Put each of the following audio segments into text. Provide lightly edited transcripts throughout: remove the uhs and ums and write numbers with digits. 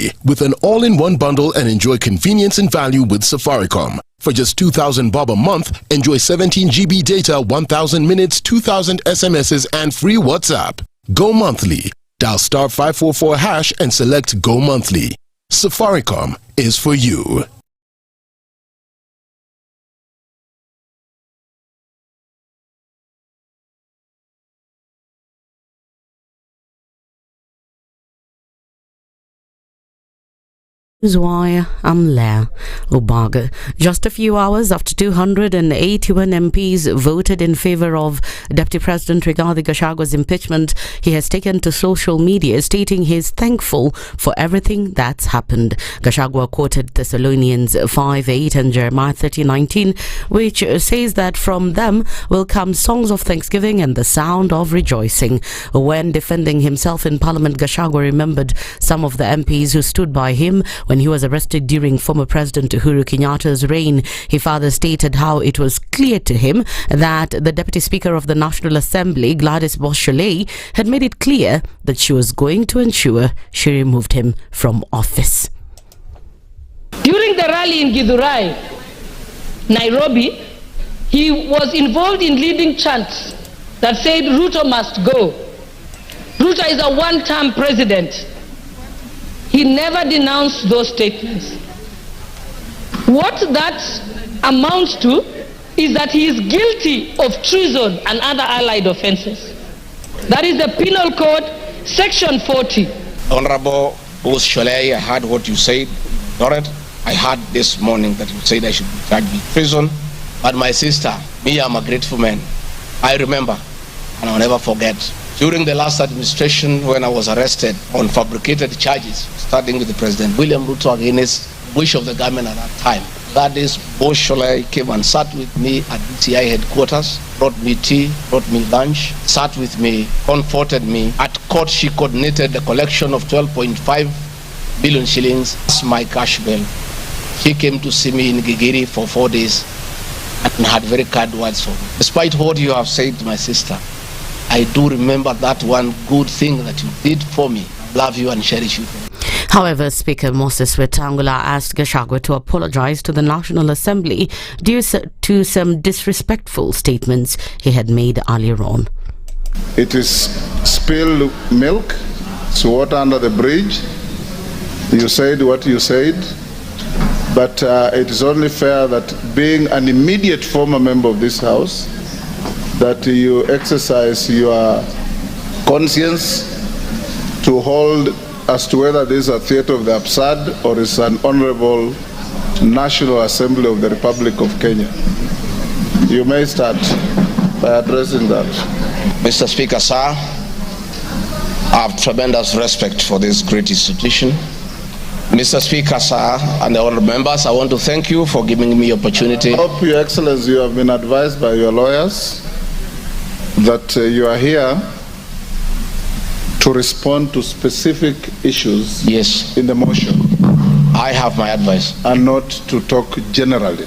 monthly with an all-in-one bundle and enjoy convenience and value with Safaricom. For just 2,000 bob a month, enjoy 17 GB data, 1,000 minutes, 2,000 SMSs and free WhatsApp. Go monthly. Dial star 544 hash and select Go monthly. Safaricom is for you. Why I'm Leah Obaga. Just a few hours after 281 MPs voted in favor of Deputy President Rigathi Gachagua's impeachment, he has taken to social media stating he is thankful for everything that's happened. Gachagua quoted Thessalonians 5:8 and Jeremiah 30:19, which says that from them will come songs of thanksgiving and the sound of rejoicing. When defending himself in Parliament, Gachagua remembered some of the MPs who stood by him when he was arrested during former President Uhuru Kenyatta's reign. He further stated how it was clear to him that the Deputy Speaker of the National Assembly, Gladys Boschele, had made it clear that she was going to ensure she removed him from office. During the rally in Githurai, Nairobi, he was involved in leading chants that said Ruto must go. Ruto is a one-term president. He never denounced those statements. What that amounts to is that he is guilty of treason and other allied offenses. That is the Penal Code, Section 40. Honorable Boschele, I heard what you said. Eldoret. I heard this morning that you said I should be charged with treason. But my sister, me, I'm a grateful man. I remember, and I'll never forget. During the last administration, when I was arrested on fabricated charges, starting with the President William Ruto against wish of the government at that time, that is, Boschele came and sat with me at DCI headquarters, brought me tea, brought me lunch, sat with me, comforted me. At court, she coordinated the collection of 12.5 billion shillings as my cash bail. She came to see me in Gigiri for 4 days and had very kind words for me. Despite what you have said, my sister, I do remember that one good thing that you did for me. Love you and cherish you. However, Speaker Moses Wetangula asked Gachagua to apologize to the National Assembly due to some disrespectful statements he had made earlier on. It is spilled milk, it's water under the bridge. You said what you said, but it is only fair that being an immediate former member of this House, that you exercise your conscience to hold as to whether this is a theatre of the absurd or is an honorable National Assembly of the Republic of Kenya. You may start by addressing that. Mr. Speaker, sir, I have tremendous respect for this great institution. Mr. Speaker, sir, and the honorable members, I want to thank you for giving me opportunity. I hope, Your Excellency, you have been advised by your lawyers that you are here to respond to specific issues in the motion. I have my advice. And not to talk generally.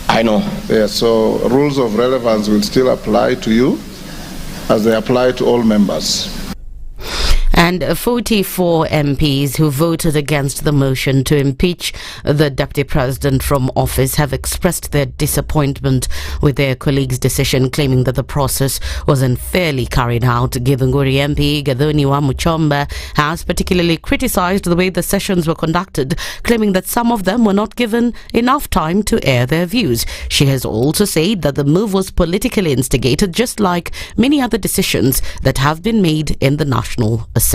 I know. Yeah, so rules of relevance will still apply to you as they apply to all members. And 44 MPs who voted against the motion to impeach the Deputy President from office have expressed their disappointment with their colleagues' decision, claiming that the process was unfairly carried out. Githunguri MP Gathoni Wamuchomba has particularly criticized the way the sessions were conducted, claiming that some of them were not given enough time to air their views. She has also said that the move was politically instigated, just like many other decisions that have been made in the National Assembly.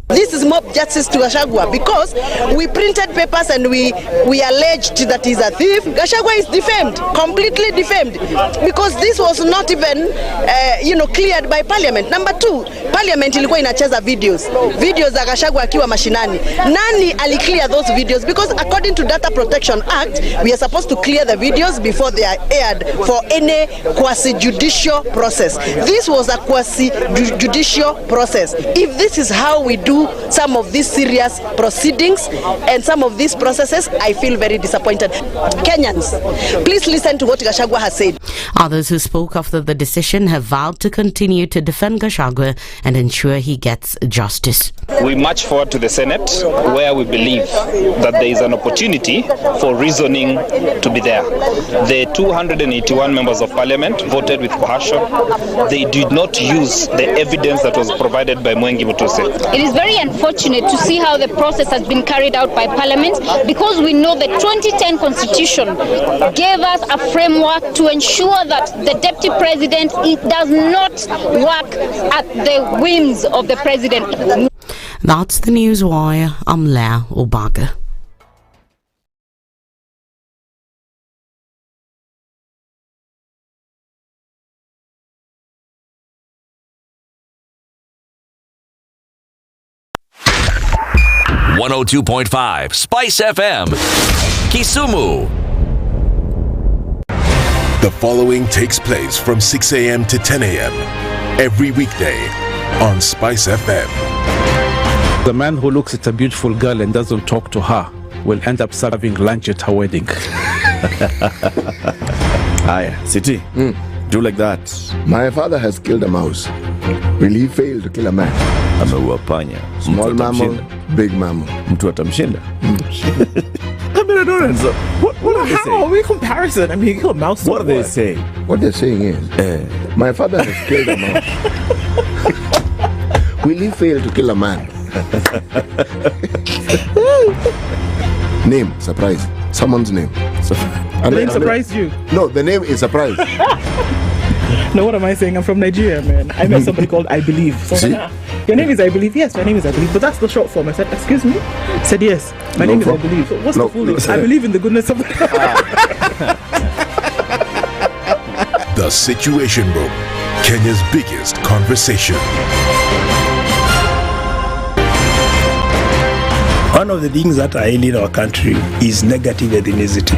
This is mob justice to Gachagua because we printed papers and we alleged that he's a thief. Gachagua is defamed, completely defamed, because this was not even cleared by Parliament. Number two, Parliament ilikuwa inacheza videos za Gachagua akiwa mashinani. Nani aliclear those videos? Because according to Data Protection Act, we are supposed to clear the videos before they are aired for any quasi-judicial process. This was a quasi-judicial process. If this is how we do some of these serious proceedings and some of these processes, I feel very disappointed. Kenyans, please listen to what Gachagua has said. Others who spoke after the decision have vowed to continue to defend Gachagua and ensure he gets justice. We march forward to the Senate, where we believe that there is an opportunity for reasoning to be there. The 281 members of parliament voted with coercion. They did not use the evidence that was provided by Mwengi Mutuse. It is very unfortunate to see how the process has been carried out by parliament, because we know the 2010 constitution gave us a framework to ensure that the deputy president does not work at the whims of the president. That's the News Wire. I'm Lea Obaga. .5 Spice FM, Kisumu. The following takes place from 6 a.m. to 10 a.m. every weekday on Spice FM. The man who looks at a beautiful girl and doesn't talk to her will end up serving lunch at her wedding. Aya, City, do like that. My father has killed a mouse. Will he fail to kill a man? Ameua panya. Small mammal, big mammal. Mtu atamshinda. I mean, I don't understand. What are they saying? How are we comparison? I mean, you kill a mouse. What are they saying? What they're saying is, my father has killed a mouse. Will he fail to kill a man? Name, surprise. Someone's name. The name surprised you? No, the name is surprise. No, what am I saying? I'm from Nigeria, man. I met somebody called I Believe. So See? Your name is I Believe? Yes, my name is I Believe. But that's the short form. I said, excuse me? I said, yes, my name is I Believe. So what's the full name? I believe in the goodness of the The Situation Room, Kenya's biggest conversation. One of the things that are ailing our country is negative ethnicity.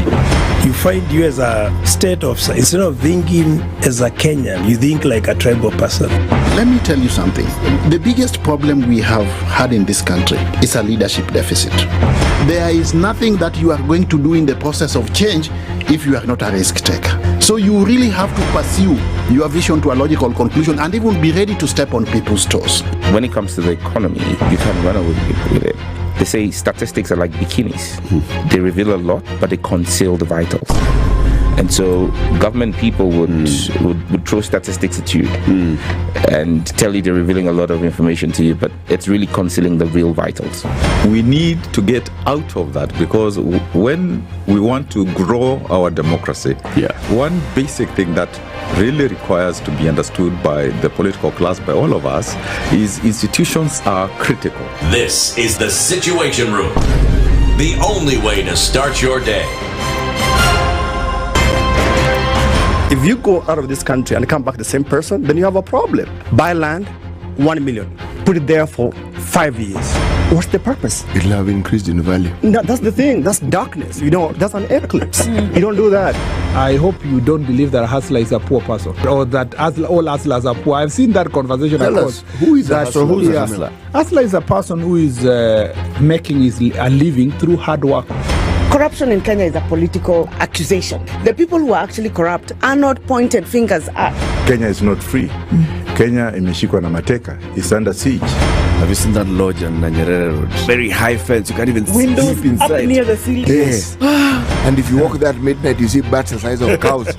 You find you as a state of, instead of thinking as a Kenyan, you think like a tribal person. Let me tell you something. The biggest problem we have had in this country is a leadership deficit. There is nothing that you are going to do in the process of change if you are not a risk taker. So you really have to pursue your vision to a logical conclusion and even be ready to step on people's toes. When it comes to the economy, you can't run away with it. They say statistics are like bikinis. They reveal a lot, but they conceal the vitals. And so government people would throw statistics at you and tell you they're revealing a lot of information to you, but it's really concealing the real vitals. We need to get out of that, because when we want to grow our democracy, one basic thing that really requires to be understood by the political class, by all of us, is institutions are critical. This is the Situation Room, the only way to start your day. If you go out of this country and come back the same person, then you have a problem. Buy land, 1 million. Put it there for 5 years. What's the purpose? It'll have increased in value. No, that's the thing. That's darkness. You know, that's an eclipse. You don't do that. I hope you don't believe that a hustler is a poor person, or that all hustlers are poor. I've seen that conversation. Tell us, who is a hustler? So who is a hustler? Hustler is a person who is making a living through hard work. Corruption in Kenya is a political accusation. The people who are actually corrupt are not pointed fingers at. Kenya is not free. Kenya imeshikwa na mateka. It's under siege. Have you seen that lodge on Nyeri Road? Very high fence. You can't even Windows sleep inside. up near the ceiling. Yes. And if you walk there at midnight, you see bats the size of cows.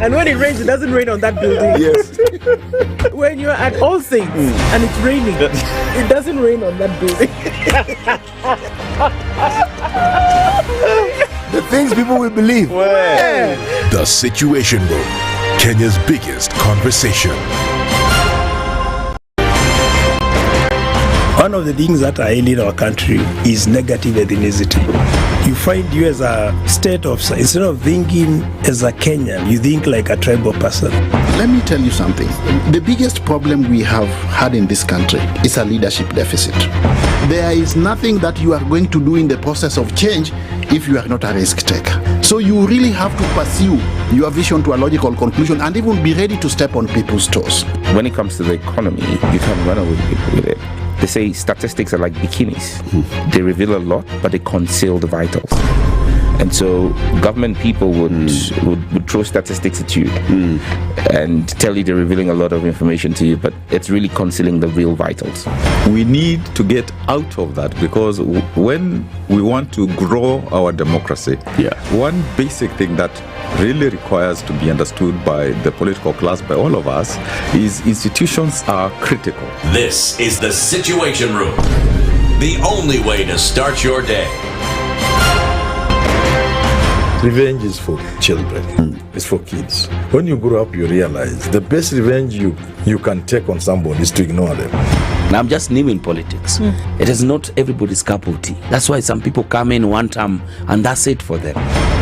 And when it rains, it doesn't rain on that building. Yes. When you're at All Saints and it's raining, it doesn't rain on that building. The things people will believe. The Situation Room, Kenya's biggest conversation. One of the things that are ailing our country is negative ethnicity. You find you as a state of, instead of thinking as a Kenyan, you think like a tribal person. Let me tell you something. The biggest problem we have had in this country is a leadership deficit. There is nothing that you are going to do in the process of change if you are not a risk taker. So you really have to pursue your vision to a logical conclusion and even be ready to step on people's toes. When it comes to the economy, you can't run away with it. They say statistics are like bikinis. They reveal a lot, but they conceal the vitals. And so government people would throw statistics at you and tell you they're revealing a lot of information to you, but it's really concealing the real vitals. We need to get out of that, because when we want to grow our democracy, one basic thing that really requires to be understood by the political class, by all of us, is institutions are critical. This is the Situation Room, the only way to start your day. Revenge is for children. It's for kids. When you grow up, you realize the best revenge you can take on somebody is to ignore them. Now, I'm just new in politics. It is not everybody's cup of tea. That's why some people come in one term and that's it for them.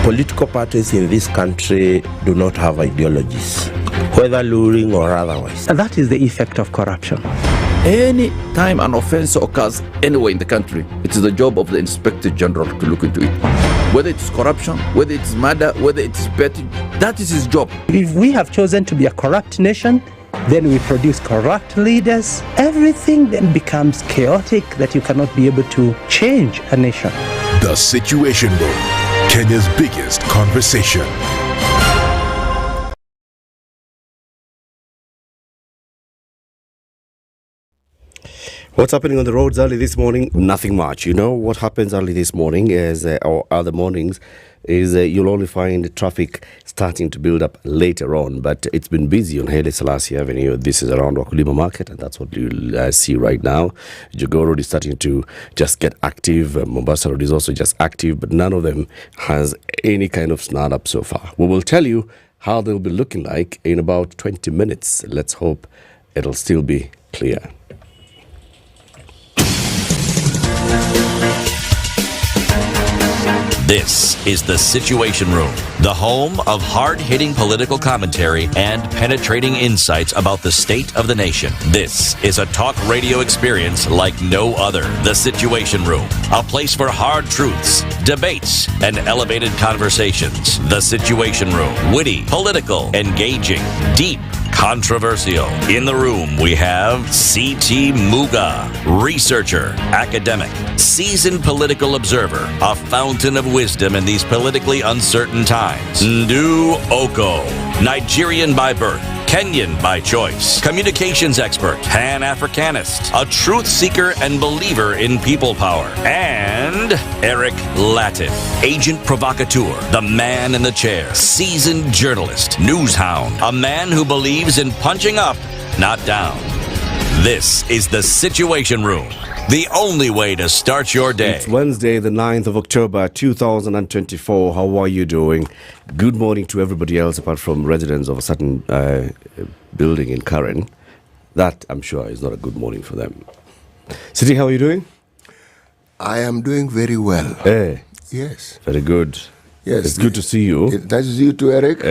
Political parties in this country do not have ideologies, whether luring or otherwise. And that is the effect of corruption. Any time an offense occurs anywhere in the country, it is the job of the Inspector General to look into it. Whether it's corruption, whether it's murder, whether it's petty, that is his job. If we have chosen to be a corrupt nation, then we produce corrupt leaders. Everything then becomes chaotic that you cannot be able to change a nation. The Situation Room, Kenya's biggest conversation. What's happening on the roads early this morning? Nothing much. You know what happens early this morning is, or other mornings, is you'll only find traffic starting to build up later on. But it's been busy on Haile Selassie Avenue. This is around Wakulima Market, and that's what you'll see right now. Jogoo Road is starting to just get active. Mombasa Road is also just active, but none of them has any kind of snarl up so far. We will tell you how they'll be looking like in about 20 minutes. Let's hope it'll still be clear. This is the Situation Room, the home of hard-hitting political commentary and penetrating insights about the state of the nation. This is a talk radio experience like no other. The Situation Room, a place for hard truths, debates, and elevated conversations. The Situation Room, witty, political, engaging, deep, controversial. In the room, we have C.T. Muga, researcher, academic, seasoned political observer, a fountain of wisdom in these politically uncertain times. Ndu Okoh, Nigerian by birth, Kenyan by choice, communications expert, Pan-Africanist, a truth seeker and believer in people power, and Eric Latiff, agent provocateur, the man in the chair, seasoned journalist, news hound, a man who believes in punching up, not down. This is the Situation Room, the only way to start your day. It's Wednesday, the 9th of October, 2024. How are you doing? Good morning to everybody else apart from residents of a certain building in Karen. That, I'm sure, is not a good morning for them. Siti, how are you doing? I am doing very well. Yes. Very good. Yes. It's good to see you. Nice to see you too, Eric.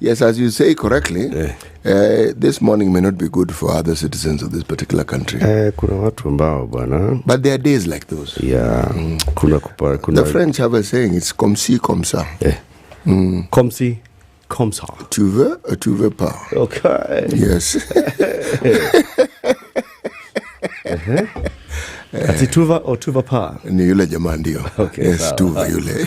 Yes, as you say correctly, this morning may not be good for other citizens of this particular country. Kuna watu ambao bwana. But there are days like those. Yeah. Kuna. The French have a saying, it's comme ci, comme ça. Comme ci, comme ça. Tu veux pas. Okay. Yes. Ati tuva or tuva pa? Ni yule jamaa ndio. Okay, yes, tuva yule.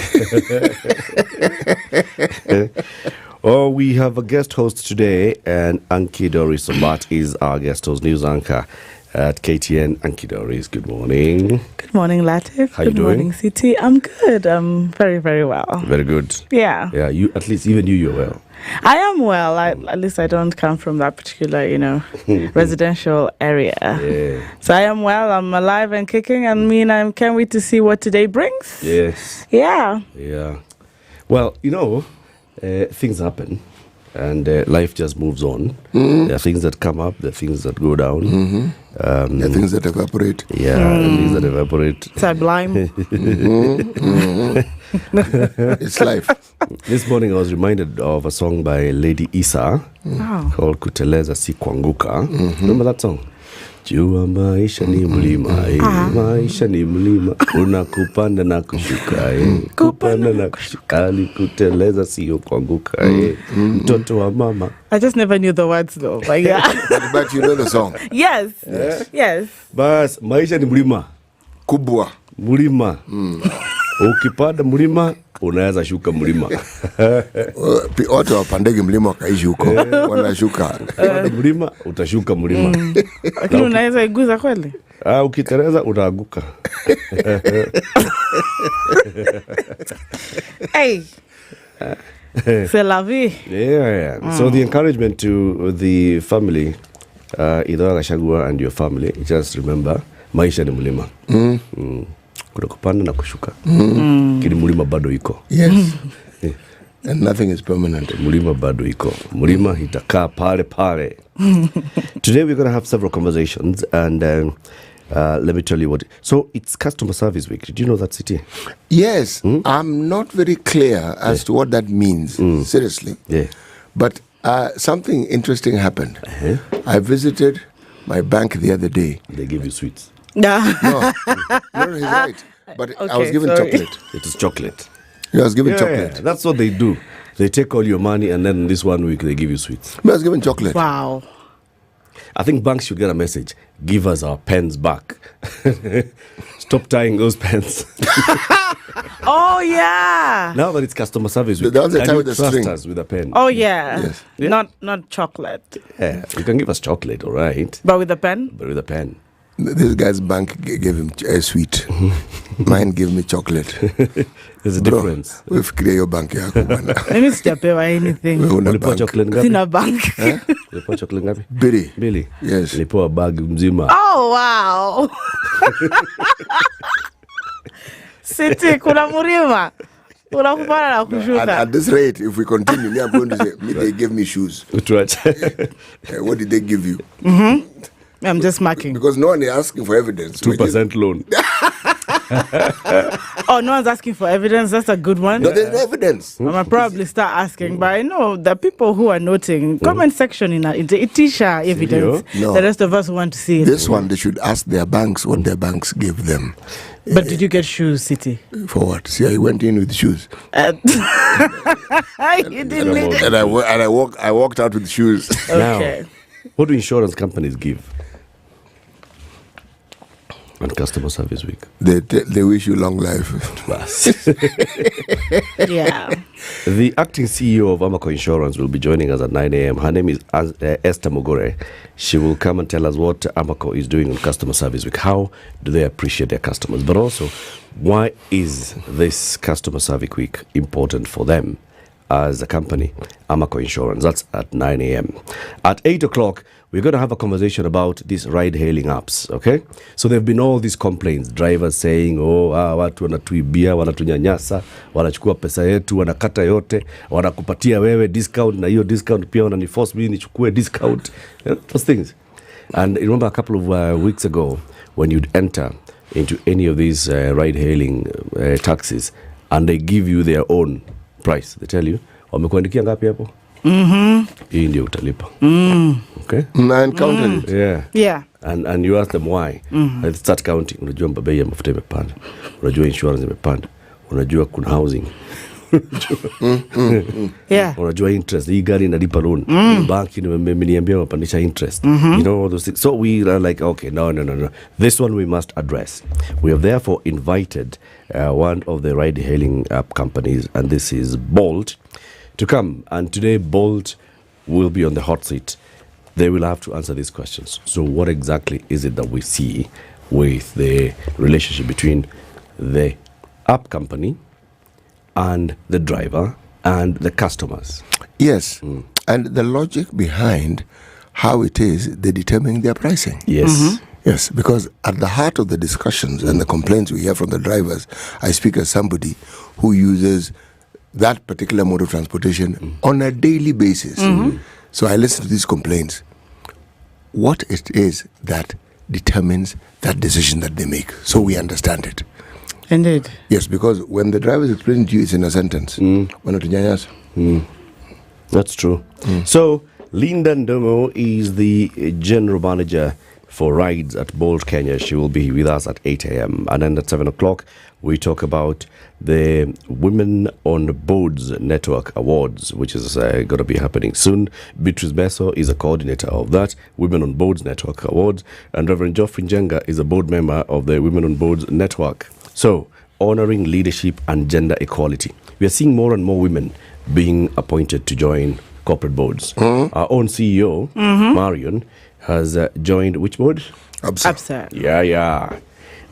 Oh, we have a guest host today, and Anki Doris Sobat is our guest host, news anchor at KTN. Anki Doris, good morning. Good morning, Latiff. How you doing? Good morning, CT. I'm good. I'm very, very well. Very good. Yeah. Yeah, you, at least even you're well. I am well. At least I don't come from that particular, residential area. Yeah. So I am well. I'm alive and kicking. And I can't wait to see what today brings. Yes. Yeah. Yeah. Well, things happen. And life just moves on. There are things that come up, there are things that go down. There are things that evaporate. Yeah, things that evaporate. Sublime. It's life. This morning I was reminded of a song by Lady Isa called Kuteleza Si Kuanguka. Remember that song? Jua maisha ni mlima, maisha ni mlima, unakupanda na kushuka, kupanda na kushuka, kuteleza sio kuanguka, mtoto wa mama. I just never knew the words though. Like, but you know the song. Yes. Yes. Bas, maisha ni mlima. Kubwa. Mlima. Ukipanda mlima, unaweza shuka mlima. Watu wapandege mlima wakaishi huko. Wanashuka. Mlima, utashuka mlima. Lakini unaweza iguza kweli? Ukitereza, utaanguka. Hey. C'est la vie. Yeah. So the encouragement to the family, Idara Gachagua and your family, just remember, maisha ni mlima. Kuna kupanda na kushuka. Kini mlima bado iko. Yes. And nothing is permanent. Mlima bado iko. Mlima itakaa pale pale. Today we're going to have several conversations, and let me tell you what. So it's Customer Service Week. Did you know that, City? Yes. I'm not very clear as to what that means. Seriously. Yeah. But something interesting happened. I visited my bank the other day. They give you sweets. No, he's right. But I was given chocolate. It is chocolate. I was given chocolate. That's what they do. They take all your money, and then this 1 week they give you sweets. I was given chocolate. Wow. I think banks should get a message. Give us our pens back. Stop tying those pens. Oh, yeah. Now that it's Customer Service Week, the other time with with the string. us with a pen. Oh, yeah. Yes. Yeah. Not chocolate. Yeah, you can give us chocolate, all right. But with a pen? But with a pen. This guy's bank gave him a sweet. Mine gave me chocolate. There's a difference. We've created your bank. Let me step over anything. Ulipewa chocolate ngapi? Sina bank. Ulipewa chocolate ngapi? Billy. Yes. Ulipewa bag mzima. Oh, wow. City, kuna mlima. Unakupanda na kushuka. At this rate, if we continue, I'm going to say, they gave me shoes. What did they give you? I'm just marking. Because no one is asking for evidence. 2% loan. Oh, no one's asking for evidence. That's a good one. No, there's no evidence. I'm gonna probably start asking, but I know the people who are noting comment section in Itisha evidence. No. The rest of us want to see it. This one, they should ask their banks what their banks gave them. But did you get shoes, City? For what? See, I went in with shoes. You didn't need it. And I walked out with shoes. Okay. Now, what do insurance companies give on Customer Service Week? They wish you long life. Yeah. The acting CEO of Okoh Insurance will be joining us at 9 a.m. Her name is Esther Mogore. She will come and tell us what Okoh is doing on Customer Service Week. How do they appreciate their customers? But also, why is this Customer Service Week important for them as a company, Okoh Insurance? That's at 9 a.m. At 8 o'clock, we're going to have a conversation about these ride-hailing apps, okay? So there have been all these complaints, drivers saying, watu wanatuibia, wanatunyanyasa, wanachukua pesa yetu, wanakata yote, wanakupatia wewe discount, na hiyo discount pia wananiforce mimi nichukue discount, those things. And remember a couple of weeks ago, when you'd enter into any of these ride-hailing taxis, and they give you their own price, they tell you, wamekuandikia ngapi hapo? Hii ndio utalipa. Okay? I encountered it. Yeah. And you ask them why. They start counting. Unajua bei ya mafuta imepanda. Unajua insurance imepanda. Unajua kuna housing. Yeah. Unajua interest. Hii gari inalipa loan. Banki nimeniambia wapandisha interest. You know all those things. So we are like, okay, no. This one we must address. We have therefore invited one of the ride-hailing app companies, and this is Bolt, to come. And today Bolt will be on the hot seat. They will have to answer these questions. So what exactly is it that we see with the relationship between the app company and the driver and the customers? Yes. And the logic behind how it is they determine their pricing. Yes. Yes, because at the heart of the discussions and the complaints we hear from the drivers, I speak as somebody who uses that particular mode of transportation on a daily basis. So I listen to these complaints. What it is that determines that decision that they make, so we understand it. Indeed. Yes, because when the driver is explaining to you, it's in a sentence. That's true. So Linda Ndongo is the general manager for rides at Bold Kenya. She will be with us at 8 a.m. And then at 7 o'clock, we talk about the Women on Boards Network Awards, which is going to be happening soon. Beatrice Beso is a coordinator of that Women on Boards Network Awards, and Reverend Geoffrey Njenga is a board member of the Women on Boards Network. So, honoring leadership and gender equality. We are seeing more and more women being appointed to join corporate boards. Our own CEO, Marion, has joined which board? Absa. Yeah.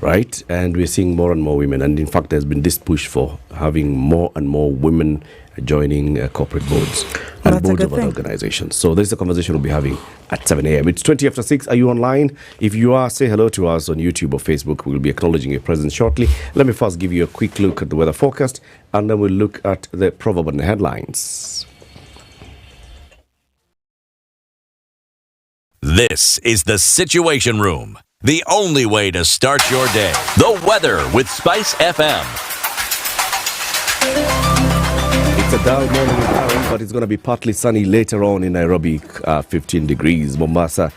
Right, and we're seeing more and more women, and in fact there's been this push for having more and more women joining corporate boards and boards of other organizations. So this is a conversation we'll be having at 7 a.m. It's 20 after 6. Are you online? If you are, say hello to us on YouTube or Facebook. We'll be acknowledging your presence shortly. Let me first give you a quick look at the weather forecast, and then we'll look at the proverb and the headlines. This is the Situation Room, the only way to start your day. The weather with SpiceFM. It's a dull morning in Aaron, but it's going to be partly sunny later on in Nairobi, 15 degrees. Mombasa,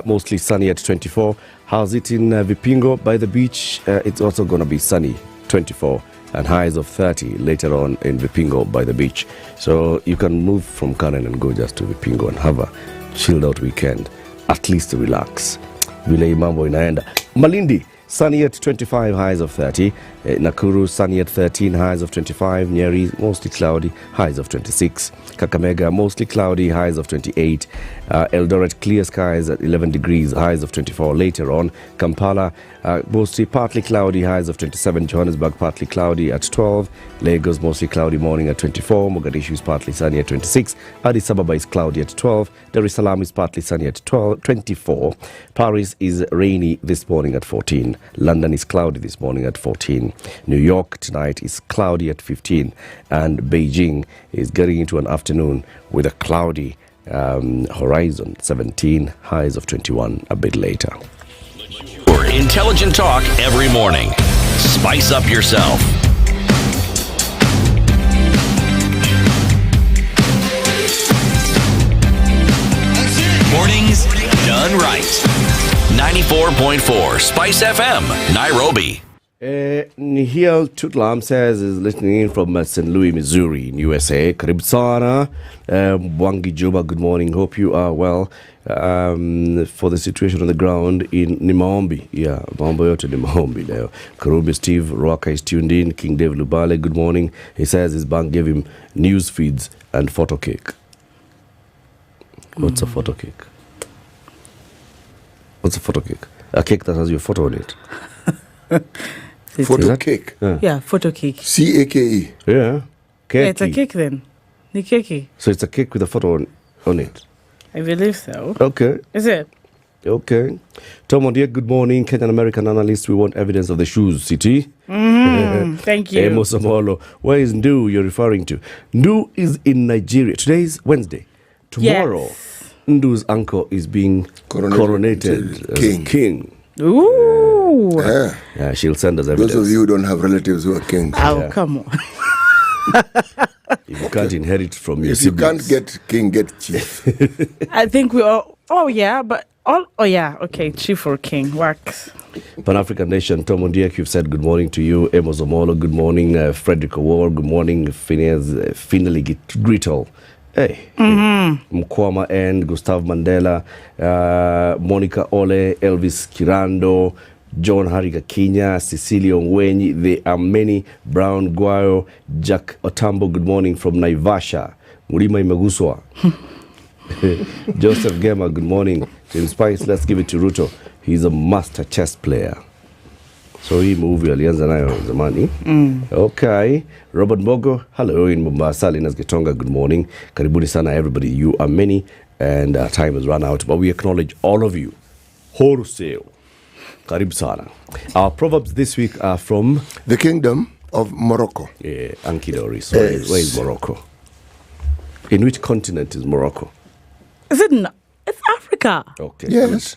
mostly sunny at 24. How's it in Vipingo by the beach? It's also going to be sunny, 24. And highs of 30 later on in Vipingo by the beach. So you can move from Karen and go just to Vipingo and have a chilled out weekend, at least to relax. Vile mambo inaenda. Malindi, sunny at 25, highs of 30. Nakuru, sunny at 13, highs of 25. Nyeri, mostly cloudy, highs of 26. Kakamega, mostly cloudy, highs of 28. Eldoret, clear skies at 11 degrees, highs of 24 later on. Kampala, mostly partly cloudy, highs of 27. Johannesburg, partly cloudy at 12. Lagos, mostly cloudy morning at 24. Mogadishu is partly sunny at 26. Addis Ababa is cloudy at 12. Dar es Salaam is partly sunny at 24. Paris is rainy this morning at 14. London is cloudy this morning at 14. New York tonight is cloudy at 15. And Beijing is getting into an afternoon with a cloudy horizon, 17, highs of 21 a bit later. For intelligent talk every morning. Spice up yourself. Mornings done right. 94.4 Spice FM, Nairobi. Nihil Tutlam says is listening in from St. Louis, Missouri in USA. Karibu sana. Wangi Juba, good morning. Hope you are well. For the situation on the ground in Nimombi. Yeah, mambo yote Nimombi leo. Karubi Steve Roaka is tuned in. King Dave Lubale, good morning. He says his bank gave him news feeds and photo cake. What's a photo cake? What's a photo cake? A cake that has your photo on it. Photo cake. Yeah, photo cake. C-A-K-E. Yeah. Yeah, it's a cake then. The cake. So it's a cake with a photo on it. I believe so. Okay. Is it? Okay. Tom Odiek, good morning. Kenyan American analyst. We want evidence of the shoes, City. Thank you. Amos Amolo. Where is Ndu you're referring to? Ndu is in Nigeria. Today is Wednesday. Tomorrow, Ndu's uncle is being coronated as king. Ooh. Yeah, she'll send us evidence. Those of you who don't have relatives who are kings. Oh, come on. If you can't inherit from your siblings. You can't get king, get chief. I think we all... Oh, yeah, but... okay, chief or king, works. Pan-African Nation, Tom Ondiek, you've said good morning to you. Amos Omolo, good morning. Frederick Awar, good morning. Phineas Finally Grittle. Hey, Mkwama and Gustav Mandela, Monica Ole, Elvis Kirando, John Harika Kenya, Cecilia Ngwenyi. There are many. Brown Guayo, Jack Otambo, good morning from Naivasha. Murima Imaguswa. Joseph Gema, good morning. James Spice, let's give it to Ruto. He's a master chess player. So hii movie alianza nayo zamani. Okay. Robert Mogo, hello in Mombasa. Linas Gitonga, good morning. Karibuni sana everybody. You are many and time has run out. But we acknowledge all of you. Wholesale. Karib sana. Our proverbs this week are from... the Kingdom of Morocco. Yeah, Ankidori. So where is Morocco? In which continent is Morocco? Is it not? It's Africa. Okay. Yes.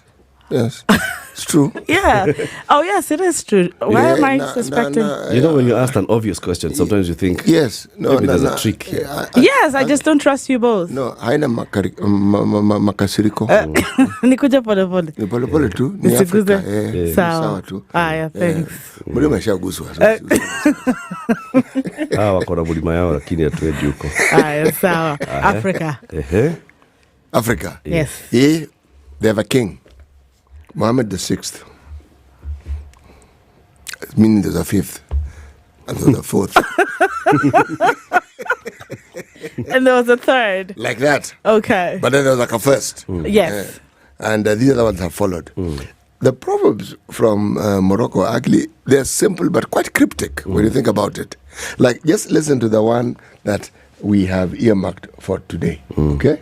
Yes. It's true. Yeah. Oh, yes, it is true. Why am I suspecting? When you ask an obvious question, sometimes you think, yes, maybe there's a trick here. Yes, I just don't trust you both. No, haina makasiriko. Nikuja pole pole. Ni pole pole tu. Ni Afrika. Sawa tu. Aya, thanks. Mbona umeshaguswa? Wako na bulima yao lakini hatuendi huko. Aya, sawa. Africa. Africa. Yes. They have a king, Mohammed VI. Meaning there's a fifth. And there's a fourth. And there was a third. Like that. Okay. But then there was like a first. Yes. And these other ones have followed. The Proverbs from Morocco, actually, they're simple but quite cryptic when you think about it. Like, just listen to the one that we have earmarked for today. Okay?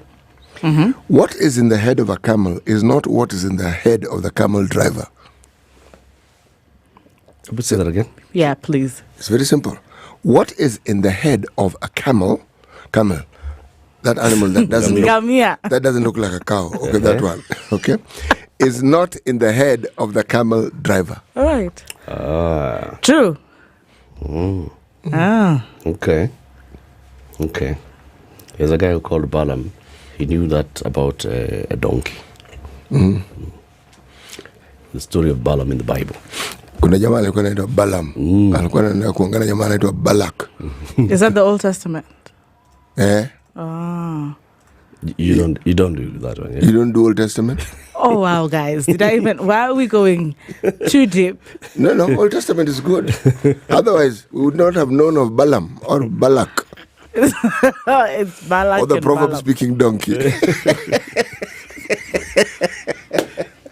What is in the head of a camel is not what is in the head of the camel driver. Say that again. Yeah, please. It's very simple. What is in the head of a camel, that animal that doesn't look like a cow, okay, that one, okay, is not in the head of the camel driver. All right. True. Okay. There's a guy who called Balaam. He knew that about a donkey. The story of Balaam in the Bible. Kuna jamaa alikuwa anaitwa Balaam. Alikuwa anaenda kuungana jamaa anaitwa Balak. Is that the Old Testament? You don't do that one. Yeah? You don't do Old Testament? Oh wow, guys! Why are we going too deep? No, Old Testament is good. Otherwise, we would not have known of Balaam or Balak. It's Balak or the and Proverbs-speaking donkey.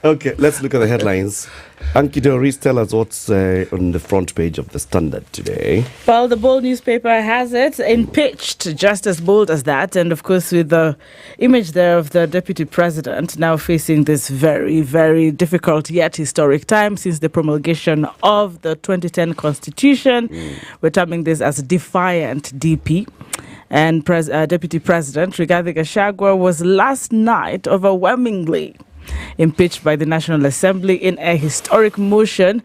Okay, let's look at the headlines. Ankito, Reese, tell us what's on the front page of the Standard today. Well, the Bold newspaper has it impeached, just as bold as that. And of course, with the image there of the deputy president now facing this very, very difficult yet historic time since the promulgation of the 2010 constitution. We're terming this as defiant DP. And Deputy President Rigathi Gachagua was last night overwhelmingly impeached by the National Assembly in a historic motion,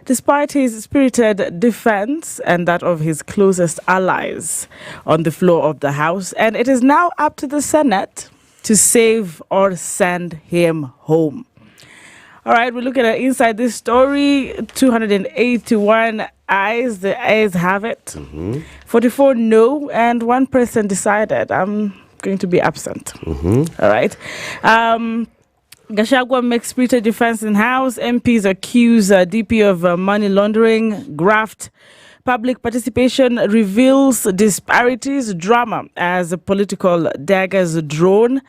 despite his spirited defense and that of his closest allies on the floor of the House. And it is now up to the Senate to save or send him home. All right, we're looking at inside this story. 281 ayes. The ayes have it. 44 no, and one person decided, I'm going to be absent. All right. Gachagua makes spirited defense in House. MPs accuse DP of money laundering, graft. Public participation reveals disparities, drama as political daggers drawn.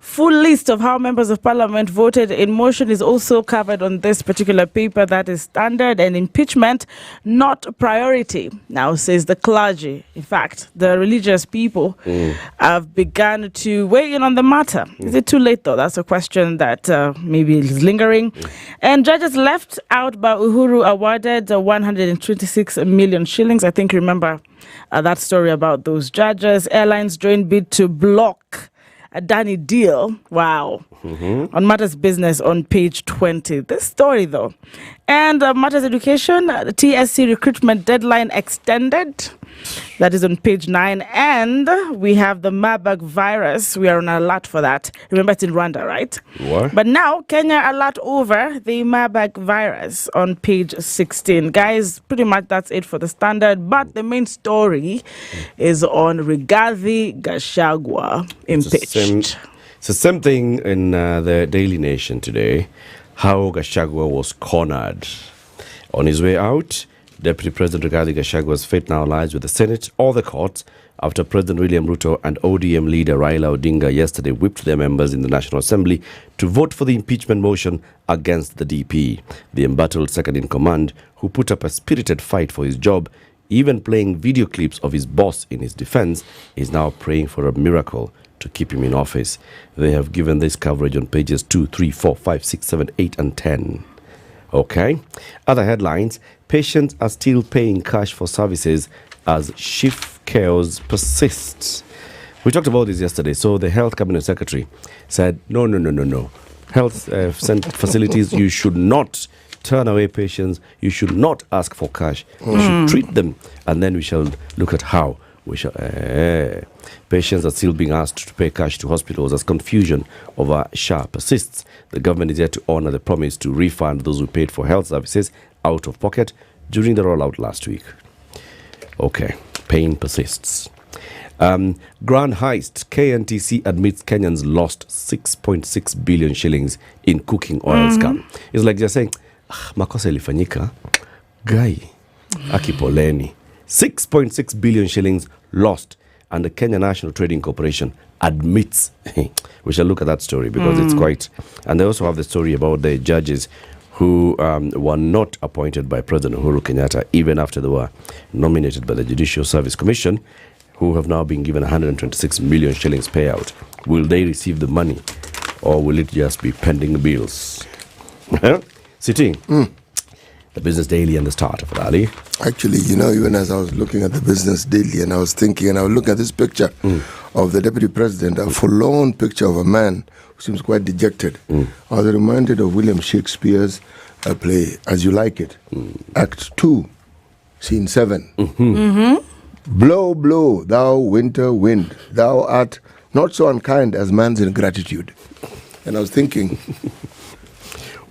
Full list of how members of parliament voted in motion is also covered on this particular paper. That is Standard. And impeachment, not priority, now says the clergy. In fact, the religious people have begun to weigh in on the matter. Is it too late, though? That's a question that maybe is lingering. And judges left out by Uhuru awarded 126 million shillings. I think you remember that story about those judges. Airlines joined bid to block a Danny deal, wow, on Matters Business on page 20. This story, though. And Matters Education, the TSC recruitment deadline extended. That is on page 9. And we have the Marburg virus. We are on alert for that. Remember, it's in Rwanda, right? What? But now, Kenya alert over the Marburg virus on page 16. Guys, pretty much that's it for the Standard. But the main story is on Rigathi Gachagua impeached. It's the same thing in the Daily Nation today. How Gachagua was cornered. On his way out, Deputy President Rigathi Gachagua's fate now lies with the Senate or the courts after President William Ruto and ODM leader Raila Odinga yesterday whipped their members in the National Assembly to vote for the impeachment motion against the DP. The embattled second-in-command, who put up a spirited fight for his job, even playing video clips of his boss in his defense, is now praying for a miracle to keep him in office. They have given this coverage on pages 2, 3, 4, 5, 6, 7, 8, and 10. Okay. Other headlines. Patients are still paying cash for services as shift chaos persists. We talked about this yesterday. So the Health Cabinet Secretary said, no. health facilities, you should not turn away patients. You should not ask for cash. You should treat them, and then we shall look at how we shall. Patients are still being asked to pay cash to hospitals as confusion over SHA persists. The government is yet to honor the promise to refund those who paid for health services out of pocket during the rollout last week. Okay, pain persists. Grand heist. KNTC admits Kenyans lost 6.6 billion shillings in cooking oil scam. It's like they're saying, makosa ilifanyika, guy, akipoleni. 6.6 billion shillings lost, and the Kenya National Trading Corporation admits. We shall look at that story because it's quite... And they also have the story about the judges who were not appointed by President Uhuru Kenyatta even after they were nominated by the Judicial Service Commission, who have now been given 126 million shillings payout. Will they receive the money, or will it just be pending bills? Sitting. The Business Daily and the Start of Ali. Actually, even as I was looking at the Business Daily and I was thinking, and I was looking at this picture of the Deputy President, a forlorn picture of a man who seems quite dejected. I was reminded of William Shakespeare's play, As You Like It, Act 2, Scene 7. Blow, blow, thou winter wind, thou art not so unkind as man's ingratitude. And I was thinking...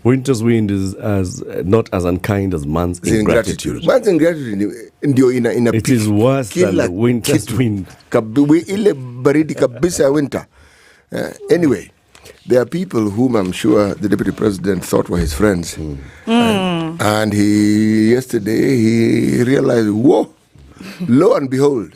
Winter's wind is not as unkind as man's ingratitude. Man's ingratitude in a it is worse than winter's wind. Ile baridi kabisa winter. Anyway, there are people whom I'm sure the Deputy President thought were his friends. And yesterday he realized, whoa, lo and behold,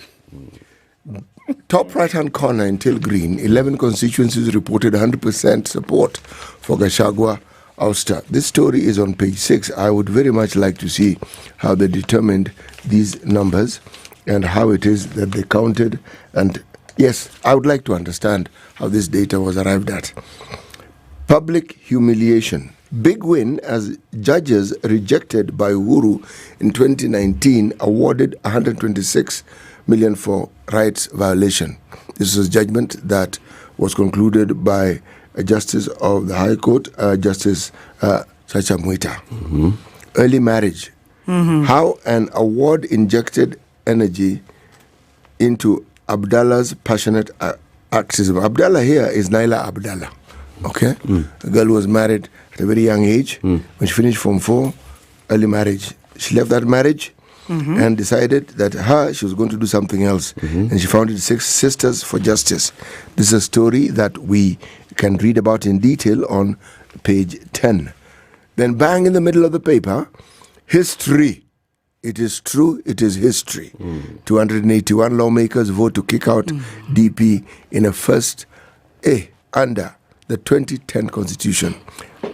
top right-hand corner in Till Green, 11 constituencies reported 100% support for Gachagua ouster. This story is on page 6. I would very much like to see how they determined these numbers and how it is that they counted. And yes, I would like to understand how this data was arrived at. Public humiliation. Big win as judges rejected by Uhuru in 2019 awarded 126 million for rights violation. This is a judgment that was concluded by a Justice of the High Court, Justice Chacha Mwita. Early marriage. How an award injected energy into Abdallah's passionate activism. Abdallah here is Naila Abdallah. Okay? A girl who was married at a very young age. When she finished Form 4, early marriage. She left that marriage and decided that she was going to do something else. And she founded 6 Sisters for Justice. This is a story that we can read about in detail on page 10. Then bang in the middle of the paper, history. It is true, it is history. 281 lawmakers vote to kick out DP in a first under the 2010 Constitution.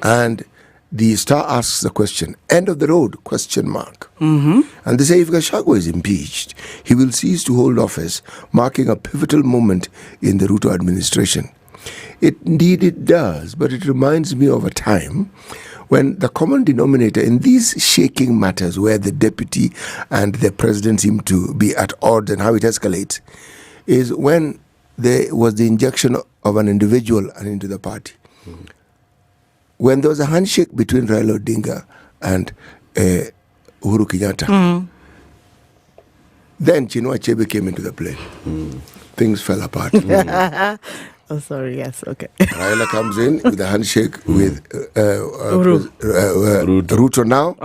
And the Star asks the question, end of the road, question mark. And they say if Gachagua is impeached, he will cease to hold office, marking a pivotal moment in the Ruto administration. Indeed it does, but it reminds me of a time when the common denominator in these shaking matters where the deputy and the president seem to be at odds and how it escalates is when there was the injection of an individual into the party. When there was a handshake between Raila Odinga and Uhuru Kenyatta, then Chinua Achebe came into the play. Things fell apart. Oh, sorry, yes, okay. Raila comes in with a handshake with Ruto now,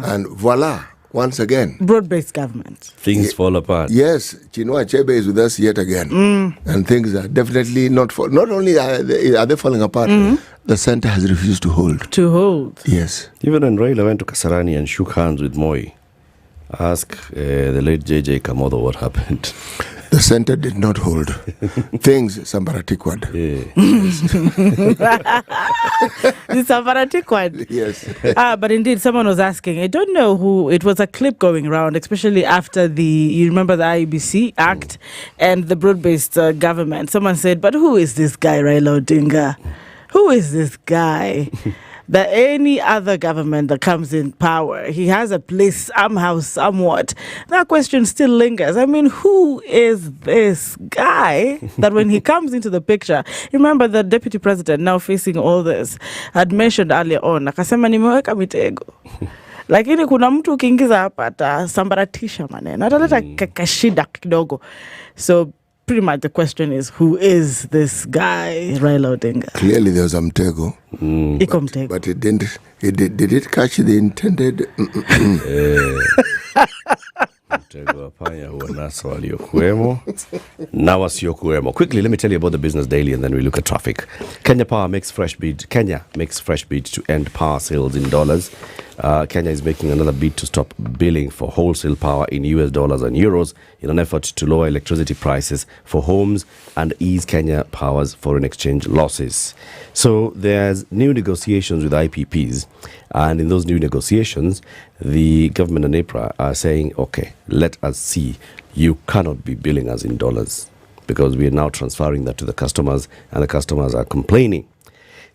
and voila, once again. Broad-based government. Things fall apart. Yes, Chinua Achebe is with us yet again. And things are definitely not only are they falling apart, the center has refused to hold. To hold? Yes. Even when Raila went to Kasarani and shook hands with Moi, ask the late J.J. Kamodo what happened. The center did not hold. Things sambaratikwad. The sambaratikwad. Yes. But indeed, someone was asking, I don't know who, it was a clip going around, especially after you remember the IEBC Act and the broad-based government. Someone said, but who is this guy, Raila Odinga? Who is this guy? that any other government that comes in power, he has a place somehow, somewhat. That question still lingers. I mean, who is this guy that when he comes into the picture, remember the deputy president now facing all this had mentioned earlier on, akasema nimeweka mitego. Lakini kuna mtu ukiingiza hapa atasambaratisha maneno, ataleta kashida kidogo. So pretty much the question is, who is this guy, Raila Odinga? Clearly there was a mtego. But it didn't. Did it catch the intended? Mtego panya huwa naso waliokuwemo na wasiokuwemo. Quickly, let me tell you about the business daily and then we look at traffic. Kenya makes fresh bid to end power sales in dollars. Kenya is making another bid to stop billing for wholesale power in US dollars and euros in an effort to lower electricity prices for homes and ease Kenya Power's foreign exchange losses. So there's new negotiations with IPPs, and in those new negotiations, the government and APRA are saying, okay, let us see, you cannot be billing us in dollars because we are now transferring that to the customers, and the customers are complaining.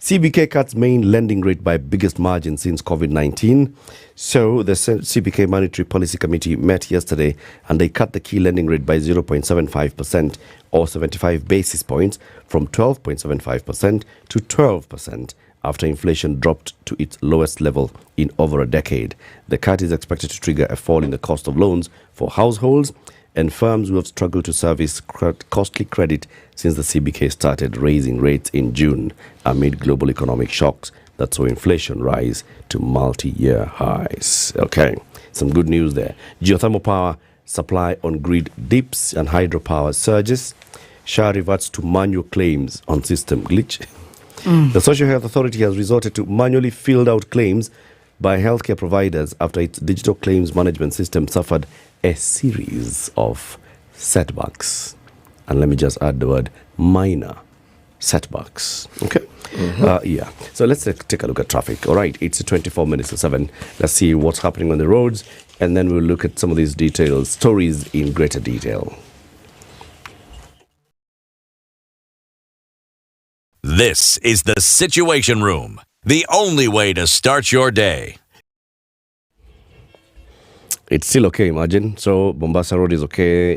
CBK cuts main lending rate by biggest margin since COVID-19. So the CBK Monetary Policy Committee met yesterday and they cut the key lending rate by 0.75% or 75 basis points from 12.75% to 12% after inflation dropped to its lowest level in over a decade. The cut is expected to trigger a fall in the cost of loans for households and firms who have struggled to service costly credit since the CBK started raising rates in June amid global economic shocks that saw inflation rise to multi-year highs. Okay, some good news there. Geothermal power supply on grid dips and hydropower surges. SHA reverts to manual claims on system glitch. The Social Health Authority has resorted to manually filled out claims by healthcare providers after its digital claims management system suffered a series of setbacks. And let me just add the word minor setbacks. Okay? Yeah. So let's take a look at traffic. All right. It's 24 minutes to 7. Let's see what's happening on the roads. And then we'll look at some of these details, stories in greater detail. This is the Situation Room, the only way to start your day. It's still okay, imagine. So Mombasa Road is okay.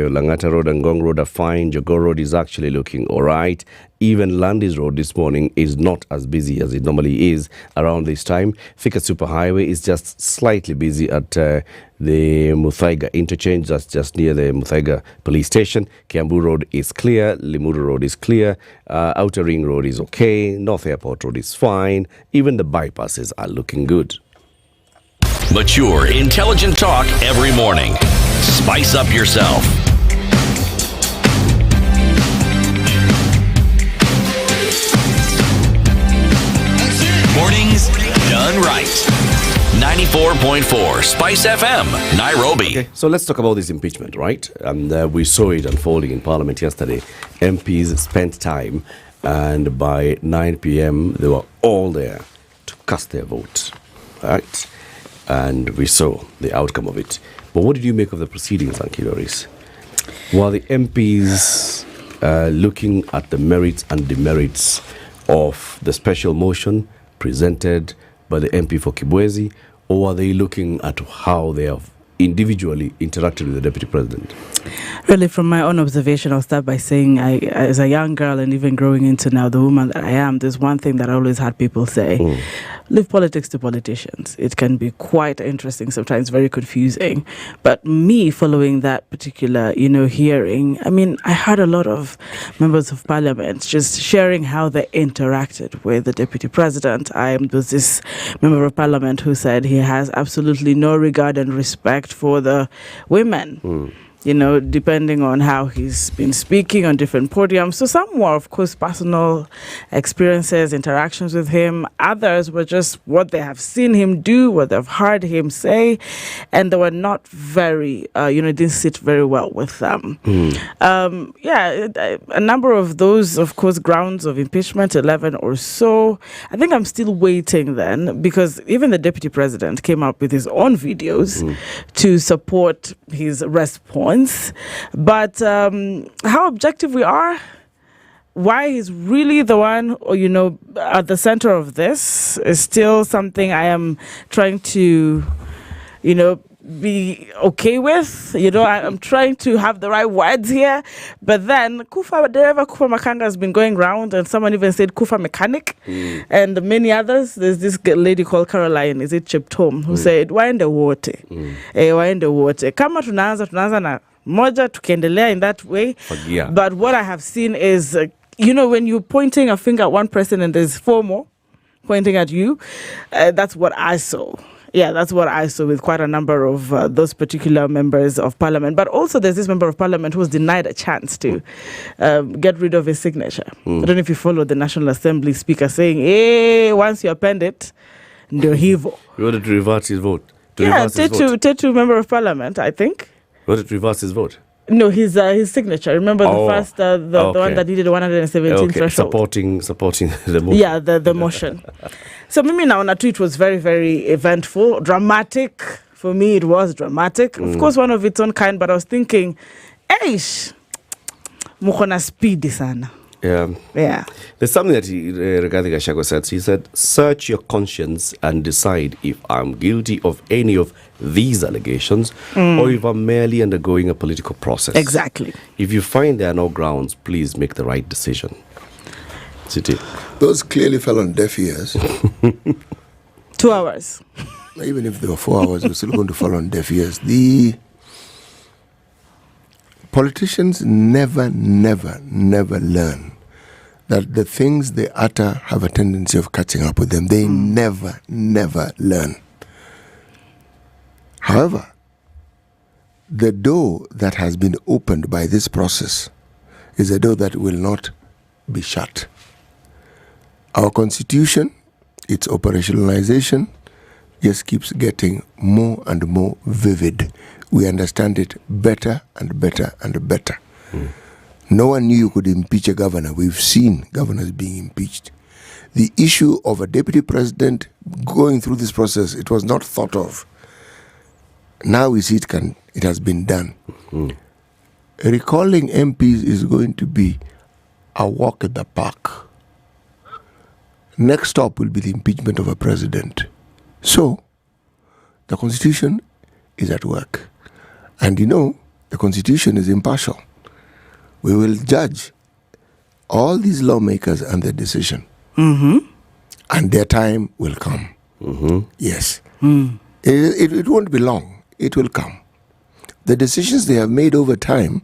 Langata Road and Ngong Road are fine. Jogoo Road is actually looking all right. Even Landis Road this morning is not as busy as it normally is around this time. Thika Superhighway is just slightly busy at the Muthaiga interchange. That's just near the Muthaiga police station. Kiambu Road is clear. Limuru Road is clear. Outer Ring Road is okay. North Airport Road is fine. Even the bypasses are looking good. Mature, intelligent talk every morning. Spice up yourself. Mornings done right. 94.4 Spice FM, Nairobi. Okay, so let's talk about this impeachment, right? And we saw it unfolding in Parliament yesterday. MPs spent time, and by 9 p.m. they were all there to cast their vote, right? And we saw the outcome of it. But what did you make of the proceedings, Ankiloris? Were the MPs looking at the merits and demerits of the special motion presented by the MP for Kibwezi, or are they looking at how they have individually interacted with the Deputy President? Really, from my own observation, I'll start by saying, as a young girl and even growing into now the woman that I am, there's one thing that I always had people say, leave politics to politicians. It can be quite interesting, sometimes very confusing. But me following that particular, hearing, I mean, I heard a lot of members of parliament just sharing how they interacted with the Deputy President. There was this member of parliament who said he has absolutely no regard and respect for the women. Depending on how he's been speaking on different podiums. So some were, of course, personal experiences, interactions with him. Others were just what they have seen him do, what they've heard him say, and they were not very, didn't sit very well with them. A number of those, of course, grounds of impeachment, 11 or so. I think I'm still waiting then, because even the Deputy President came up with his own videos to support his response. But how objective we are, why he's really the one, or, at the center of this is still something I am trying to, be okay with. I'm trying to have the right words here. But then Kufa Makanga has been going around, and someone even said Kufa mechanic, and many others. There's this lady called Caroline, is it Cheptom, who said, why in the water? Why in the water? Kama tunaanza na moja tukiendelea in that way. But what I have seen is, when you're pointing a finger at one person and there's 4 more pointing at you, that's what I saw. Yeah, that's what I saw with quite a number of those particular members of parliament. But also there's this member of parliament who was denied a chance to get rid of his signature. I don't know if you followed the National Assembly speaker saying, hey, once you append it, ndio hivo. You wanted to reverse his vote? Tetu member of parliament, I think. You wanted to reverse his vote? No, his signature. Remember the first, the one that needed 117 threshold. Supporting the motion. Yeah, the motion. So mimi naona tu it was very, very eventful, dramatic. For me, it was dramatic. Of course, one of its own kind, but I was thinking, eish, muko na speed sana. Yeah. There's something that Rigathi Gachagua said. He said, search your conscience and decide if I'm guilty of any of these allegations or if I'm merely undergoing a political process. Exactly. If you find there are no grounds, please make the right decision. City. Those clearly fell on deaf ears. 2 hours. Even if they were 4 hours, they're still going to fall on deaf ears. The politicians never learn that the things they utter have a tendency of catching up with them. They never learn. However, the door that has been opened by this process is a door that will not be shut. Our constitution, its operationalization, just keeps getting more and more vivid. We understand it better and better and better. No one knew you could impeach a governor. We've seen governors being impeached. The issue of a deputy president going through this process, it was not thought of. Now we see it has been done. Recalling MPs is going to be a walk in the park. Next stop will be the impeachment of a president. So, the Constitution is at work. And the Constitution is impartial. We will judge all these lawmakers and their decision. And their time will come. Yes. It won't be long. It will come. The decisions they have made over time,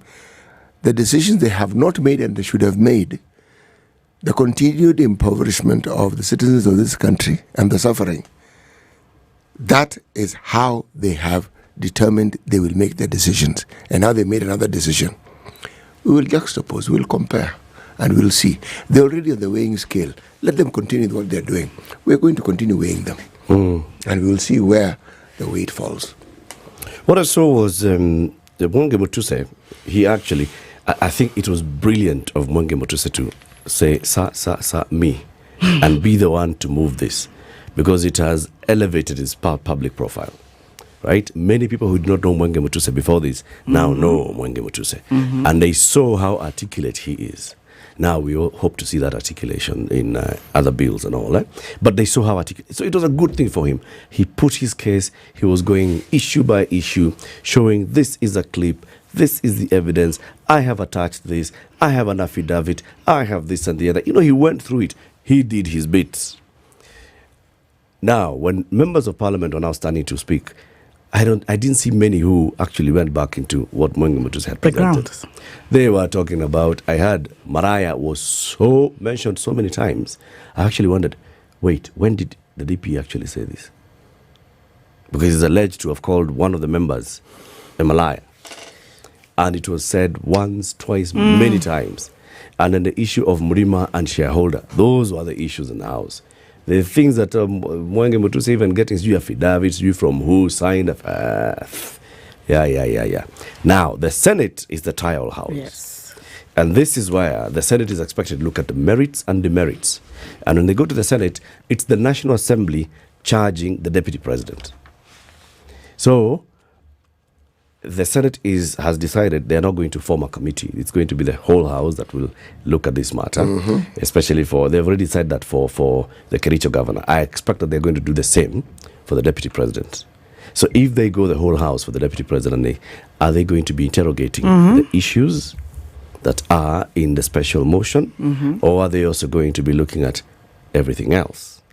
the decisions they have not made and they should have made, the continued impoverishment of the citizens of this country and the suffering, that is how they have determined they will make their decisions. And now they made another decision. We will juxtapose, we will compare, and we will see. They're already on the weighing scale. Let them continue what they're doing. We're going to continue weighing them. And we will see where the weight falls. What I saw was Mwenge Mutuse. He actually, I think it was brilliant of Mwenge Mutuse to say, me, and be the one to move this, because it has elevated his public profile. Right? Many people who did not know Mwenge Mutuse before this now know Mwenge Mutuse. And they saw how articulate he is. Now we all hope to see that articulation in other bills and all that. But they saw how articulate. So it was a good thing for him. He put his case. He was going issue by issue, showing this is a clip. This is the evidence. I have attached this. I have an affidavit. I have this and the other. He went through it. He did his bits. Now, when members of parliament are now standing to speak, I didn't see many who actually went back into what Mwenge Mutuse had presented. They were talking about, I heard Mariah was mentioned so many times. I actually wondered, wait, when did the DP actually say this? Because he's alleged to have called one of the members a Malaya. And it was said once, twice, many times. And then the issue of Mrima and shareholder, those were the issues in the House. The things that Mwenge Mutuse even getting you affidavits, you from who signed Yeah. Now, the Senate is the trial house. Yes. And this is where the Senate is expected to look at the merits and demerits. And when they go to the Senate, it's the National Assembly charging the Deputy President. So, the Senate has decided they are not going to form a committee. It's going to be the whole House that will look at this matter, especially they've already said that for the Kericho governor. I expect that they're going to do the same for the deputy president. So if they go the whole House for the deputy president, are they going to be interrogating the issues that are in the special motion, or are they also going to be looking at everything else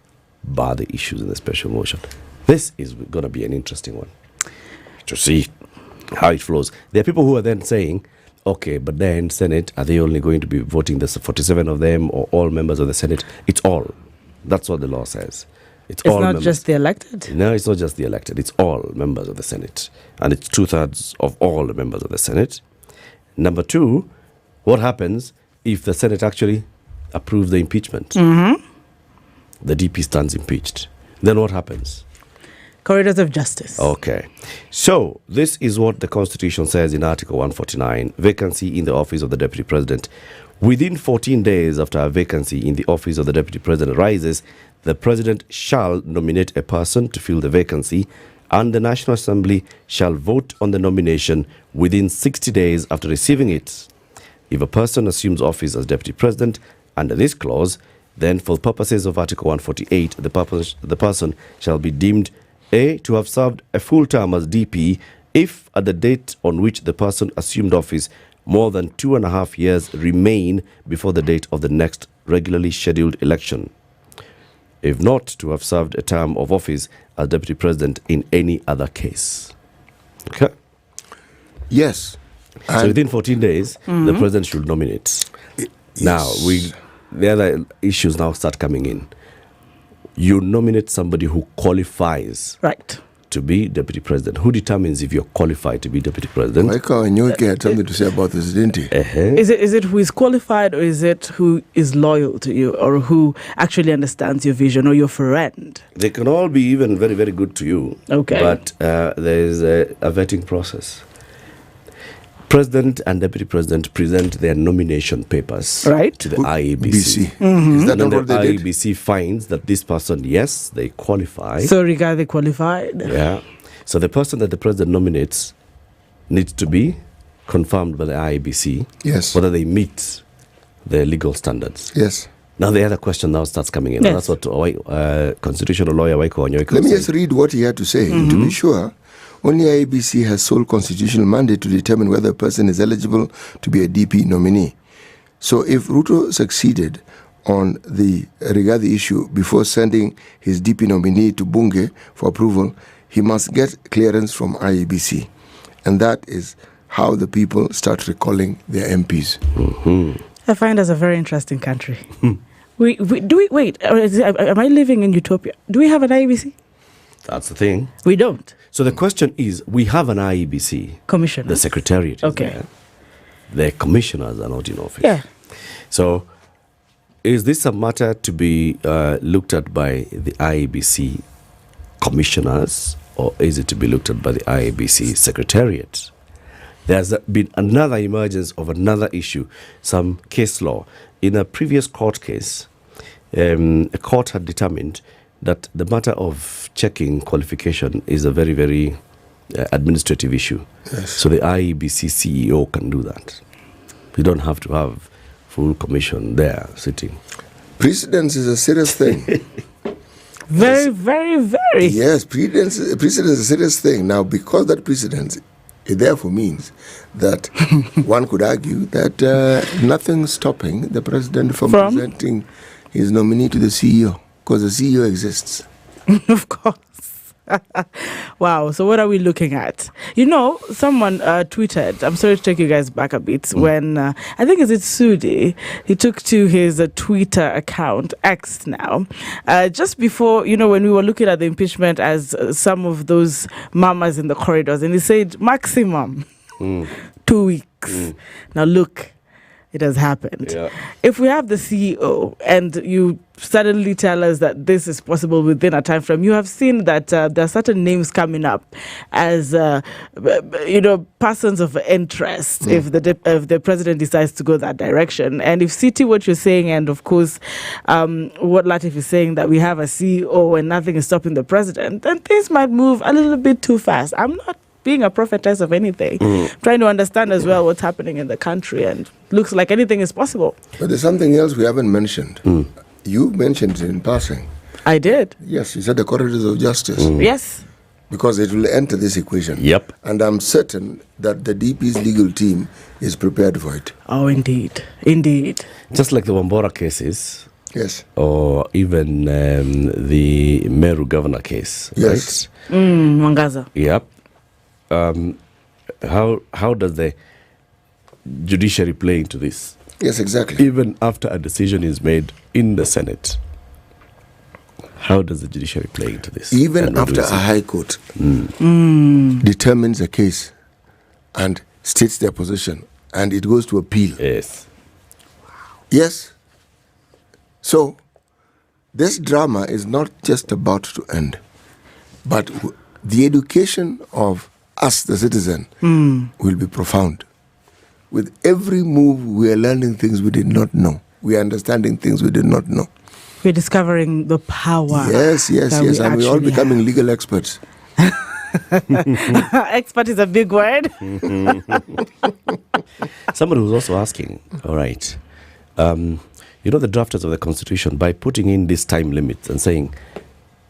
bar the issues in the special motion? This is going to be an interesting one to see how it flows. There are people who are then saying, okay, but then Senate, are they only going to be voting the 47 of them or all members of the Senate? It's all. That's what the law says. It's all not members. Just the elected? No, it's not just the elected. It's all members of the Senate. And it's 2/3 of all the members of the Senate. Number two, what happens if the Senate actually approves the impeachment? The DP stands impeached. Then what happens? Corridors of justice. Okay. So this is what the Constitution says in Article 149, vacancy in the office of the Deputy President. Within 14 days after a vacancy in the office of the Deputy President arises, the President shall nominate a person to fill the vacancy, and the National Assembly shall vote on the nomination within 60 days after receiving it. If a person assumes office as Deputy President under this clause, then for purposes of Article 148, the person shall be deemed A, to have served a full term as DP if at the date on which the person assumed office more than 2.5 years remain before the date of the next regularly scheduled election. If not, to have served a term of office as Deputy President in any other case. Okay? Yes. So within 14 days, the President should nominate. Now, the other issues now start coming in. You nominate somebody who qualifies to be Deputy President. Who determines if you're qualified to be Deputy President? Michael Nyoke had something to say about this, didn't he? Is it who is qualified, or is it who is loyal to you, or who actually understands your vision, or your friend? They can all be even very, very good to you. Okay. But there's a vetting process. President and Deputy President present their nomination papers to the IEBC. Is that and what the they did? IEBC finds that this person, yes, they qualify. So regard they qualified. Yeah. So the person that the President nominates needs to be confirmed by the IEBC. Yes. Whether they meet the legal standards. Yes. Now the other question now starts coming in. Yes. And that's what constitutional lawyer Waiko Onyoiko Let me said. just read what he had to say. To be sure, only IEBC has sole constitutional mandate to determine whether a person is eligible to be a DP nominee. So if Ruto succeeded on the Rigathi issue before sending his DP nominee to Bunge for approval, he must get clearance from IEBC. And that is how the people start recalling their MPs. I find us a very interesting country. Am I living in utopia? Do we have an IEBC? That's the thing. We don't. So the question is, we have an IEBC. Commissioner. The Secretariat is there. The commissioners are not in office. Yeah. So is this a matter to be looked at by the IEBC commissioners, or is it to be looked at by the IEBC Secretariat? There's been another emergence of another issue, some case law. In a previous court case, a court had determined that the matter of checking qualification is a very, very administrative issue. Yes. So the IEBC CEO can do that. You don't have to have full commission there sitting. Precedence is a serious thing. Very, very, very. Yes, precedence is a serious thing. Now, because that precedence, it therefore means that one could argue that nothing's stopping the president from presenting his nominee to the CEO, because the CEO exists. Of course. Wow. So what are we looking at? Someone tweeted, I'm sorry to take you guys back a bit, when I think it's Sudi, he took to his Twitter account, X now, just before, when we were looking at the impeachment as some of those mamas in the corridors, and he said maximum 2 weeks. Now look, it has happened. Yeah. If we have the CEO and you suddenly tell us that this is possible within a time frame, you have seen that there are certain names coming up as persons of interest if the president decides to go that direction. And if City, what you're saying, and of course what Latiff is saying, that we have a CEO and nothing is stopping the president, then things might move a little bit too fast. I'm not being a prophetess of anything, trying to understand as well what's happening in the country, and looks like anything is possible. But there's something else we haven't mentioned. You mentioned it in passing. I did. Yes, you said the corridors of justice. Yes. Because it will enter this equation. Yep. And I'm certain that the DP's legal team is prepared for it. Oh, indeed. Indeed. Just like the Wambora cases. Yes. Or even the Meru governor case. Yes. Right? Mwangaza. Yep. How does the judiciary play into this? Yes, exactly. Even after a decision is made in the Senate, how does the judiciary play into this? Even after a high court determines a case and states their position, and it goes to appeal. Yes. Yes. So, this drama is not just about to end, but the education of us, the citizen, will be profound. With every move, we are learning things we did not know. We are understanding things we did not know. We're discovering the power. Yes. And we're all becoming legal experts. Expert is a big word. Somebody was also asking, all right, the drafters of the Constitution, by putting in this time limit and saying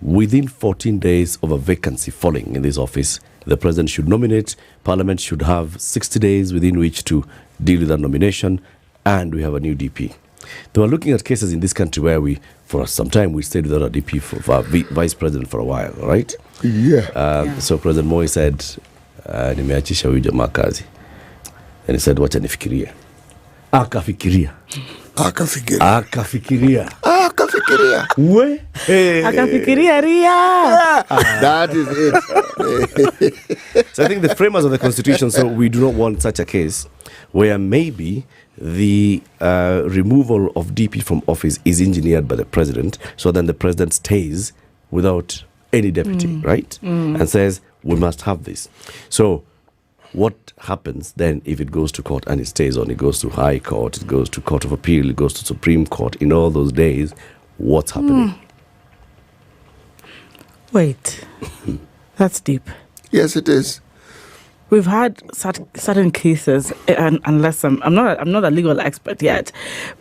within 14 days of a vacancy falling in this office, the president should nominate, Parliament should have 60 days within which to deal with that nomination, and we have a new DP. They were looking at cases in this country where for some time, we stayed without a DP for vice president for a while, right? Yeah. So President Moi said, nimeachisha huyu jamaa kazi. And he said, wacha nifikirie. Akafikiria. We? Akafikiria ria. That is it. So I think the framers of the Constitution, so we do not want such a case where maybe the removal of DP from office is engineered by the president, so then the president stays without any deputy, right? And says, we must have this. So what happens then if it goes to court and it stays on? It goes to High Court, it goes to Court of Appeal, it goes to Supreme Court. In all those days, what's happening? Wait, that's deep. Yes, it is. We've had certain cases, and unless I'm not a legal expert yet,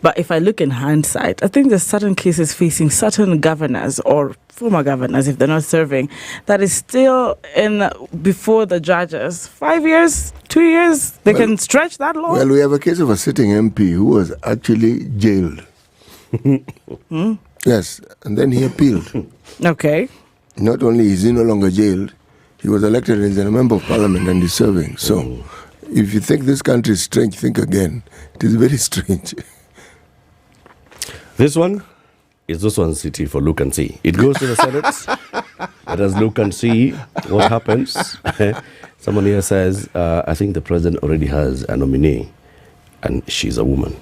but if I look in hindsight, I think there's certain cases facing certain governors or former governors, if they're not serving, that is still before the judges. 5 years, 2 years, they can stretch that long. Well, we have a case of a sitting MP who was actually jailed. Yes, and then he appealed. Okay. Not only is he no longer jailed, he was elected as a member of parliament and he's serving. So, if you think this country is strange, think again. It is very strange. This one is this one city for look and see. It goes to the Senate. Let us look and see what happens. Someone here says, I think the president already has a nominee, and she's a woman.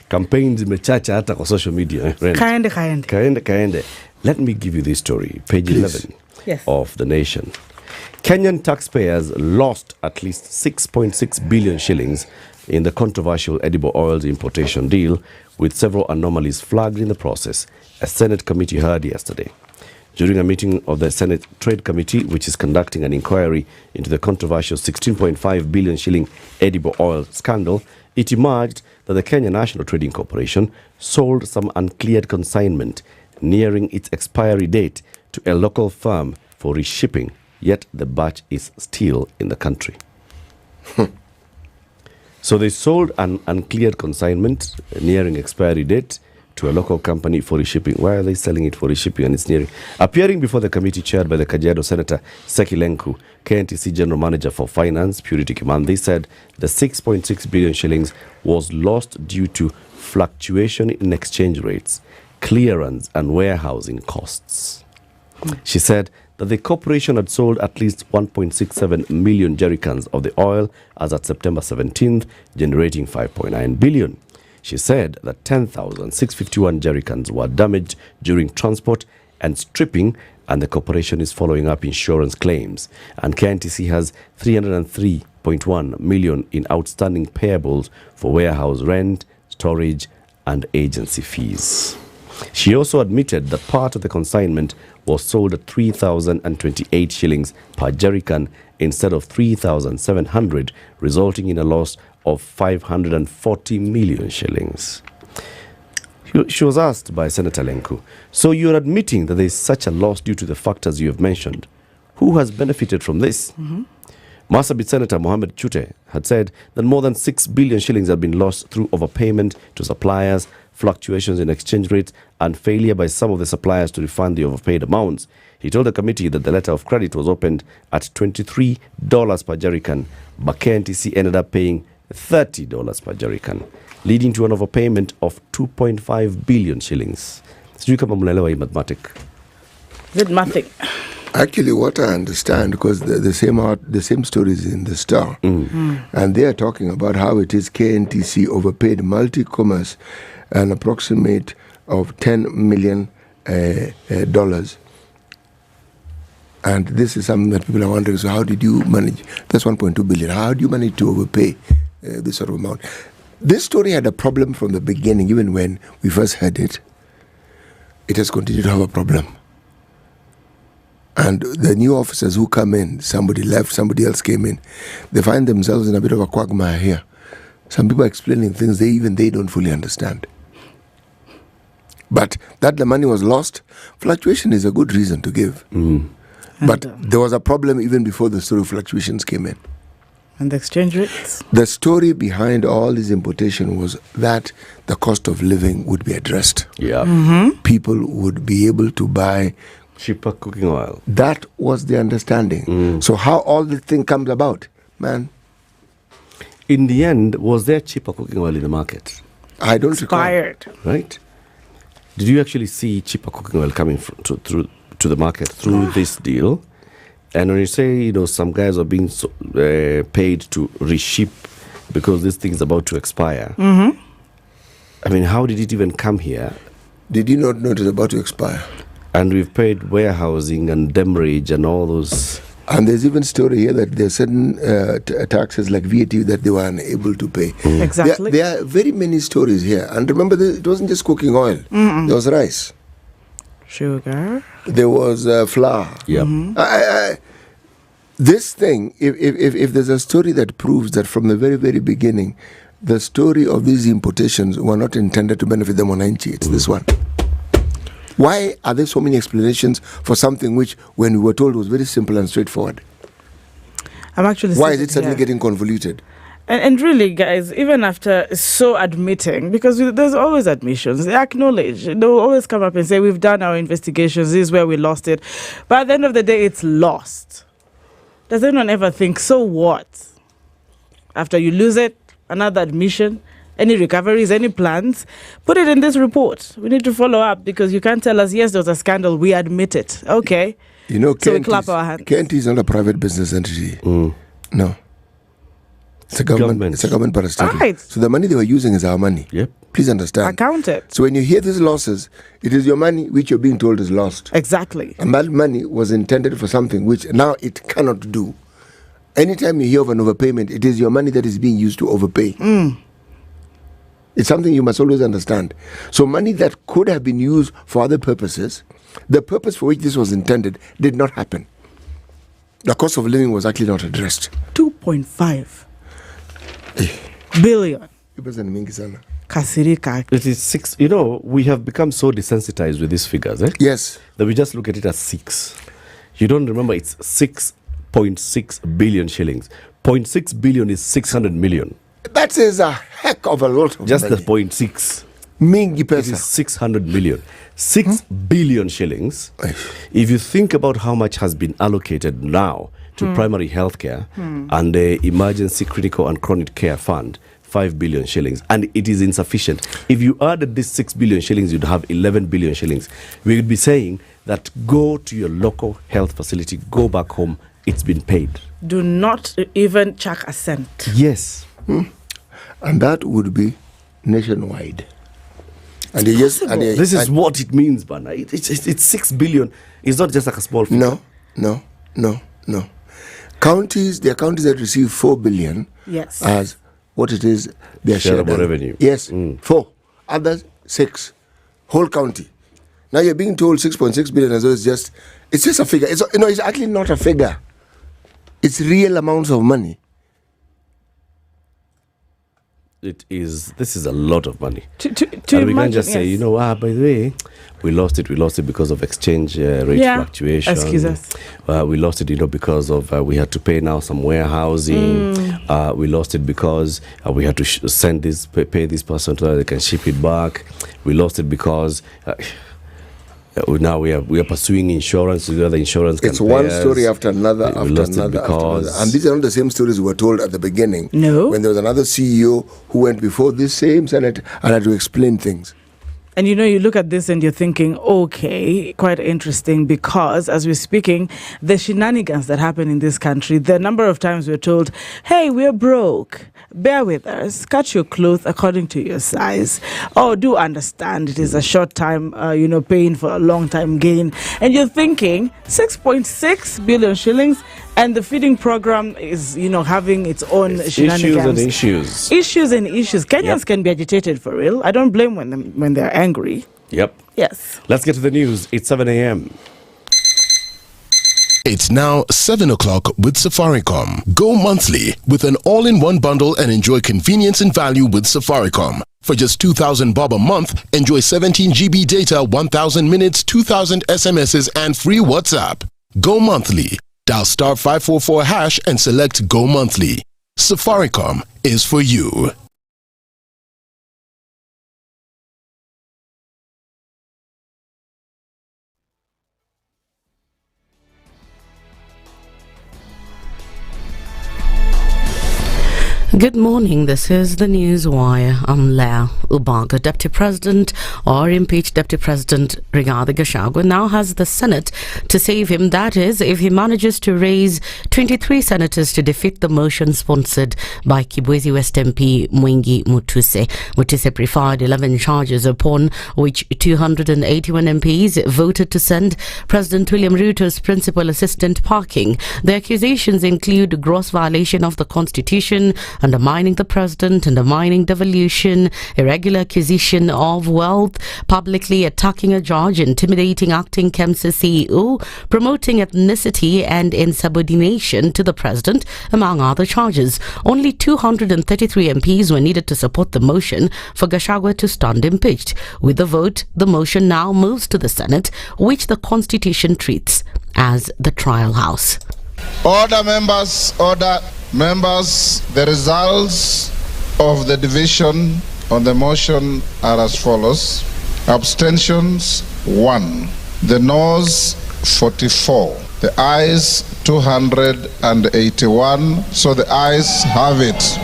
Campaigns mechacha hata kwa social media. Kaende. Let me give you this story, page 11 of The Nation. Kenyan taxpayers lost at least 6.6 billion shillings in the controversial edible oils importation deal, with several anomalies flagged in the process, a Senate committee heard yesterday. During a meeting of the Senate Trade Committee, which is conducting an inquiry into the controversial 16.5 billion shilling edible oil scandal, it emerged that the Kenya National Trading Corporation sold some uncleared consignment nearing its expiry date to a local firm for reshipping, yet the batch is still in the country. So they sold an uncleared consignment nearing expiry date to a local company for reshipping. Why are they selling it for reshipping and it's nearing? Appearing before the committee chaired by the Kajiado Senator Seki Lenku, KNTC General Manager for Finance Purity Kimandhi said the 6.6 billion shillings was lost due to fluctuation in exchange rates, clearance and warehousing costs. She said that the corporation had sold at least 1.67 million jerrycans of the oil as at September 17th, generating 5.9 billion. She said that 10,651 jerrycans were damaged during transport and stripping, and the corporation is following up insurance claims. And KNTC has 303.1 million in outstanding payables for warehouse rent, storage, and agency fees. She also admitted that part of the consignment was sold at 3,028 shillings per jerrycan instead of 3,700, resulting in a loss of 540 million shillings. She was asked by Senator Lenku, so you're admitting that there is such a loss due to the factors you have mentioned. Who has benefited from this? Marsabit Senator Mohamed Chute had said that more than 6 billion shillings have been lost through overpayment to suppliers, fluctuations in exchange rates, and failure by some of the suppliers to refund the overpaid amounts. He told the committee that the letter of credit was opened at $23 per jerrycan, but KNTC ended up paying $30 per jerrycan, leading to an overpayment of 2.5 billion shillings. Sijui kama mnaelewa hii mathematic. Is it mathing? Actually, what I understand, because the same story is in the Star, and they are talking about how it is KNTC overpaid Multi-Commerce an approximate of $10 million. And this is something that people are wondering, so how did you manage? That's 1.2 billion. How do you manage to overpay this sort of amount? This story had a problem from the beginning, even when we first heard it. It has continued to have a problem. And the new officers who come in, somebody left, somebody else came in, they find themselves in a bit of a quagmire here. Some people are explaining things they don't fully understand. But that the money was lost, fluctuation is a good reason to give. But there was a problem even before the story of fluctuations came in. And the exchange rates? The story behind all this importation was that the cost of living would be addressed. People would be able to buy cheaper cooking oil. That was the understanding. So how all this thing comes about, man? In the end, was there cheaper cooking oil in the market? I don't recall. Right? Did you actually see cheaper cooking oil coming to the market through this deal? And when you say, some guys are being paid to reship because this thing's about to expire, I mean, how did it even come here? Did you not know it was about to expire? And we've paid warehousing and demurrage and all those. And there's even story here that there are certain taxes like VAT that they were unable to pay. Exactly. There are very many stories here. And remember, it wasn't just cooking oil. There was rice. Sugar. There was flour. This thing, if there's a story that proves that from the very, very beginning, the story of these importations were not intended to benefit the Monanchi, it's this one. Why are there so many explanations for something which, when we were told, was very simple and straightforward? Why is it suddenly getting convoluted? And really, guys, even after admitting, because there's always admissions, they acknowledge. They'll always come up and say, we've done our investigations, this is where we lost it. But at the end of the day, it's lost. Does anyone ever think, so what? After you lose it, another admission, any recoveries, any plans, put it in this report. We need to follow up because you can't tell us, yes, there was a scandal, we admit it. Okay. So we clap our hands. Kent is not a private business entity. No. It's a government. It's a government parastatal. Right. So the money they were using is our money. Please understand. Account it. So when you hear these losses, it is your money which you're being told is lost. Exactly. And that money was intended for something which now it cannot do. Anytime you hear of an overpayment, it is your money that is being used to overpay. It's something you must always understand. So money that could have been used for other purposes, the purpose for which this was intended did not happen. The cost of living was actually not addressed. 2.5 billion. Kasirika. It is 6. We have become so desensitized with these figures, Yes. That we just look at it as 6. You don't remember it's 6.6 billion shillings. 0.6 billion is 600 million. That is a heck of a lot of just money. The 0.6. Mingi pesa. It is 600 million. 6 billion shillings. If you think about how much has been allocated now to primary healthcare and the emergency critical and chronic care fund, 5 billion shillings, and it is insufficient. If you added this 6 billion shillings, you'd have 11 billion shillings. We would be saying that go to your local health facility, go back home, it's been paid. Do not even chuck a cent. Yes. And that would be nationwide. And this is what it means, Bana. It's 6 billion. It's not just like a small figure. No. Counties, there are counties that receive 4 billion as what it is their share of revenue. Yes, 4. Others, 6. Whole county. Now you're being told 6.6 billion as though it's just a figure. It's actually not a figure. It's real amounts of money. This is a lot of money. To and we can just say, by the way, we lost it because of exchange rate fluctuation. Excuse us. We lost it, because of we had to pay now some warehousing. We lost it because we had to pay this person so that they can ship it back. We lost it because now we are pursuing insurance. The other insurance It's one story after another after another. And these are not the same stories we were told at the beginning. No. When there was another CEO who went before this same Senate and had to explain things. And you look at this and you're thinking, okay, quite interesting, because as we're speaking, the shenanigans that happen in this country, the number of times we're told, hey, we're broke, bear with us, cut your clothes according to your size. Oh, do understand it is a short time, paying for a long time gain. And you're thinking 6.6 billion shillings, and the feeding program is, having its own shenanigans. Issues and issues. Kenyans can be agitated for real. I don't blame when they're angry. Yep. Yes. Let's get to the news. It's 7 a.m. It's now 7 o'clock with Safaricom. Go monthly with an all-in-one bundle and enjoy convenience and value with Safaricom. For just 2,000 bob a month, enjoy 17 GB data, 1,000 minutes, 2,000 SMSs, and free WhatsApp. Go monthly. Dial star 544 hash and select Go Monthly. Safaricom is for you. Good morning, this is the News Wire. I'm Leah Ubaga. Deputy President or impeached Deputy President Rigathi Gachagua now has the Senate to save him. That is, if he manages to raise 23 senators to defeat the motion sponsored by Kibwezi West MP Mwengi Mutuse. Mutuse preferred 11 charges upon which 281 MPs voted to send President William Ruto's principal assistant packing. The accusations include gross violation of the Constitution, undermining the president, undermining devolution, irregular acquisition of wealth, publicly attacking a judge, intimidating acting KEMSA CEO, promoting ethnicity and insubordination to the president, among other charges. Only 233 MPs were needed to support the motion for Gachagua to stand impeached. With the vote, the motion now moves to the Senate, which the Constitution treats as the trial house. Order, members, order. Members, the results of the division on the motion are as follows. Abstentions 1. The noes 44. The ayes 281. So the ayes have it.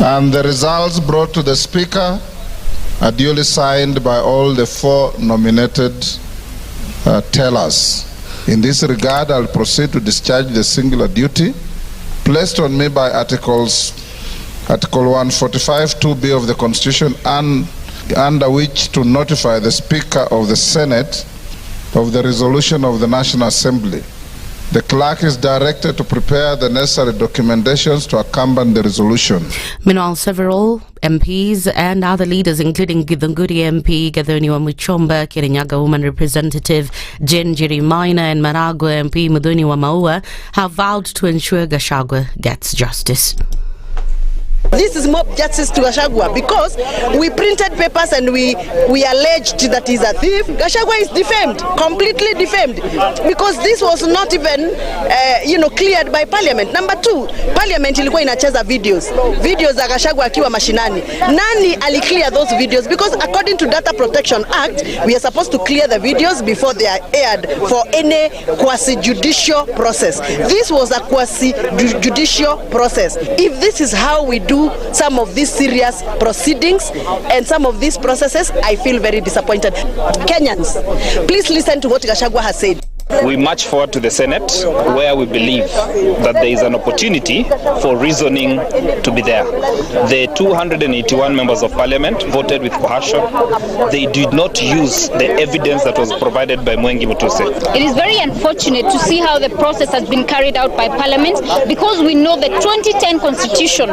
And the results brought to the Speaker are duly signed by all the 4 nominated tellers. In this regard, I'll proceed to discharge the singular duty placed on me by Article 145 2B of the Constitution, and under which to notify the Speaker of the Senate of the resolution of the National Assembly. The clerk is directed to prepare the necessary documentations to accompany the resolution. Meanwhile, several MPs and other leaders, including Githunguri MP, Gathoniwa Muchomba, Kirinyaga Woman Representative Jenjiri Maina, and Maragua MP Mudhuniwa Maua, have vowed to ensure Gachagua gets justice. This is mob justice to Gachagua because we printed papers and we alleged that he's a thief. Gachagua is defamed, completely defamed, because this was not even cleared by Parliament. Number 2, Parliament ilikuwa inacheza videos za Gachagua akiwa mashinani. Nani aliclear those videos? Because according to Data Protection Act, we are supposed to clear the videos before they are aired for any quasi-judicial process. This was a quasi-judicial process. If this is how we do some of these serious proceedings and some of these processes, I feel very disappointed. Kenyans, please listen to what Gachagua has said. We march forward to the Senate, where we believe that there is an opportunity for reasoning to be there. The 281 members of parliament voted with coercion. They did not use the evidence that was provided by Mwengi Mutuse. It is very unfortunate to see how the process has been carried out by parliament, because we know the 2010 constitution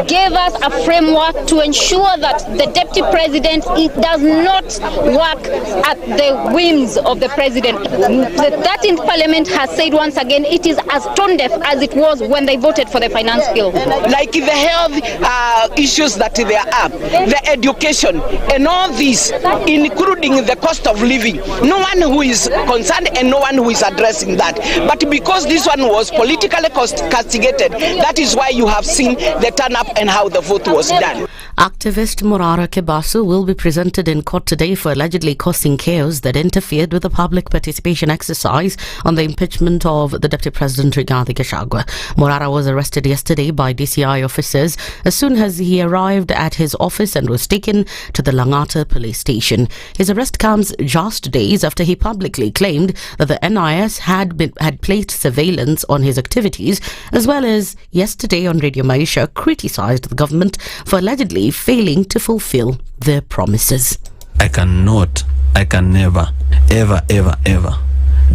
gave us a framework to ensure that the deputy president does not work at the whims of the president. The 13th parliament has said once again it is as tone deaf as it was when they voted for the finance bill. Like the health issues that there are, the education and all this, including the cost of living. No one who is concerned and no one who is addressing that. But because this one was politically castigated, that is why you have seen the turn up and how the vote was done. Activist Morara Kebasu will be presented in court today for allegedly causing chaos that interfered with the public participation exercise on the impeachment of the Deputy President Rigathi Gachagua. Morara was arrested yesterday by DCI officers as soon as he arrived at his office and was taken to the Langata police station. His arrest comes just days after he publicly claimed that the NIS had placed surveillance on his activities, as well as yesterday on Radio Maisha criticized the government for allegedly failing to fulfill their promises. I can never, ever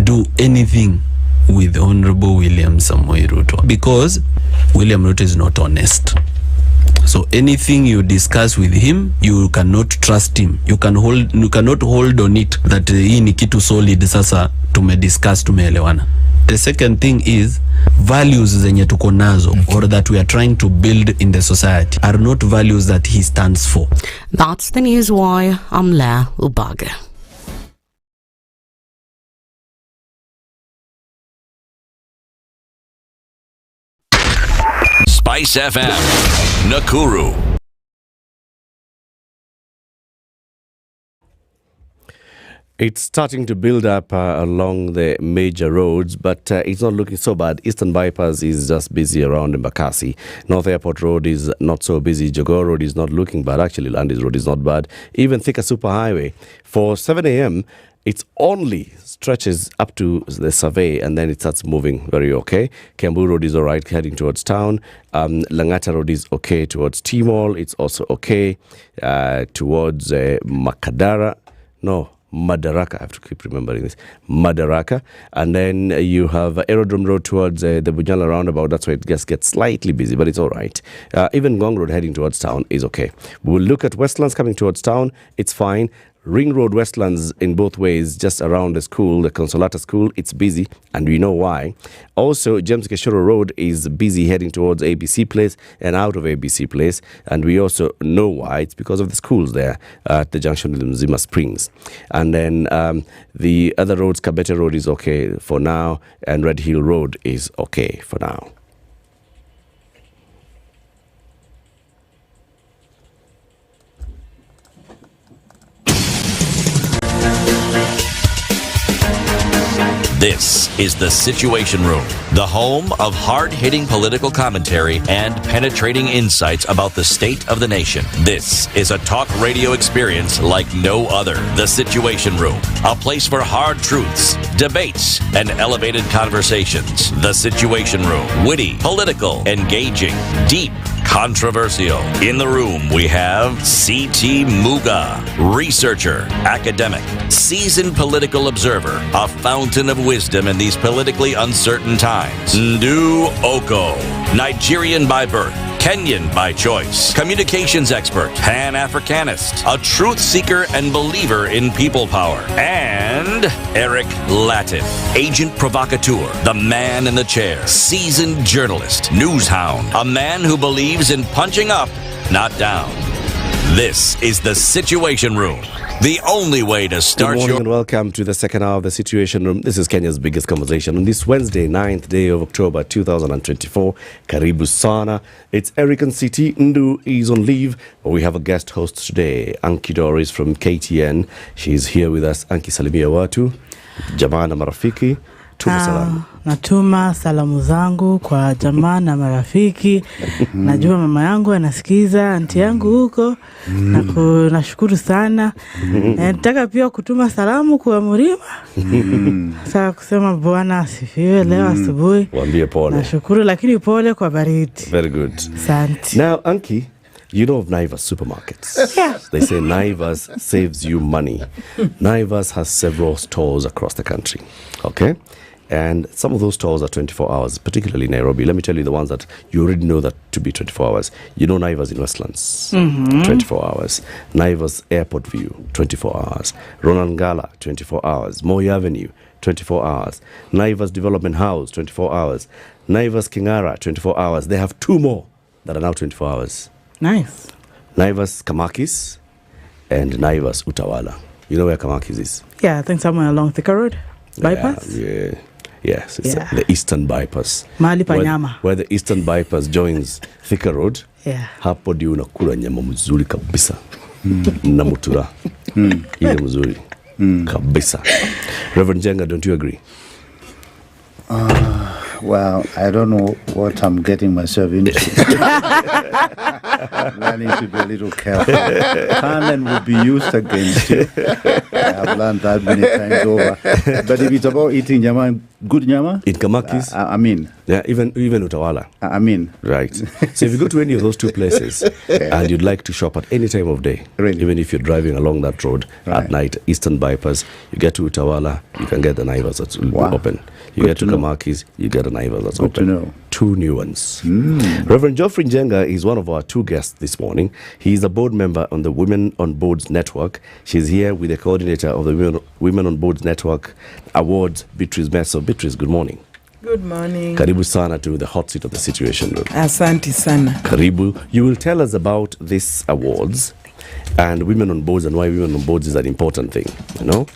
do anything with Honorable William Samoei Ruto, because William Ruto is not honest. So anything you discuss with him, you cannot trust him. You cannot hold on it that hii ni kitu solid sasa tumediscuss tumeelewana. The second thing is values zenye tuko nazo or that we are trying to build in the society are not values that he stands for. That's the news why I'm La Ubaga. SpiceFM, Nakuru. It's starting to build up along the major roads, but it's not looking so bad. Eastern Bypass is just busy around Embakasi. North Airport Road is not so busy. Jogoo Road is not looking bad. Actually, Landis Road is not bad. Even Thika Superhighway. For 7 a.m., it's only stretches up to the survey and then it starts moving very okay. Kiambu Road is all right, heading towards town. Langata Road is okay towards T-Mall. It's also okay towards Madaraka. I have to keep remembering this. Madaraka. And then you have Aerodrome Road towards the Bunyala roundabout. That's where it just gets slightly busy, but it's all right. Even Ngong Road heading towards town is okay. We'll look at Westlands coming towards town. It's fine. Ring Road Westlands in both ways, just around the school, the Consolata School, it's busy, and we know why. Also, James Keshoro Road is busy heading towards ABC Place and out of ABC Place, and we also know why. It's because of the schools there at the junction with Mzima Springs. And then the other roads, Kabete Road is okay for now, and Red Hill Road is okay for now. This is the Situation Room, the home of hard-hitting political commentary and penetrating insights about the state of the nation. This is a talk radio experience like no other. The Situation Room, a place for hard truths, debates, and elevated conversations. The Situation Room, witty, political, engaging, deep, controversial. In the room, we have C.T. Muga, researcher, academic, seasoned political observer, a fountain of wisdom in these politically uncertain times. Ndu Okoh, Nigerian by birth, Kenyan by choice, communications expert, Pan-Africanist, a truth seeker and believer in people power, and Eric Latiff, agent provocateur, the man in the chair, seasoned journalist, news hound, a man who believes in punching up, not down. This is the Situation Room, the only way to start. Good morning and welcome to the second hour of the Situation Room. This is Kenya's biggest conversation on this Wednesday, 9th day of October 2024. Karibu sana. It's Eric and CT. Ndu is on leave, but we have a guest host today, Anki Doris from KTN. She's here with us. Anki, salimia watu, jamaa na marafiki. Tuma salamu. Natuma salamu zangu kwa jamaa na marafiki. Najua mama yangu anasikiza, anti yangu huko. Nashukuru sana. Nataka pia kutuma salamu kwa Murima. Sasa kusema Bwana asifiwe leo asubuhi. Waambie pole. Nashukuru lakini pole kwa baridi. Very good. Asante. Now, Anki, you know of Naivas supermarkets. Yeah. They say Naivas saves you money. Naivas has several stores across the country. Okay? And some of those stores are 24 hours, particularly in Nairobi. Let me tell you the ones that you already know that to be 24 hours. You know Naivas in Westlands, 24 hours. Naivas Airport View, 24 hours. Ronangala, 24 hours. Moi Avenue, 24 hours. Naivas Development House, 24 hours. Naivas Kingara, 24 hours. They have 2 more that are now 24 hours. Nice. Naivas Kamakis and Naivas Utawala. You know where Kamakis is? Yeah, I think somewhere along Thika Road. Bypass? Yeah. Yes, it's the Eastern Bypass. Mahali pa nyama. Where the Eastern Bypass joins Thika Road. Yeah. Hapo ndio unakula nyama mzuri kabisa. Na mutura. Ile mzuri. Kabisa. Reverend Jenga, don't you agree? Well, I don't know what I'm getting myself into. I need to be a little careful. Canon will be used against you. I have learned that many times over. But if it's about eating nyama, good nyama? In Kamakis? I mean. Yeah, even Utawala. I mean. Right. So if you go to any of those 2 places and you'd like to shop at any time of day, even if you're driving along that road at night, Eastern Bypass, you get to Utawala, you can get the Naivas that will be open. You get to Kamakis, you get a Naivas that's open. To know. 2 new ones. Reverend Geoffrey Njenga is one of our 2 guests this morning. He is a board member on the Women on Boards Network. She's here with the coordinator of the Women on Boards Network Awards, Beatrice Meso. Beatrice, good morning. Good morning. Karibu sana to the hot seat of the Situation Room. Asante sana. Karibu. You will tell us about these awards and Women on Boards and why Women on Boards is an important thing, you know?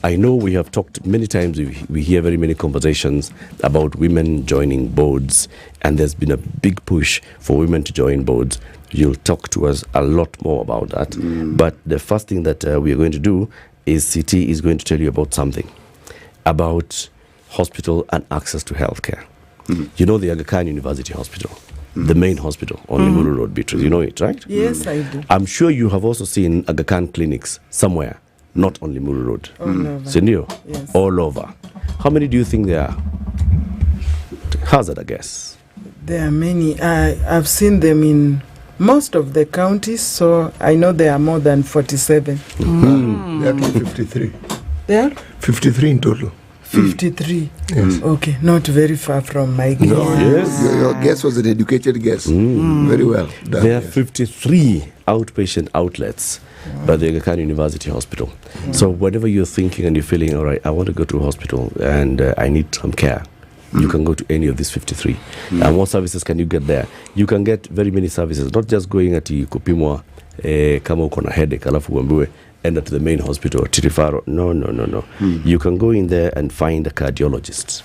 I know we have talked many times, we hear very many conversations about women joining boards, and there's been a big push for women to join boards. You'll talk to us a lot more about that. But the first thing that we are going to do is CT is going to tell you about something, about hospital and access to healthcare. You know the Aga Khan University Hospital, the main hospital on Limuru Road, Beatrice. You know it, right? Yes, I do. I'm sure you have also seen Aga Khan clinics somewhere. Not on Limuru Road. All over. Sindio? Yes. All over. How many do you think there are? Hazard a guess. There are many. I've seen them in most of the counties, so I know there are more than 47. There are 53. There? 53 in total. 53. Yes. Okay, not very far from my guess. No, your guess was an educated guess. Very well done. There are 53 outpatient outlets by the Aga Khan University Hospital. So whenever you're thinking and you're feeling, all right, I want to go to a hospital and I need some care, you can go to any of these 53. And what services can you get there? You can get very many services, not just going at kupimwa kama uko na headache alafu uambiwe enda to the main hospital or Tirifaro. No. You can go in there and find a cardiologist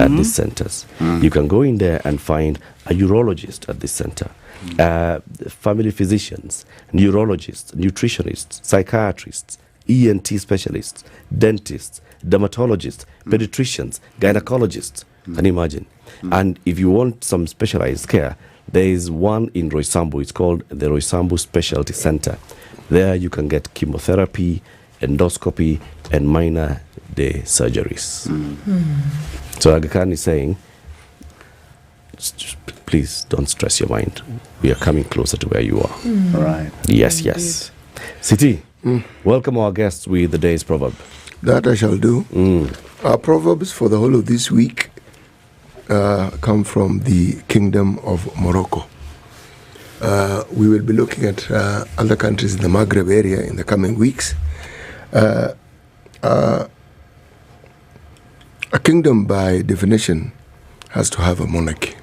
at these centers. You can go in there and find a urologist at this center. Family physicians, neurologists, nutritionists, psychiatrists, ENT specialists, dentists, dermatologists, pediatricians, gynecologists. Can you imagine? And if you want some specialized care, there is one in Roysambu. It's called the Roysambu Specialty Center. There you can get chemotherapy, endoscopy, and minor day surgeries. So Aga Khan is saying, please don't stress your mind. We are coming closer to where you are. Right. Yes. Siti, welcome our guests with the day's proverb. That I shall do. Our proverbs for the whole of this week come from the Kingdom of Morocco. We will be looking at other countries in the Maghreb area in the coming weeks. A kingdom, by definition, has to have a monarchy.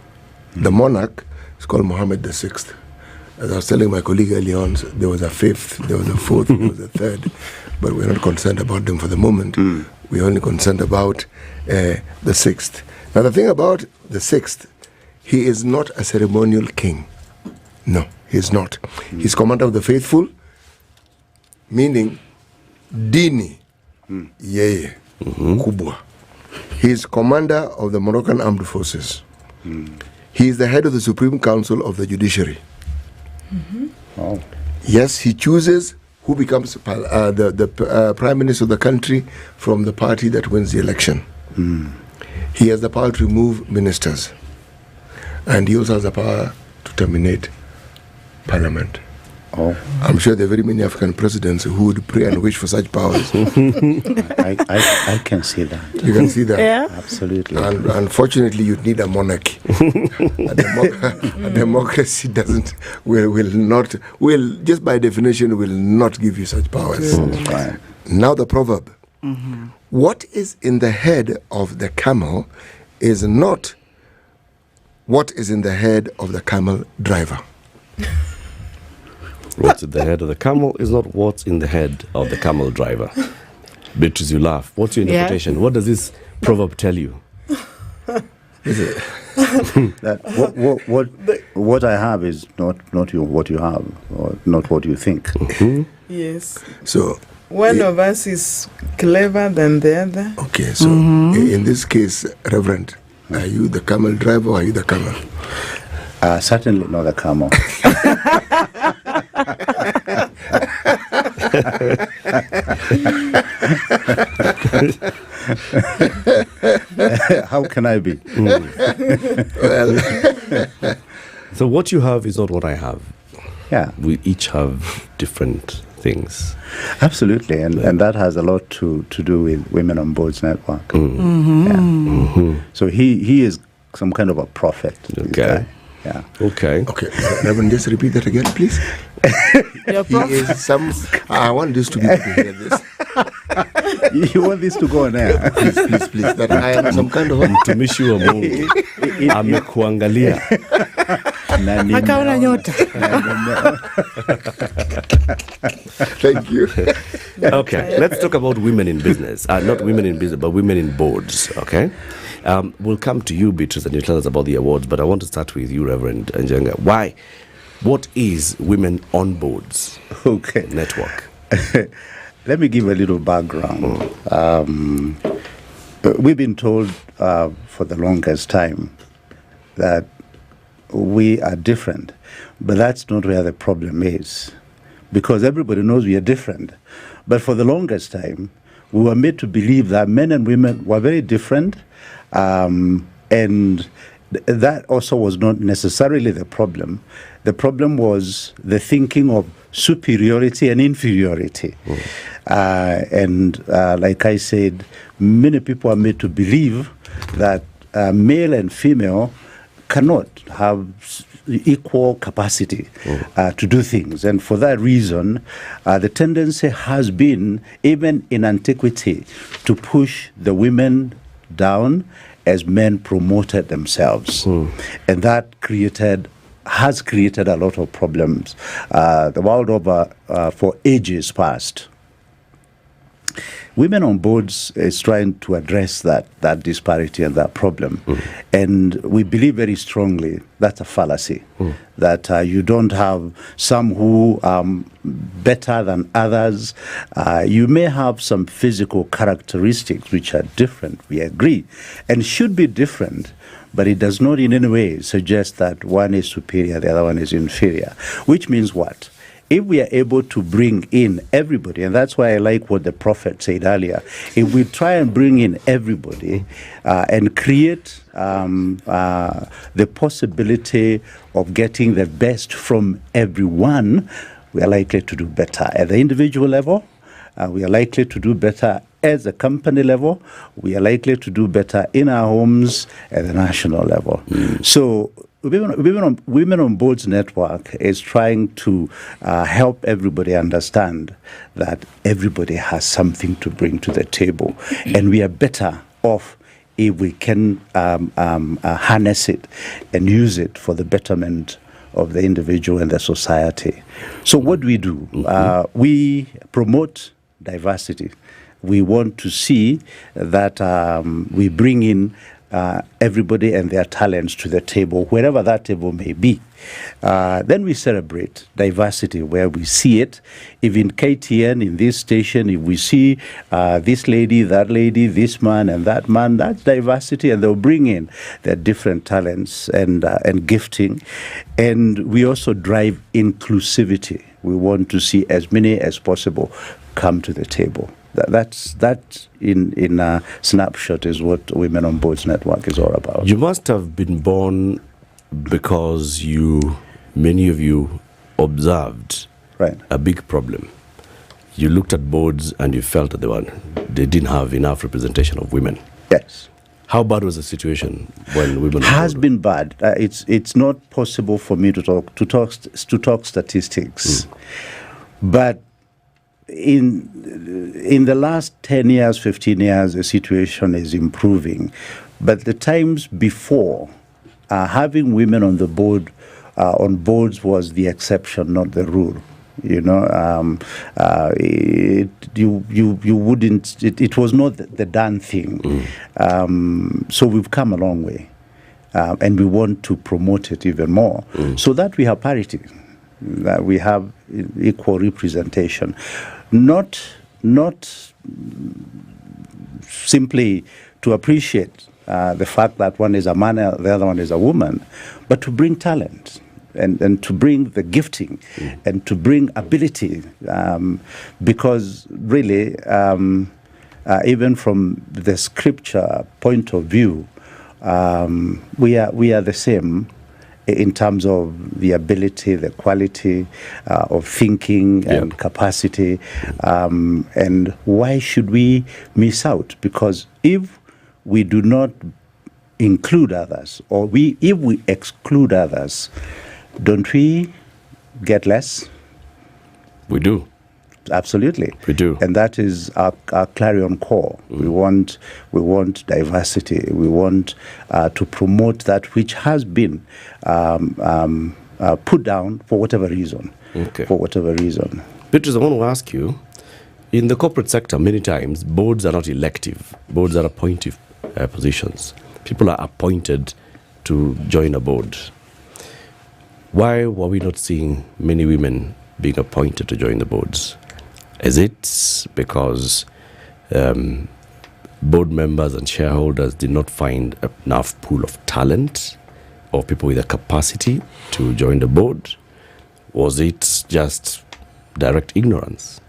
The monarch is called Mohammed VI. As I was telling my colleague earlier on, there was a fifth, there was a fourth, there was a third, but we're not concerned about them for the moment. We're only concerned about the sixth. Now, the thing about the sixth, he is not a ceremonial king. No, he is not. He's commander of the faithful, meaning dini, yeye, kubwa. He is commander of the Moroccan Armed Forces. He is the head of the Supreme Council of the Judiciary. Yes, he chooses who becomes the Prime Minister of the country from the party that wins the election. He has the power to remove ministers. And he also has the power to terminate Parliament. I'm sure there are very many African presidents who would pray and wish for such powers. I can see that. You can see that? Yeah. Absolutely. And unfortunately, you'd need a monarchy. A democracy will just by definition, will not give you such powers. Right. Now the proverb. What is in the head of the camel is not what is in the head of the camel driver. What's in the head of the camel is not what's in the head of the camel driver. Beatrice, you laugh. What's your interpretation? What does this proverb tell you? That what I have is not what you have, or not what you think. Yes. So one of us is clever than the other. Okay, so in this case, Reverend, are you the camel driver or are you the camel? Certainly not the camel. How can I be? So what you have is not what I have. Yeah. We each have different things. Absolutely, and that has a lot to do with Women on Boards Network. So he is some kind of a prophet. Okay. Yeah. Okay, Reverend, just repeat that again, please. He is I want this to be able to hear this. You want this to go on air? Please. That I am some kind of mtumishi wa Mungu amekuangalia. Akaona nyota. Thank you. Okay, let's talk about women in business. Not women in business, but women in boards. Okay. We'll come to you, Beatrice, and you'll tell us about the awards, but I want to start with you, Reverend Njenga. What is Women on Boards Network? Let me give a little background. We've been told for the longest time that we are different, but that's not where the problem is, because everybody knows we are different. But for the longest time, we were made to believe that men and women were very different, and that also was not necessarily the problem. The problem was the thinking of superiority and inferiority. Like I said, many people are made to believe that male and female cannot have equal capacity to do things. And for that reason, the tendency has been, even in antiquity, to push the women down as men promoted themselves. And that has created a lot of problems the world over for ages past. Women on Boards is trying to address that disparity and that problem. And we believe very strongly that's a fallacy, that you don't have some who are better than others. You may have some physical characteristics which are different, we agree, and should be different, but it does not in any way suggest that one is superior, the other one is inferior, which means what? If we are able to bring in everybody, and that's why I like what the prophet said earlier, if we try and bring in everybody and create the possibility of getting the best from everyone, we are likely to do better at the individual level. We are likely to do better at the company level. We are likely to do better in our homes at the national level. So Women on Boards Network is trying to help everybody understand that everybody has something to bring to the table, and we are better off if we can harness it and use it for the betterment of the individual and the society. So what do? We promote diversity. We want to see that we bring in everybody and their talents to the table, wherever that table may be. Then we celebrate diversity where we see it. If in KTN, in this station, if we see this lady, that lady, this man, and that man, that's diversity, and they'll bring in their different talents and gifting. And we also drive inclusivity. We want to see as many as possible come to the table. That in a snapshot is what Women on Boards Network is all about. You must have been born because many of you observed a big problem. You looked at boards and you felt that they didn't have enough representation of women. Yes. How bad was the situation when women? Has been bad. It's not possible for me to talk statistics, but in the last 10 years, 15 years, the situation is improving. But the times before, having women on the board, on boards was the exception, not the rule. You know, you wouldn't. It was not the done thing. So we've come a long way, and we want to promote it even more, so that we have parity, that we have equal representation, not simply to appreciate the fact that one is a man, the other one is a woman, but to bring talent. And to bring the gifting and to bring ability, because really, even from the scripture point of view, we are the same in terms of the ability, the quality of thinking and capacity. And why should we miss out? Because if we do not include others, or if we exclude others, don't we get less? We do. Absolutely. We do. And that is our clarion call. We want diversity. We want to promote that which has been put down for whatever reason. Okay. For whatever reason. Beatrice, I want to ask you, in the corporate sector, many times, boards are not elective. Boards are appointive positions. People are appointed to join a board. Why were we not seeing many women being appointed to join the boards? Is it because board members and shareholders did not find enough pool of talent or people with a capacity to join the board? Was it just direct ignorance?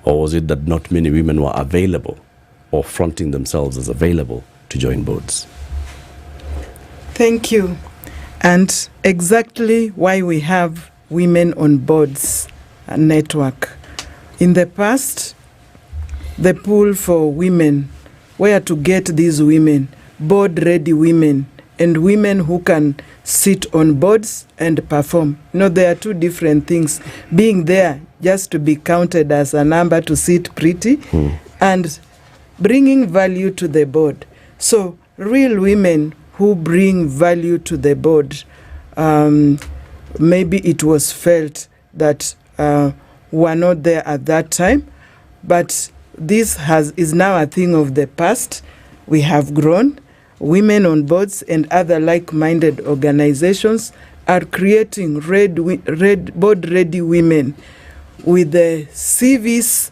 Or was it that not many women were available or fronting themselves as available to join boards? Thank you. And exactly why we have Women on Boards network. In the past, the pool for women, where to get these women, board-ready women, and women who can sit on boards and perform. You know, there are two different things. Being there just to be counted as a number to sit pretty, and bringing value to the board. So real women who bring value to the board, maybe it was felt that were not there at that time, but this is now a thing of the past. We have grown. Women on boards and other like-minded organizations are creating board-ready women with the CVs,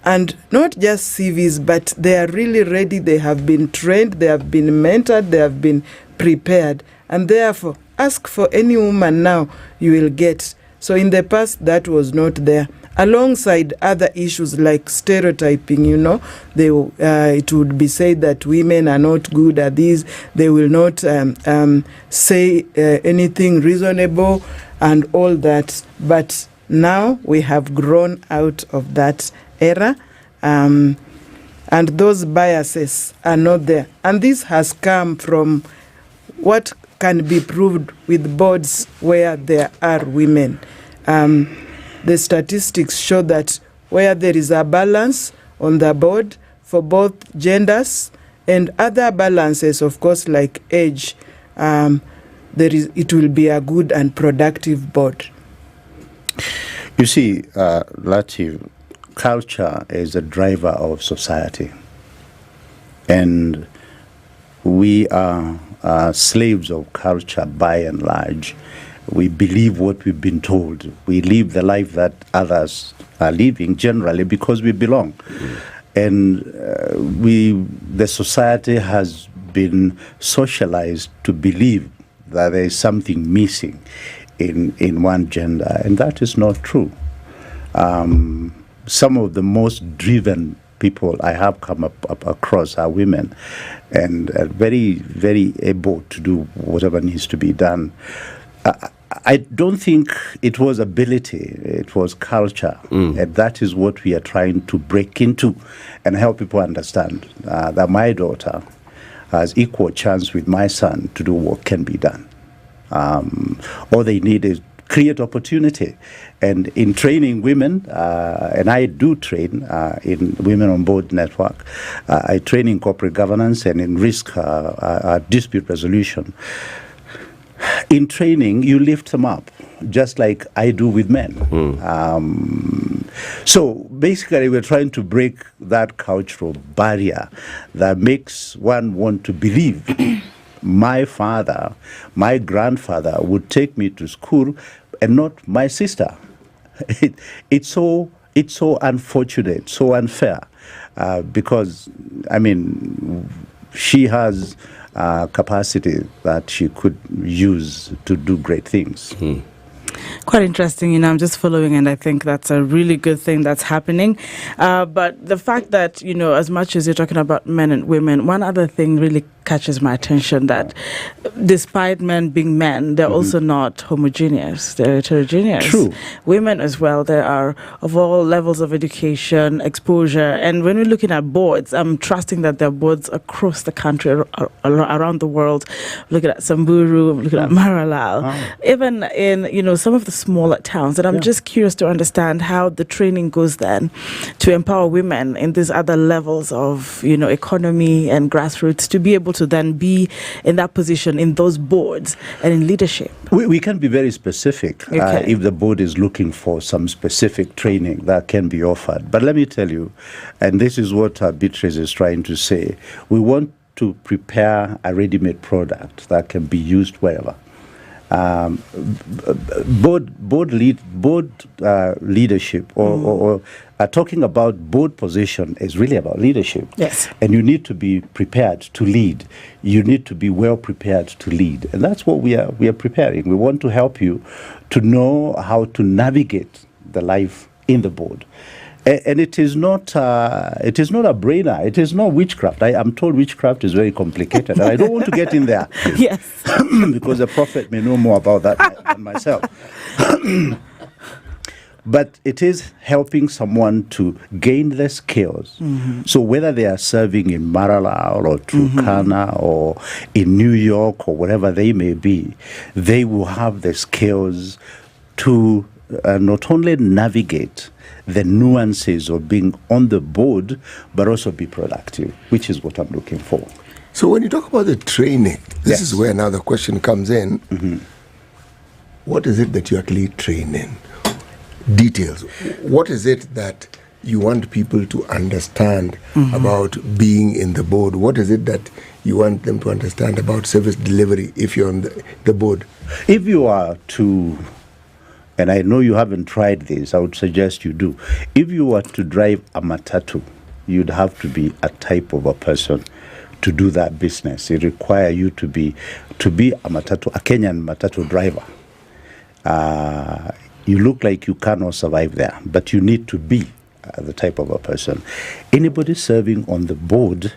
and not just CVs, but they are really ready. They have been trained, they have been mentored, they have been prepared, and therefore ask for any woman now, you will get. So in the past, that was not there. Alongside other issues like stereotyping, you know, it would be said that women are not good at this, they will not say anything reasonable and all that. But now we have grown out of that era, and those biases are not there. And this has come from what can be proved with boards where there are women. The statistics show that where there is a balance on the board for both genders and other balances, of course, like age, it will be a good and productive board. You see, Latiff, culture is a driver of society. And we are slaves of culture by and large. We believe what we've been told. We live the life that others are living generally because we belong. And the society has been socialized to believe that there is something missing in one gender, and that is not true. Some of the most driven people I have come up across are women, and very, very able to do whatever needs to be done. I don't think it was ability, it was culture. And that is what we are trying to break into and help people understand that my daughter has equal chance with my son to do what can be done. All they need is create opportunity. And in training women, and I do train in Women on Board Network, I train in corporate governance and in risk dispute resolution. In training, you lift them up, just like I do with men. So basically, we're trying to break that cultural barrier that makes one want to believe my father, my grandfather would take me to school and not my sister. It's so unfortunate, so unfair, because, I mean, she has capacity that she could use to do great things. Quite interesting, I'm just following, and I think that's a really good thing that's happening. But the fact that, as much as you're talking about men and women, one other thing really catches my attention, that despite men being men, they're also not homogeneous, they're heterogeneous. True. Women as well, there are of all levels of education, exposure, and when we're looking at boards, I'm trusting that there are boards across the country, around the world. Looking at Samburu, looking at Maralal, even in, some of the smaller towns, and I'm just curious to understand how the training goes then to empower women in these other levels of, economy and grassroots to be able to then be in that position in those boards and in leadership. We can be very specific if the board is looking for some specific training that can be offered. But let me tell you, and this is what Beatrice is trying to say, we want to prepare a ready-made product that can be used wherever. Board leadership or talking about board position is really about leadership. Yes. And you need to be prepared to lead. You need to be well prepared to lead. And that's what we are preparing. We want to help you to know how to navigate the life in the board. And it is not a brainer. It is not witchcraft. I'm told witchcraft is very complicated, and I don't want to get in there. Yes. Because the prophet may know more about that than myself. But it is helping someone to gain the skills. So whether they are serving in Maralal or Turkana or in New York or wherever they may be, they will have the skills to not only navigate the nuances of being on the board, but also be productive, which is what I'm looking for. So when you talk about the training, this is where now the question comes in. What is it that you actually train in? Details. What is it that you want people to understand about being in the board? What is it that you want them to understand about service delivery if you're on the board? If you are to, and I know you haven't tried this, I would suggest you do. If you were to drive a matatu, you'd have to be a type of a person to do that business. It requires you to be a matatu, a Kenyan matatu driver. You look like you cannot survive there, but you need to be the type of a person. Anybody serving on the board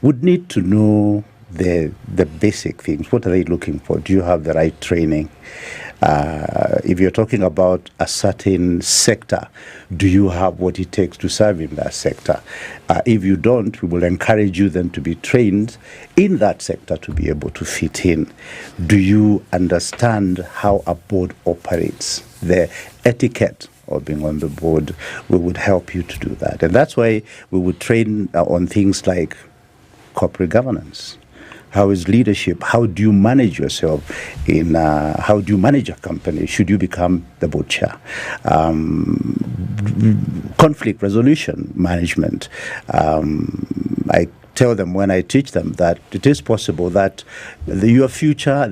would need to know the basic things. What are they looking for? Do you have the right training? If you're talking about a certain sector, do you have what it takes to serve in that sector? If you don't, we will encourage you then to be trained in that sector to be able to fit in. Do you understand how a board operates? The etiquette of being on the board, we would help you to do that. And that's why we would train on things like corporate governance. How is leadership? How do you manage yourself? How do you manage a company? Should you become the board chair? Conflict resolution management. I tell them when I teach them that it is possible that your future,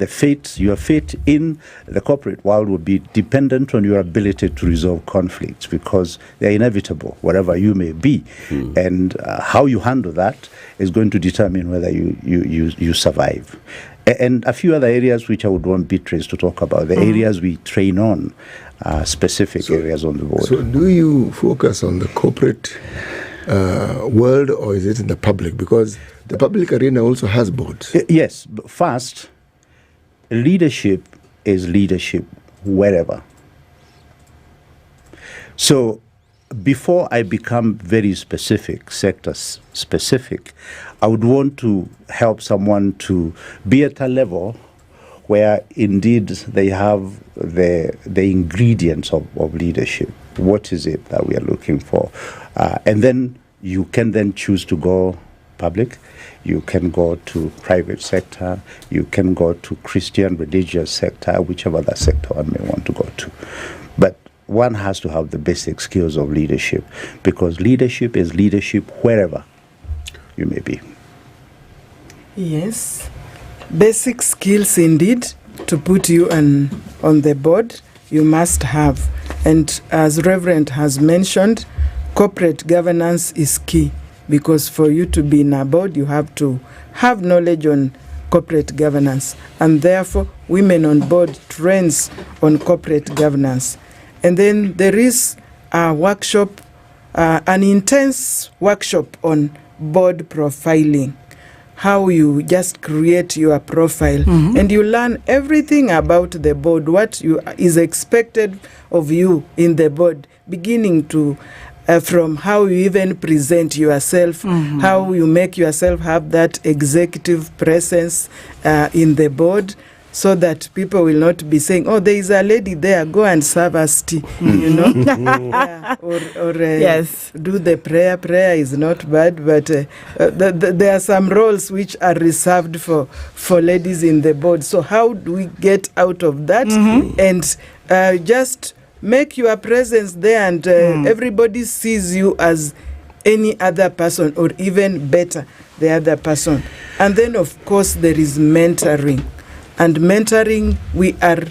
your fate in the corporate world will be dependent on your ability to resolve conflicts, because they're inevitable wherever you may be. And how you handle that is going to determine whether you survive. And a few other areas which I would want Beatrice to talk about, the areas we train on, specific areas on the board. So do you focus on the corporate world, or is it in the public? Because the public arena also has boards. Yes. First, leadership is leadership wherever. So before I become very specific, sector specific, I would want to help someone to be at a level where indeed they have the ingredients of leadership. What is it that we are looking for? And then you can then choose to go public, you can go to private sector, you can go to Christian religious sector, whichever other sector one may want to go to. But one has to have the basic skills of leadership, because leadership is leadership wherever you may be. Yes, basic skills indeed to put you on the board you must have. And as Reverend has mentioned, corporate governance is key, because for you to be in a board you have to have knowledge on corporate governance, and therefore Women on Board trains on corporate governance. And then there is a workshop, an intense workshop on board profiling, how you just create your profile, and you learn everything about the board, what is expected of you in the board, beginning to from how you even present yourself, how you make yourself have that executive presence in the board, so that people will not be saying, oh, there is a lady there, go and serve us tea, you know. Or yes, do the prayer. Prayer is not bad, but there are some roles which are reserved for ladies in the board. So how do we get out of that and just make your presence there, and everybody sees you as any other person, or even better, the other person. And then, of course, there is mentoring. And mentoring, we are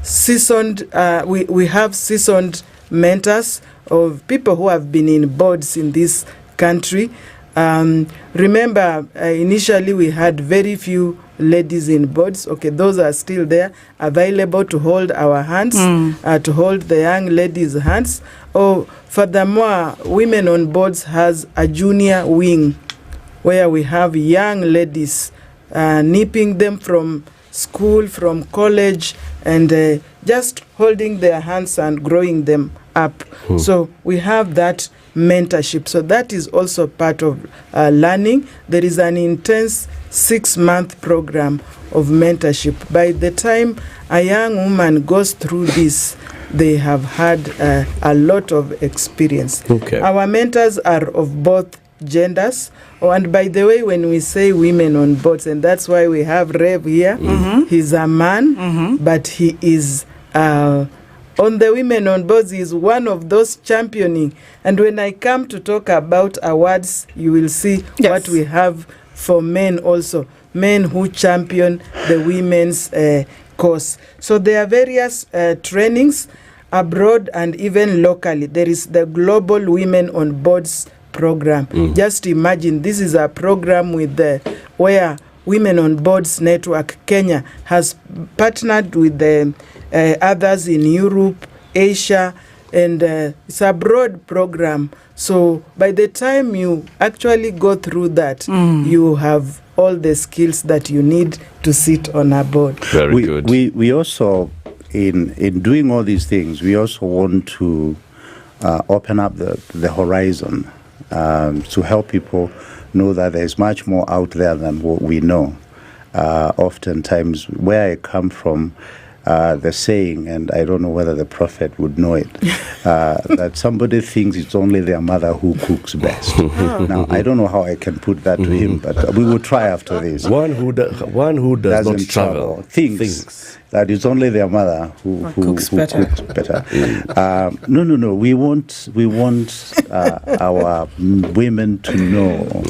seasoned, we have seasoned mentors of people who have been in boards in this country. Remember, initially we had very few ladies in boards. Okay, those are still there, available to hold our hands, to hold the young ladies' hands. Furthermore, Women on Boards has a junior wing where we have young ladies, nipping them from school, from college, and just holding their hands and growing them up. So we have that mentorship. So that is also part of learning. There is an intense 6-month program of mentorship. By the time a young woman goes through this, they have had a lot of experience. Our mentors are of both genders. And by the way, when we say women on boards, and that's why we have Rev here, he's a man, but he is on the Women on Boards, he is one of those championing. And when I come to talk about awards, you will see what we have for men also, men who champion the women's cause. So there are various trainings abroad and even locally. There is the Global Women on Boards program. Just imagine, this is a program with where Women on Boards Network Kenya has partnered with the others in Europe, Asia, and it's a broad program. So by the time you actually go through that, you have all the skills that you need to sit on a board. Very good. We also, in doing all these things, we also want to open up the horizon to help people know that there's much more out there than what we know. Oftentimes, where I come from, the saying, and I don't know whether the prophet would know it, that somebody thinks it's only their mother who cooks best. Now, I don't know how I can put that to him, but we will try after this. One who does not travel thinks that it's only their mother who cooks better. No. We want our women to know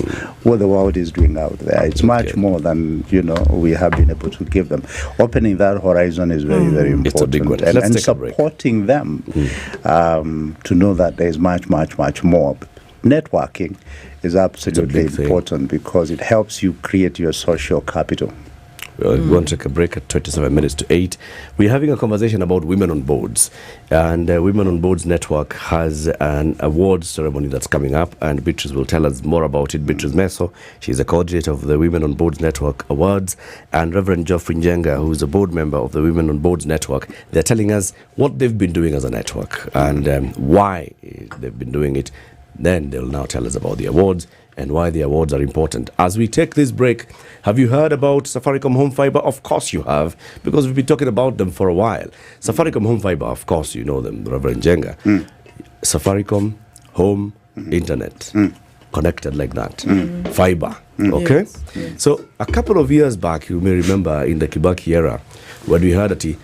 what the world is doing out there. It's much more than, we have been able to give them. Opening that horizon is very, very important. It's a big one. And supporting them to know that there is much, much, much more. Networking is absolutely important because it helps you create your social capital. We're going to take a break at 27 minutes to 8. We're having a conversation about Women on Boards. And Women on Boards Network has an awards ceremony that's coming up. And Beatrice will tell us more about it. Beatrice Meso, she's a coordinator of the Women on Boards Network Awards. And Reverend Geoffrey Njenga, who's a board member of the Women on Boards Network. They're telling us what they've been doing as a network and why they've been doing it. Then they'll now tell us about the awards and why the awards are important. As we take this break, have you heard about Safaricom Home Fiber? Of course you have, because we've been talking about them for a while. Safaricom Home Fiber, of course you know them, Reverend Njenga. Safaricom Home Internet, connected like that. Fiber, okay? Yes. So a couple of years back, you may remember in the Kibaki era, when we heard that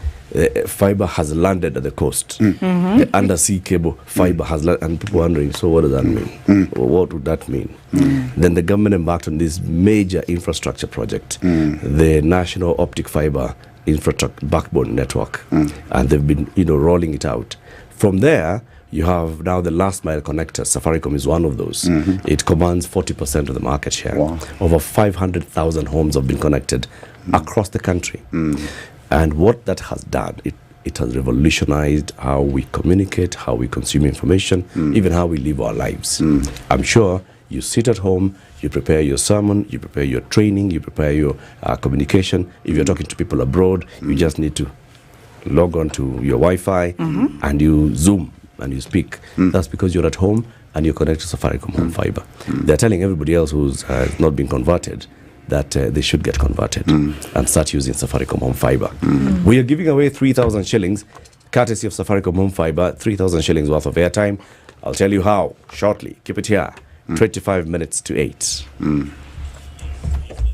fiber has landed at the coast. The undersea cable fiber has landed, and people wondering, so what does that mean? What would that mean? Then the government embarked on this major infrastructure project, the National Optic Fiber Infrastructure Backbone Network, and they've been, rolling it out. From there, you have now the last mile connector. Safaricom is one of those. It commands 40% of the market share. Wow. Over 500,000 homes have been connected across the country. And what that has done, it has revolutionized how we communicate, how we consume information, even how we live our lives. I'm sure you sit at home, you prepare your sermon, you prepare your training, you prepare your communication. If you're talking to people abroad, you just need to log on to your Wi-Fi and you Zoom and you speak. That's because you're at home and you're connected to Safaricom Home Fiber. They're telling everybody else who's not been converted that they should get converted and start using Safaricom Home Fiber. We are giving away 3,000 shillings, courtesy of Safaricom Home Fiber, 3,000 shillings worth of airtime. I'll tell you how shortly. Keep it here. 25 minutes to 8.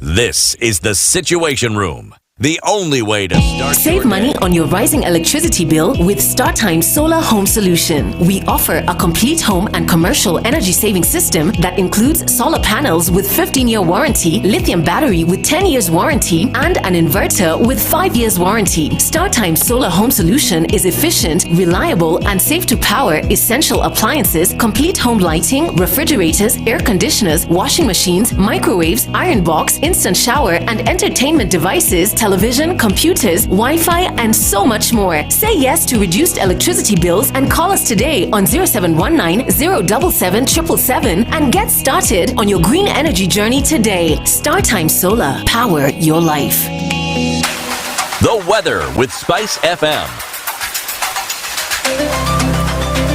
This is the Situation Room. The only way to start Save money on your rising electricity bill with StarTime Solar Home Solution. We offer a complete home and commercial energy saving system that includes solar panels with 15-year warranty, lithium battery with 10 years warranty, and an inverter with 5 years warranty. StarTime Solar Home Solution is efficient, reliable, and safe to power essential appliances, complete home lighting, refrigerators, air conditioners, washing machines, microwaves, iron box, instant shower, and entertainment devices, television, computers, Wi-Fi, and so much more. Say yes to reduced electricity bills and call us today on 0719 077 777 and get started on your green energy journey today. StarTime Solar. Power your life. The weather with SpiceFM.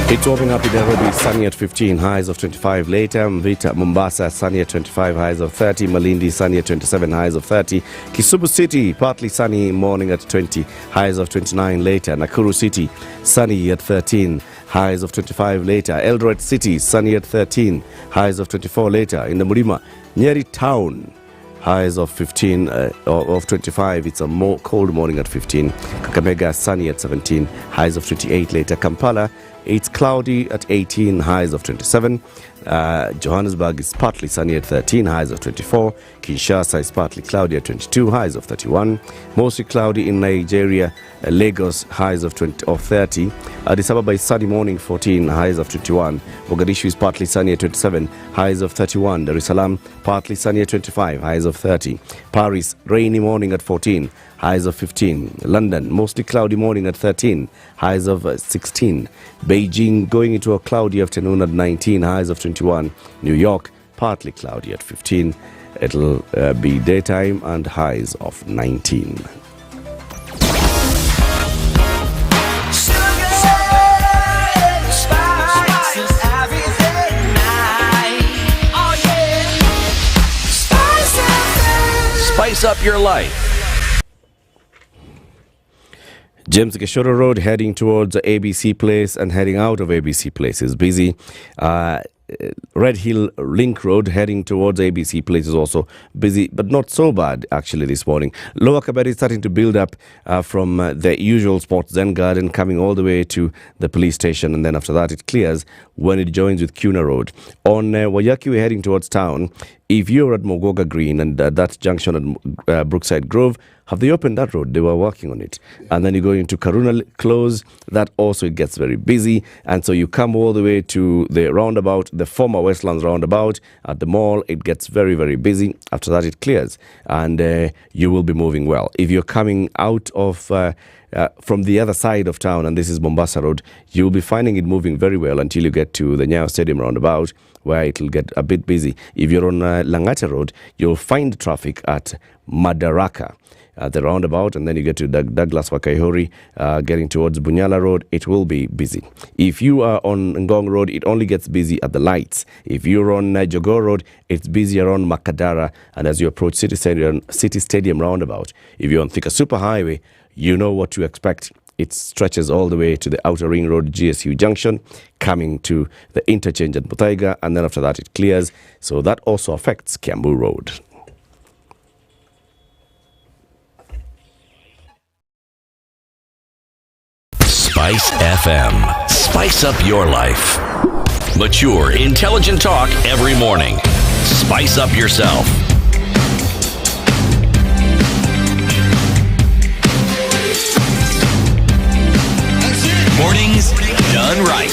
It's warming up in Nairobi, sunny at 15, highs of 25 later. Mombasa, sunny at 25, highs of 30. Malindi, sunny at 27, highs of 30. Kisumu City, partly sunny, morning at 20, highs of 29 later. Nakuru City, sunny at 13, highs of 25 later. Eldoret City, sunny at 13, highs of 24 later. In the Murima, Nyeri Town, highs of 15, of 25. It's a cold morning at 15. Kakamega, sunny at 17, highs of 28 later. Kampala, it's cloudy at 18, highs of 27. Johannesburg is partly sunny at 13, highs of 24. Kinshasa is partly cloudy at 22, highs of 31. Mostly cloudy in Nigeria. Lagos, highs of 30. Addis Ababa is sunny morning, 14, highs of 21. Mogadishu is partly sunny at 27, highs of 31. Dar es Salaam, partly sunny at 25, highs of 30. Paris, rainy morning at 14, highs of 15. London, mostly cloudy morning at 13, highs of 16. Beijing, going into a cloudy afternoon at 19, highs of 21. New York, partly cloudy at 15. It'll be daytime and highs of 19. Spice up your life. James Geshoro Road heading towards ABC Place and heading out of ABC Place is busy. Red Hill Link Road heading towards ABC Place is also busy, but not so bad actually this morning. Lower Kaberi is starting to build up from the usual spot, Zen Garden, coming all the way to the police station, and then after that it clears when it joins with Kuna Road. On Wayaki, we're heading towards town. If you're at Mogoga Green and that junction at Brookside Grove, have they opened that road? They were working on it. And then you go into Karuna Close, that also it gets very busy. And so you come all the way to the roundabout, the former Westlands roundabout at the mall, it gets very, very busy. After that, it clears and you will be moving well. If you're coming out of from the other side of town, and this is Mombasa Road, you'll be finding it moving very well until you get to the Nyayo Stadium roundabout, where it'll get a bit busy. If you're on Langata Road, you'll find traffic at Madaraka, at the roundabout, and then you get to Douglas Wakaihori, getting towards Bunyala Road, it will be busy. If you are on Ngong Road, it only gets busy at the lights. If you're on Jogoo Road, it's busy around Makadara, and as you approach City Stadium roundabout. If you're on Thika Superhighway, you know what to expect. It stretches all the way to the Outer Ring Road, GSU Junction, coming to the interchange at Muthaiga, and then after that it clears. So that also affects Kiambu Road. Spice FM. Spice up your life. Mature, intelligent talk every morning. Spice up yourself. Mornings done right.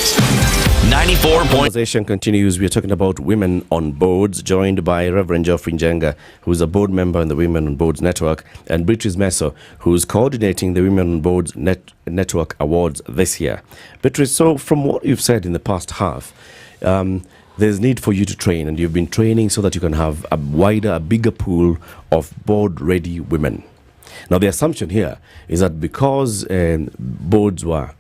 94 Conversation continues. We are talking about women on boards, joined by Reverend Geoffrey Njenga, who's a board member in the Women on Boards Network, and Beatrice Meso, who's coordinating the Women on Boards Network Awards this year. Beatrice, so from what you've said in the past half, there's need for you to train, and you've been training so that you can have a bigger pool of board-ready women. Now, the assumption here is that because boards were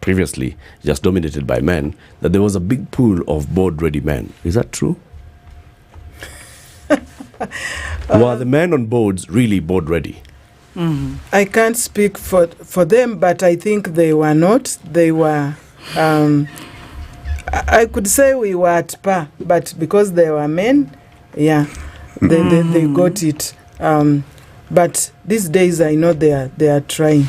previously just dominated by men, that there was a big pool of board-ready men. Is that true? Were the men on boards really board-ready? I can't speak for them, but I think they were not. They were, I could say we were at par, but because they were men, yeah, they got it. But these days I know they are trying.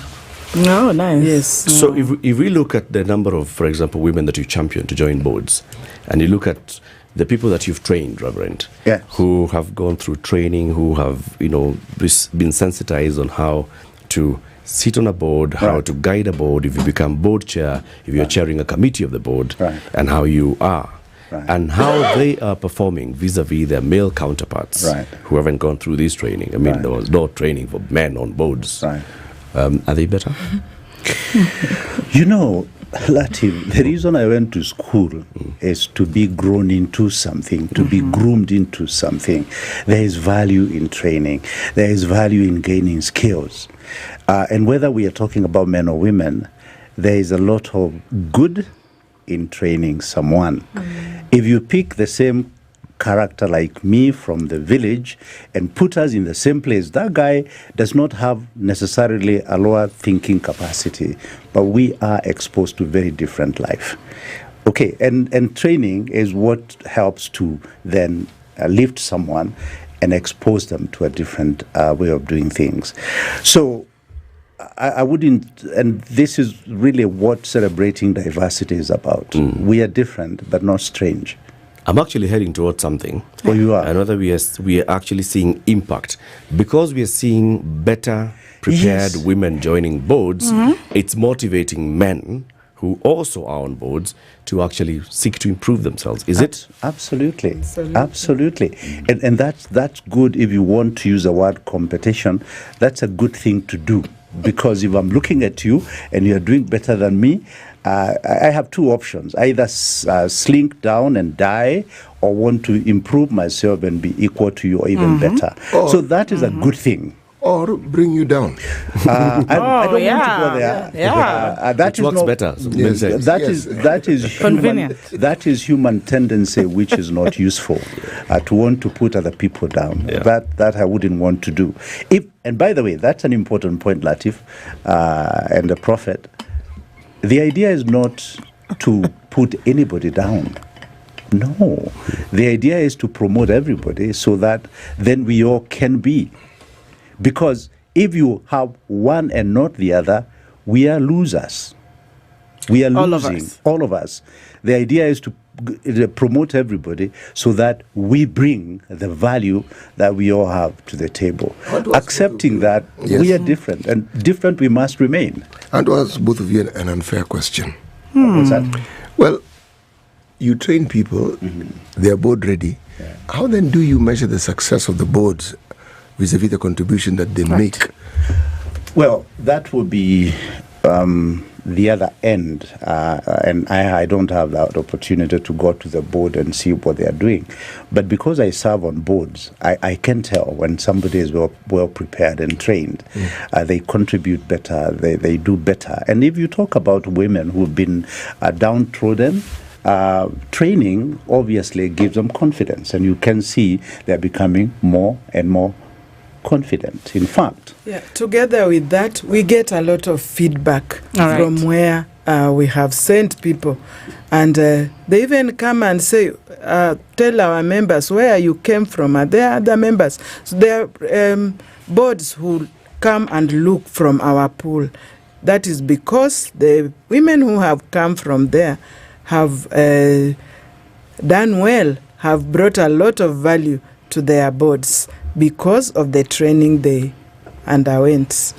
No, nice. Yes. So if we look at the number of, for example, women that you champion to join boards, and you look at the people that you've trained, Reverend, who have gone through training, who have, been sensitized on how to sit on a board, how to guide a board, if you become board chair, if you're chairing a committee of the board, and how you are. And how they are performing vis-a-vis their male counterparts who haven't gone through this training. I mean, there was no training for men on boards. Are they better? Latiff, the reason I went to school is to be grown into something, to be groomed into something. There is value in training. There is value in gaining skills. And whether we are talking about men or women, there is a lot of good in training someone. If you pick the same character like me from the village and put us in the same place, that guy does not have necessarily a lower thinking capacity, but we are exposed to very different life. Okay, and training is what helps to then lift someone and expose them to a different way of doing things. So I wouldn't, and this is really what celebrating diversity is about. We are different, but not strange. I'm actually heading towards something. Oh, you are? And whether we are actually seeing impact. Because we are seeing better prepared women joining boards, it's motivating men who also are on boards to actually seek to improve themselves. Is it? Absolutely. And that's good. If you want to use the word competition, that's a good thing to do. Because if I'm looking at you and you're doing better than me, I have two options: either slink down and die, or want to improve myself and be equal to you or even better. So that is a good thing. Or bring you down. I don't want to go there. That works better. So that is convenient. That is human tendency, which is not useful. To want to put other people down. That I wouldn't want to do. And by the way, that's an important point, Latiff, and the Prophet. The idea is not to put anybody down. No. The idea is to promote everybody so that then we all can be. Because if you have one and not the other, we are losers. We are All losing. of us. All of us. The idea is to promote everybody so that we bring the value that we all have to the table. Accepting that we are different, and different we must remain. And to ask both of you an unfair question. What's that? Well, you train people, they are board ready. How then do you measure the success of the boards vis-a-vis the contribution that they make? Well, that would be the other end, and I don't have that opportunity to go to the board and see what they are doing. But because I serve on boards, I can tell when somebody is well prepared and trained. They contribute better, they do better. And if you talk about women who've been downtrodden, training obviously gives them confidence, and you can see they're becoming more and more confident. In fact, together with that, we get a lot of feedback from where we have sent people, and they even come and say, tell our members where you came from. Are there other members? So there are boards who come and look from our pool. That is because the women who have come from there have done well, have brought a lot of value to their boards because of the training they underwent.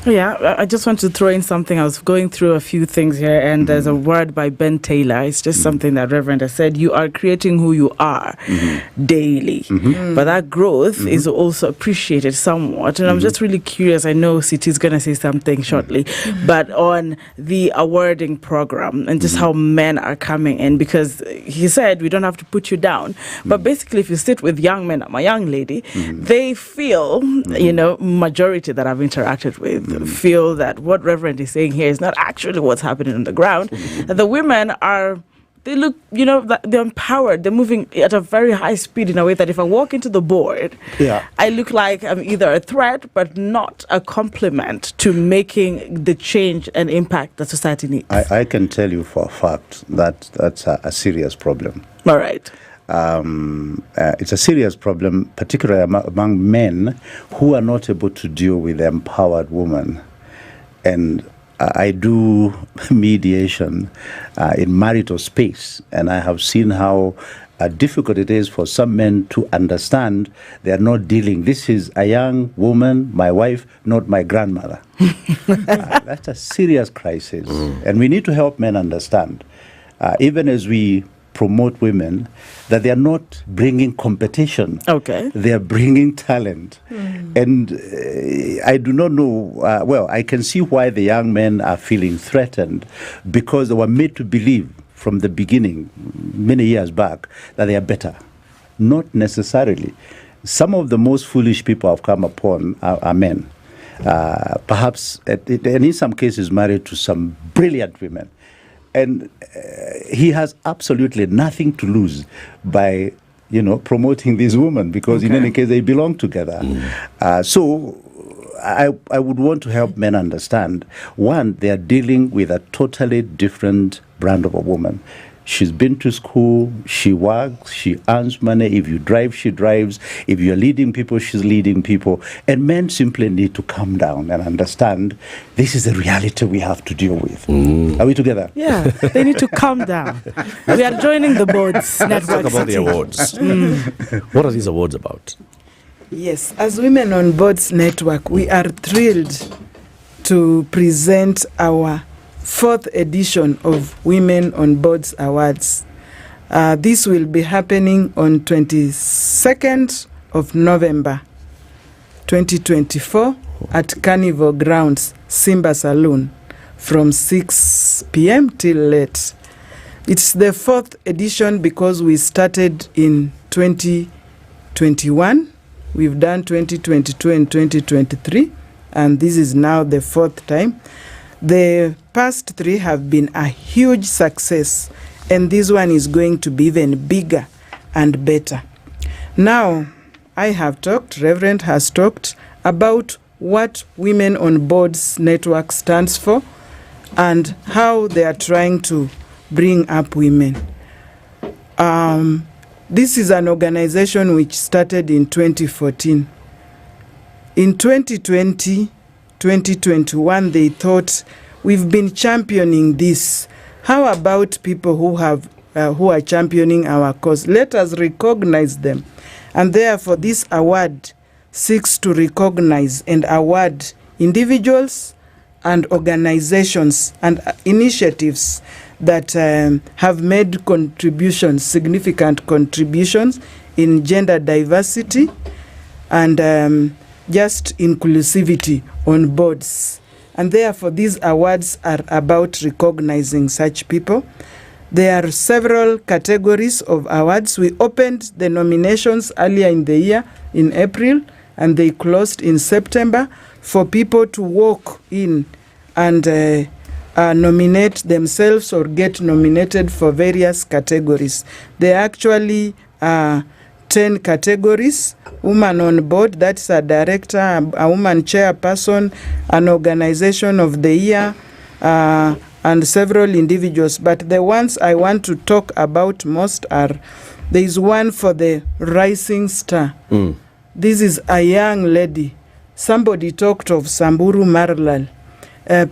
Yeah, I just want to throw in something. I was going through a few things here, and there's a word by Ben Taylor. It's just something that Reverend has said. You are creating who you are daily. But that growth is also appreciated somewhat. And I'm just really curious. I know Siti's going to say something shortly, but on the awarding program and just how men are coming in, because he said we don't have to put you down. But basically, if you sit with young men, I'm a young lady, they feel, majority that I've interacted with, feel that what Reverend is saying here is not actually what's happening on the ground. That the women they look, they're empowered. They're moving at a very high speed in a way that if I walk into the board, I look like I'm either a threat but not a complement to making the change and impact that society needs. I can tell you for a fact that that's a serious problem. All right. It's a serious problem, particularly among men who are not able to deal with the empowered woman. And I do mediation in marital space, and I have seen how difficult it is for some men to understand they are not dealing. This is a young woman, my wife, not my grandmother. That's a serious crisis, and we need to help men understand, even as we promote women, that they are not bringing competition. They are bringing talent. And I do not know, I can see why the young men are feeling threatened, because they were made to believe from the beginning, many years back, that they are better. Not necessarily. Some of the most foolish people I've come upon are men. Perhaps, and in some cases, married to some brilliant women. And he has absolutely nothing to lose by, promoting these women, because in any case, they belong together. So I would want to help men understand, one, they are dealing with a totally different brand of a woman. She's been to school, she works, she earns money. If you drive, she drives. If you're leading people, she's leading people. And men simply need to calm down and understand this is the reality we have to deal with. Are we together? Yeah, they need to calm down. We are joining the boards. Let's talk about the awards. What are these awards about? Yes, as Women on Boards Network, we are thrilled to present our 4th edition of Women on Boards Awards. This will be happening on 22nd of November 2024 at Carnival Grounds, Simba Saloon, from 6 p.m. till late. It's the 4th edition because we started in 2021. We've done 2022 and 2023, and this is now the 4th time. The past 3 have been a huge success, and this one is going to be even bigger and better. Now, I have talked, Reverend has talked about what Women on Boards Network stands for and how they are trying to bring up women. This is an organization which started in 2014. In 2020, 2021, they thought we've been championing this. How about people who are championing our cause? Let us recognize them. And therefore, this award seeks to recognize and award individuals and organizations and initiatives that have made contributions, significant contributions in gender diversity and just inclusivity on boards. And therefore, these awards are about recognizing such people. There are several categories of awards. We opened the nominations earlier in the year, in April, and they closed in September for people to walk in and nominate themselves or get nominated for various categories. There are actually 10 categories: woman on board, that's a director, a woman chairperson, an organization of the year, and several individuals. But the ones I want to talk about most are, there is one for the rising star. This is a young lady. Somebody talked of Samburu Marlal.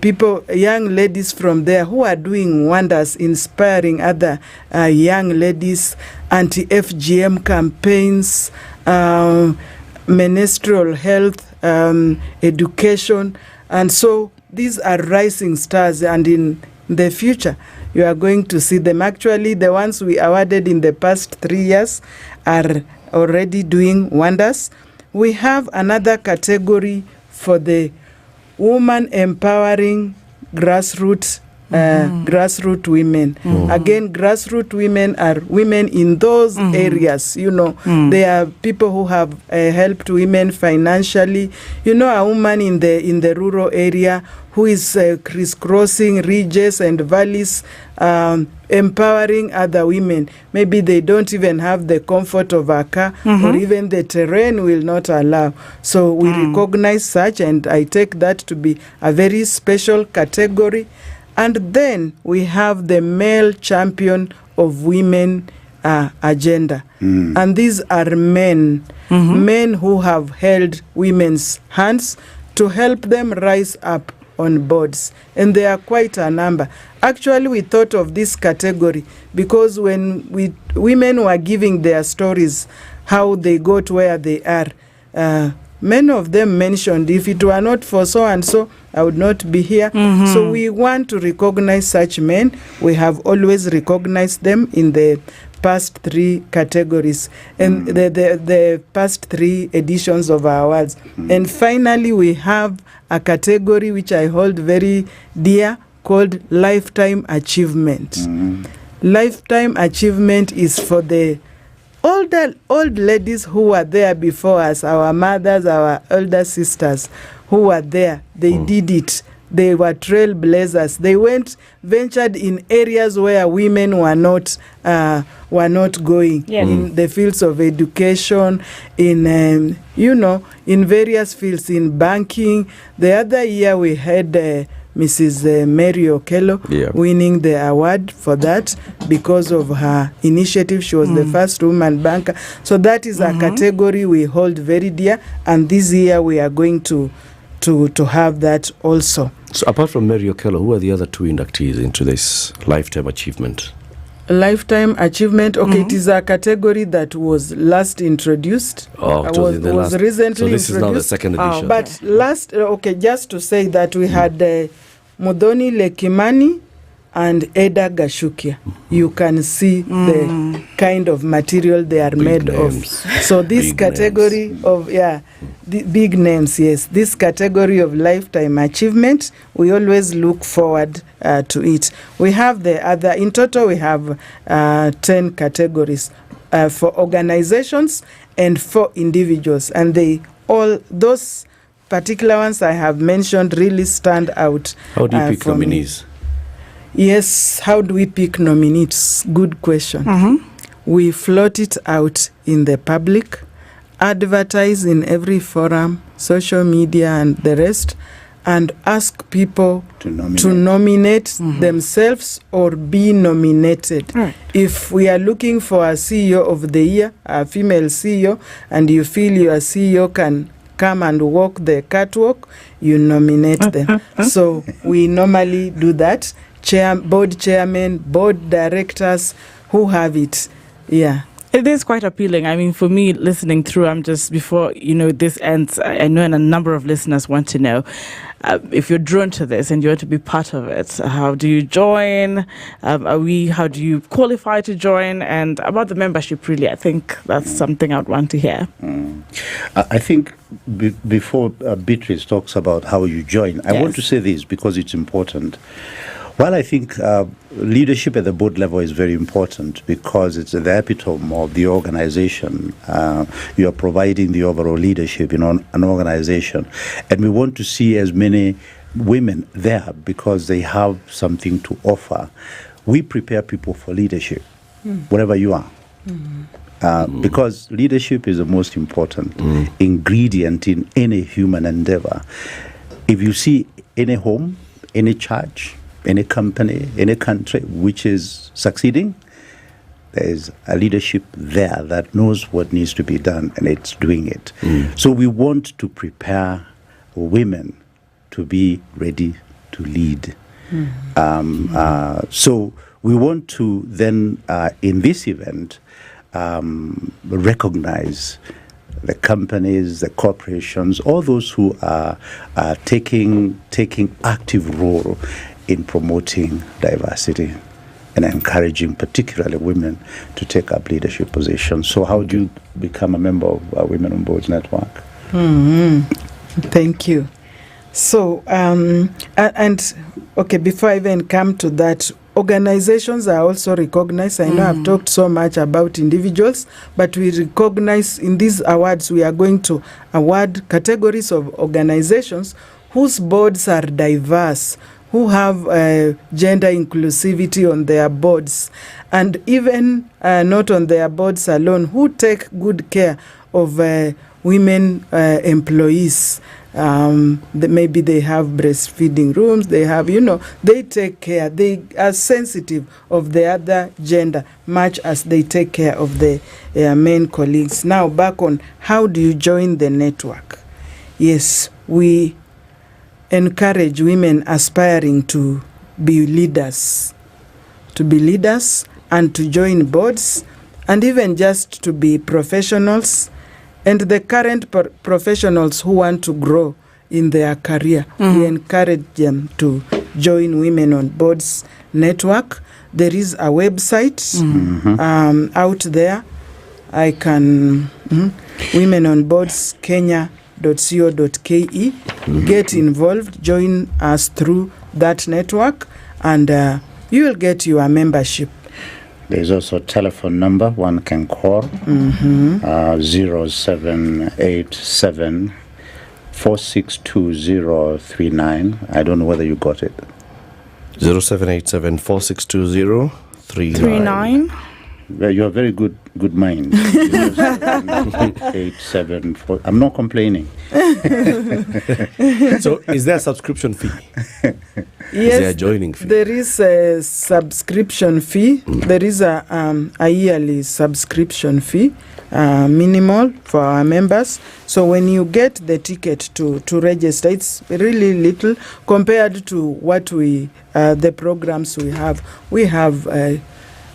People, young ladies from there who are doing wonders, inspiring other young ladies, anti-FGM campaigns, menstrual health, education. And so these are rising stars, and in the future, you are going to see them. Actually, the ones we awarded in the past 3 years are already doing wonders. We have another category for the woman empowering grassroots women. Again, grassroots women are women in those areas. You know, they are people who have helped women financially. You know, a woman in the rural area who is crisscrossing ridges and valleys, empowering other women. Maybe they don't even have the comfort of a car, or even the terrain will not allow. So we recognize such, and I take that to be a very special category. And then we have the male champion of women agenda. And these are men, men who have held women's hands to help them rise up on boards. And there are quite a number. Actually, we thought of this category because when women were giving their stories, how they got where they are, many of them mentioned, if it were not for so and so, I would not be here. So we want to recognize such men. We have always recognized them in the past 3 categories and the past 3 editions of our awards. And finally, we have a category which I hold very dear called Lifetime Achievement. Lifetime Achievement is for the old ladies who were there before us, our mothers, our elder sisters who were there. They did it. They were trailblazers. They ventured in areas where women were not going, in the fields of education, in in various fields, in banking. The other year we had Mrs. Mary Okoh winning the award for that because of her initiative. She was the first woman banker. So that is a category we hold very dear, and this year we are going to have that also. So apart from Mary Okoh, who are the other 2 inductees into this Lifetime Achievement? Lifetime Achievement, it is a category that was last introduced. Was recently this introduced. Is now the second edition. But just to say that we had Mudhoni Lekimani and Eda Gashukia. You can see the kind of material they are made names. Of. So this category of, the big names, yes. This category of Lifetime Achievement, we always look forward to it. We have the other, in total we have 10 categories for organizations and for individuals. And those particular ones I have mentioned really stand out. How do you pick nominees? Yes, how do we pick nominees? Good question. We float it out in the public, advertise in every forum, social media and the rest, and ask people to nominate themselves or be nominated. If we are looking for a CEO of the year, a female CEO, and you feel your CEO can come and walk the catwalk, you nominate them. So we normally do that. Board chairman, board directors who have it. Yeah. It is quite appealing. I mean, for me, listening through, I'm just, before, this ends, I know and a number of listeners want to know, if you're drawn to this and you want to be part of it, how do you join? How do you qualify to join? And about the membership, really, I think that's something I'd want to hear. I think before Beatrice talks about how you join, I want to say this because it's important. Well, I think leadership at the board level is very important because it's the epitome of the organization. You are providing the overall leadership in an organization. And we want to see as many women there because they have something to offer. We prepare people for leadership, wherever you are. Because leadership is the most important ingredient in any human endeavor. If you see any home, any church, any company, any country which is succeeding, there is a leadership there that knows what needs to be done and it's doing it. So we want to prepare women to be ready to lead. So we want to then, in this event, recognize the companies, the corporations, all those who are taking active role in promoting diversity and encouraging particularly women to take up leadership positions. So how do you become a member of Women on Boards Network? Thank you. So, before I even come to that, organizations are also recognized. I know I've talked so much about individuals, but we recognize in these awards, we are going to award categories of organizations whose boards are diverse, who have gender inclusivity on their boards, and even not on their boards alone, who take good care of women employees. Maybe they have breastfeeding rooms, they have, they take care, they are sensitive of the other gender, much as they take care of the men colleagues. Now, back on how do you join the network? Yes, we encourage women aspiring to be leaders and to join boards and even just to be professionals and the current professionals who want to grow in their career. We encourage them to join Women on Boards Network. There is a website out there. I can Women on Boards Kenya.co.ke. Get involved, join us through that network, and you will get your membership. There's also a telephone number one can call, 0787 462039. I don't know whether you got it. 0787 462039. Well, you have very good mind. 874. I'm not complaining. So, is there a subscription fee? Yes, is there a joining fee? There is a subscription fee. There is a yearly subscription fee, minimal for our members. So when you get the ticket to register, it's really little compared to what the programs we have. We have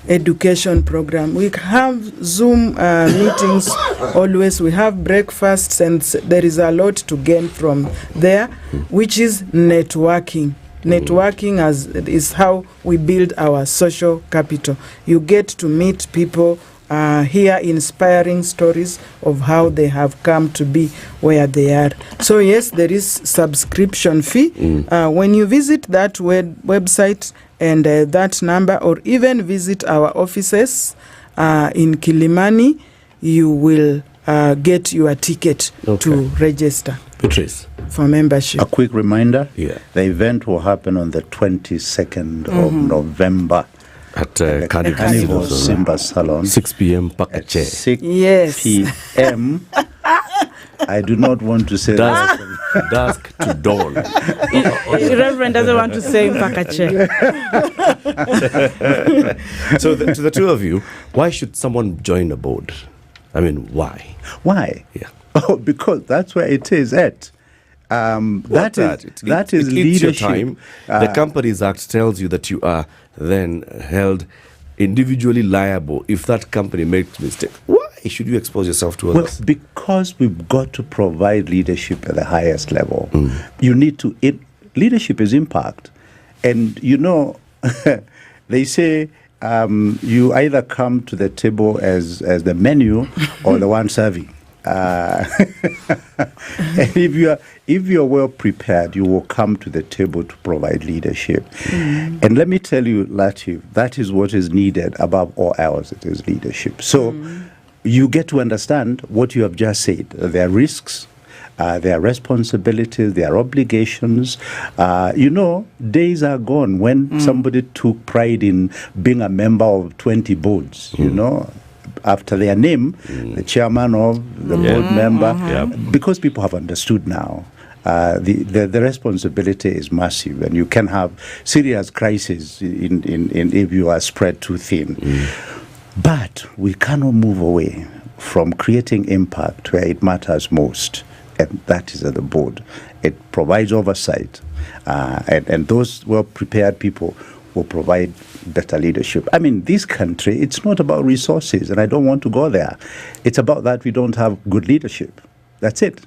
education program. We have Zoom meetings always. We have breakfasts, and there is a lot to gain from there, which is networking. Networking is how we build our social capital. You get to meet people, hear inspiring stories of how they have come to be where they are. So yes, there is subscription fee. When you visit that website and that number, or even visit our offices in Kilimani, you will get your ticket to register. Patrice, for membership. A quick reminder, the event will happen on the 22nd of November at Carnival Simba Salon. 6 p.m. Pakache. 6 yes. p.m. I do not want to say dusk to dawn. Reverend doesn't want to say Pakache. So to the two of you, why should someone join a board? I mean, why? Why? Yeah. Oh, because that's where it is at. That is leadership. Your time. The Companies Act tells you that you are then held individually liable if that company makes mistake. Why should you expose yourself to others? Well, because we've got to provide leadership at the highest level. You need to. Leadership is impact, and they say you either come to the table as the menu or the one serving. And if you're well prepared, you will come to the table to provide leadership. And let me tell you, Latiff, that is what is needed above all else. It is leadership. So you get to understand what you have just said. There are risks, there are responsibilities, there are obligations. Days are gone when somebody took pride in being a member of 20 boards, after their name, the chairman of the board member, because people have understood now. The responsibility is massive, and you can have serious crises in if you are spread too thin. But we cannot move away from creating impact where it matters most, and that is at the board. It provides oversight, and those well-prepared people will provide better leadership. I mean, this country, it's not about resources, and I don't want to go there. It's about that we don't have good leadership. That's it.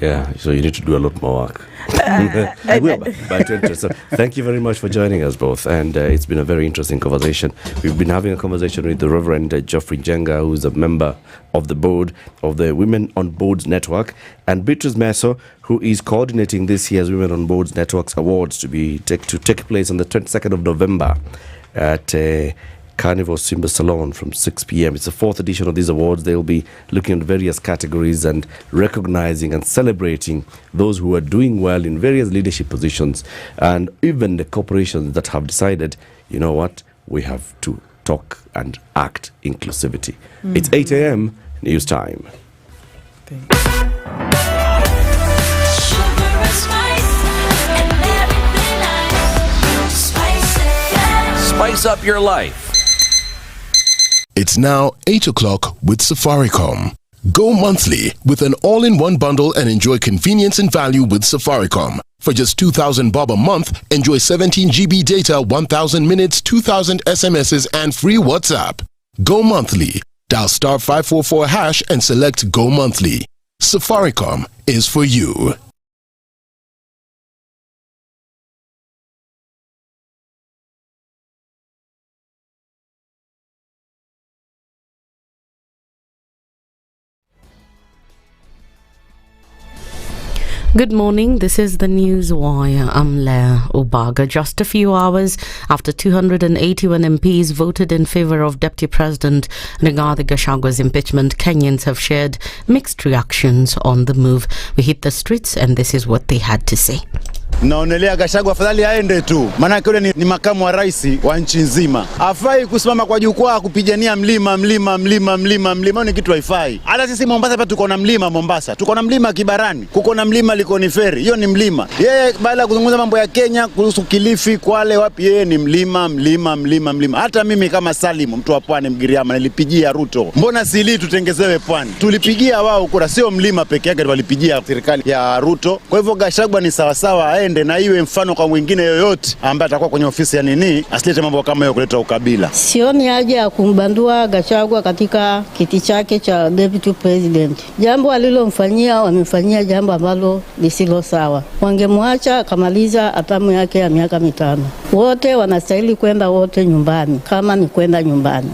Yeah, so you need to do a lot more work. I will. So thank you very much for joining us both, and it's been a very interesting conversation. We've been having a conversation with the Reverend Geoffrey Njenga, who is a member of the board of the Women on Boards Network, and Beatrice Meso, who is coordinating this year's Women on Boards Networks Awards to take place on the 22nd of November at Carnival Simba Salon from 6 p.m. It's the 4th edition of these awards. They'll be looking at various categories and recognizing and celebrating those who are doing well in various leadership positions, and even the corporations that have decided, you know what, we have to talk and act inclusivity. It's 8 a.m. news time. Spice up your life. It's now 8 o'clock with Safaricom. Go monthly with an all-in-one bundle and enjoy convenience and value with Safaricom. For just 2,000 bob a month, enjoy 17 GB data, 1,000 minutes, 2,000 SMSs, and free WhatsApp. Go monthly. Dial star 544 hash and select Go monthly. Safaricom is for you. Good morning, this is the News Wire. I'm Leah Obaga. Just a few hours after 281 MPs voted in favour of Deputy President Rigathi Gachagua's impeachment, Kenyans have shared mixed reactions on the move. We hit the streets and this is what they had to say. Naonelea Gachagua afadhali aende tu, maana yule ni makamu wa rais wa nchi nzima. Hafai kusimama kwa jukwaa kupigania mlima ni kitu haifai. Hata sisi Mombasa hapa tuko na mlima Mombasa, tuko na mlima Kibarani, kuko na mlima Likoni Ferry, hiyo ni mlima. Yeye baada ya kuzungumza mambo ya Kenya kuhusu Kilifi, Kwale, wapi, yeye ni mlima. Hata mimi kama Salimu, mtu wa Pwani Mgiriama, nilipigia Ruto. Mbona sili tutengezewe Pwani? Tulipigia wao kura, sio mlima peke yake walipigia serikali ya Ruto. Kwa hivyo Gachagua ni sawa aende na iwe mfano kwa mwingine yoyote ambaye atakuwa kwenye ofisi ya nini, asilete mambo kama hiyo kuleta ukabila. Sioni haja ya kumbandua Gachagua katika kiti chake cha deputy president. Jambo alilomfanyia, wamefanyia jambo ambalo lisilo sawa. Wangemwacha akamaliza atamu yake ya miaka 5. Wote wanastahili kwenda wote nyumbani, kama ni kwenda nyumbani.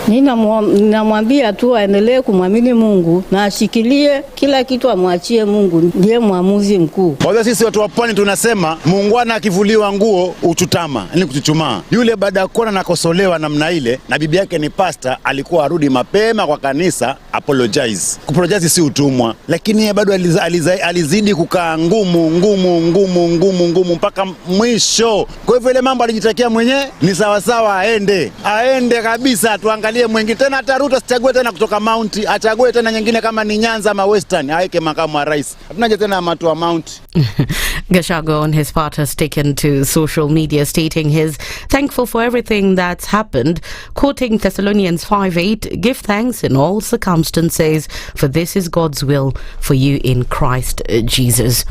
Ninamwambia tu aendelee kumwamini Mungu na ashikilie kila kitu, amwachie Mungu, ndiye muamuzi mkuu. Kwa hiyo sisi watu wa Pwani tunasema muungwana akivuliwa nguo uchutama, ni kuchuchumaa. Yule baada ya kuona nakosolewa namna ile na bibi yake ni pastor, alikuwa arudi mapema kwa kanisa apologize. Apologize si utumwa, lakini yeye bado alizidi kukaa ngumu mpaka mwisho. Kwa hivyo ile mambo alijitakia mwenyewe ni sawasawa, aende kabisa, tuangalie mwingine tena. Hata Ruto asichague tena kutoka Mount, achague tena nyingine kama ni Nyanza ama Western, aweke makamu wa rais. Hatunaje tena matu wa Mount. Gachagua on his part has taken to social media stating he's thankful for everything that's happened, quoting Thessalonians 5:8, give thanks in all circumstances, for this is God's will for you in Christ Jesus.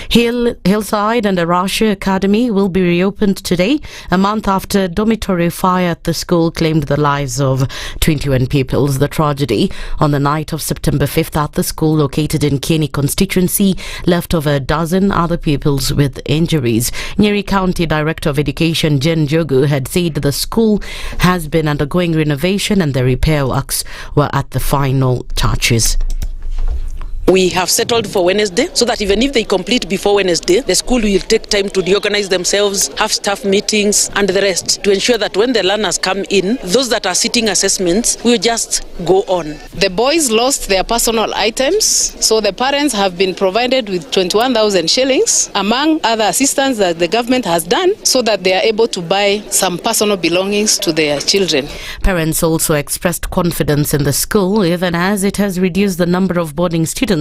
Hillside and Asha Academy will be reopened today, a month after dormitory fire at the school claimed the lives of 21 pupils. The tragedy on the night of September 5th at the school located in Nyeri constituency left over a dozen other pupils with injuries. Nyeri County Director of Education Jen Jogu had said the school has been undergoing renovation and the repair works were at the final touches. We have settled for Wednesday so that even if they complete before Wednesday, the school will take time to reorganize themselves, have staff meetings and the rest to ensure that when the learners come in, those that are sitting assessments will just go on. The boys lost their personal items, so the parents have been provided with 21,000 shillings among other assistance that the government has done so that they are able to buy some personal belongings to their children. Parents also expressed confidence in the school even as it has reduced the number of boarding students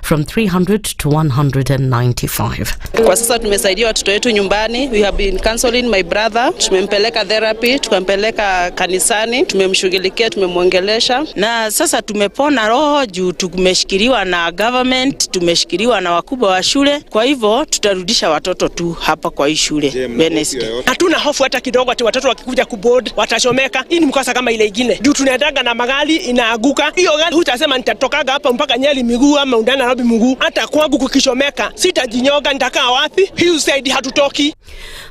from 300 to 195. Kwa sasa tumesaidia watoto wetu nyumbani. We have been counseling my brother. Tumempeleka therapy, tumempeleka kanisani, tumemshughulikia, tumemwongelesha. Na sasa tumepona roho juu tumeshikiliwa na government, tumeshikiliwa na wakubwa wa shule. Kwa hivyo tutarudisha watoto tu hapa kwa hii shule Wednesday. Hatuna hofu hata kidogo ati watoto wakikuja kuboard watachomeka. Hii ni mkosa kama ile nyingine. Juu tunaendaga na magari inaaguka. Hiyo gari hutasema nitatokaga hapa mpaka Nyeri miguu ama undana Nairobi mguu. Hata kwangu kukishomeka sitajinyoga, nitakaa wapi? Hii saidi hatutoki.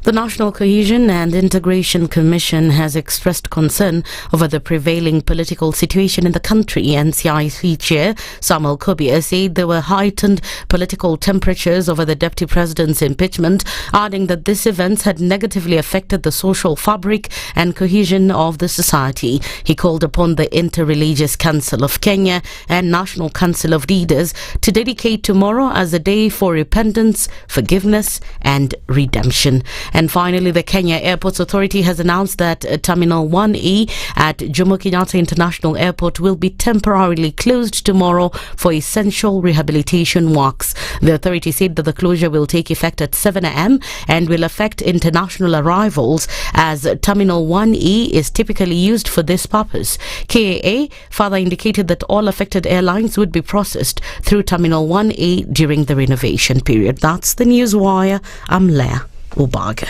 The National Cohesion and Integration Commission has expressed concern over the prevailing political situation in the country. NCIC Chair Samuel Kobia said there were heightened political temperatures over the Deputy President's impeachment, adding that this event had negatively affected the social fabric and cohesion of the society. He called upon the Interreligious Council of Kenya and National Council of Leaders to dedicate tomorrow as a day for repentance, forgiveness and redemption. And finally, the Kenya Airports Authority has announced that Terminal 1E at Jomo Kenyatta International Airport will be temporarily closed tomorrow for essential rehabilitation works. The authority said that the closure will take effect at 7 a.m. and will affect international arrivals as Terminal 1E is typically used for this purpose. KAA further indicated that all affected airlines would be processed through Terminal 1A during the renovation period. That's the News Wire. I'm Leah Ubaga.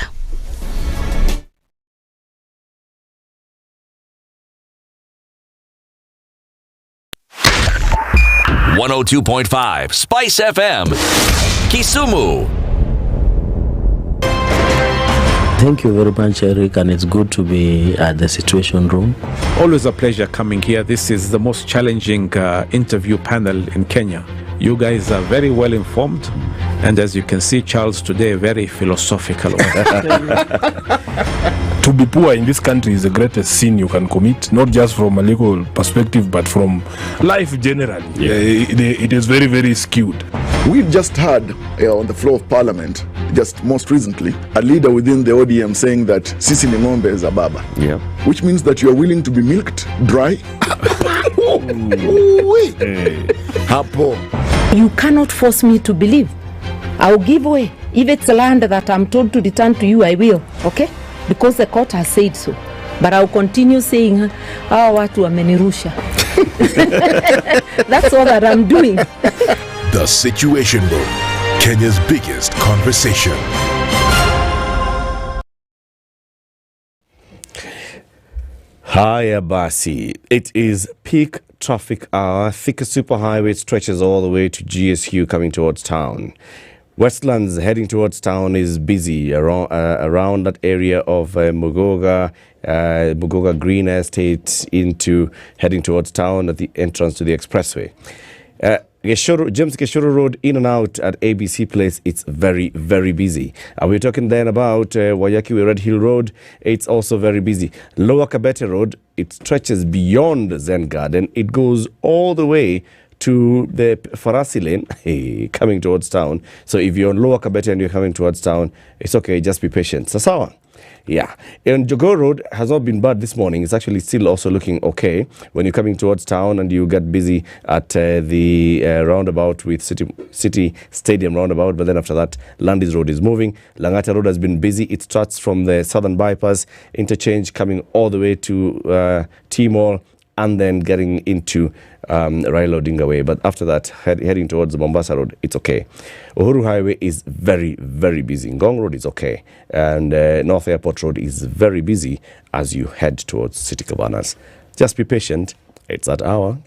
.5 Spice FM, Kisumu. Thank you very much, Eric, and it's good to be at the Situation Room. Always a pleasure coming here. This is the most challenging interview panel in Kenya. You guys are very well informed, and as you can see, Charles today, very philosophical. To be poor in this country is the greatest sin you can commit, not just from a legal perspective, but from life generally. Yeah. It is very, very skewed. We've just heard on the floor of Parliament, just most recently, a leader within the ODM saying that Sisi ni ng'ombe is a baba. Yeah. Which means that you are willing to be milked dry. Hapo. You cannot force me to believe. I'll give way. If it's land that I'm told to return to you, I will. Okay? Because the court has said so. But I'll continue saying, watu wamenirusha. That's all that I'm doing. The Situation Room, Kenya's biggest conversation. Haya basi, it is peak traffic hour. Thika superhighway stretches all the way to GSU coming towards town. Westlands heading towards town is busy around that area of Muga Green Estate into heading towards town at the entrance to the expressway. James Geshuru Road in and out at ABC Place, it's very, very busy. We're talking then about Wayakiwe Red Hill Road, it's also very busy. Lower Kabete Road, it stretches beyond Zen Garden, it goes all the way to the Farasi Lane, coming towards town. So if you're on Lower Kabete and you're coming towards town, it's okay, just be patient. Sasawa. Yeah. And Jogoo Road has not been bad this morning. It's actually still also looking okay when you're coming towards town and you get busy at the roundabout with City Stadium roundabout. But then after that, Landis Road is moving. Langata Road has been busy. It starts from the Southern Bypass interchange coming all the way to T-Mall and then getting into Raila Odinga Way. But after that, heading towards the Mombasa Road, it's okay. Uhuru Highway is very, very busy. Ngong Road is okay. And North Airport Road is very busy as you head towards City Cabanas. Just be patient. It's that hour.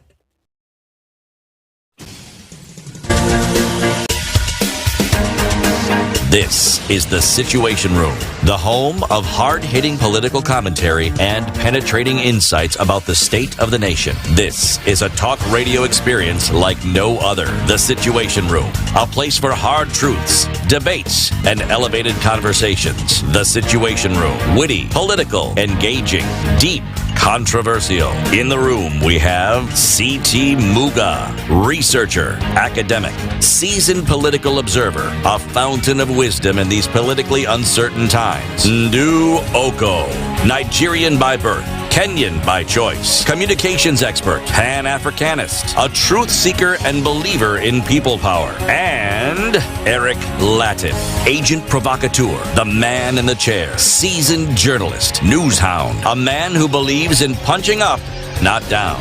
This is The Situation Room, the home of hard-hitting political commentary and penetrating insights about the state of the nation. This is a talk radio experience like no other. The Situation Room, a place for hard truths, debates, and elevated conversations. The Situation Room, witty, political, engaging, deep, controversial. In the room, we have C.T. Muga, researcher, academic, seasoned political observer, a fountain of wisdom in these politically uncertain times. Ndu Okoh, Nigerian by birth, Kenyan by choice, communications expert, Pan-Africanist, a truth seeker and believer in people power, and Eric Latiff, agent provocateur, the man in the chair, seasoned journalist, news hound, a man who believes in punching up, not down.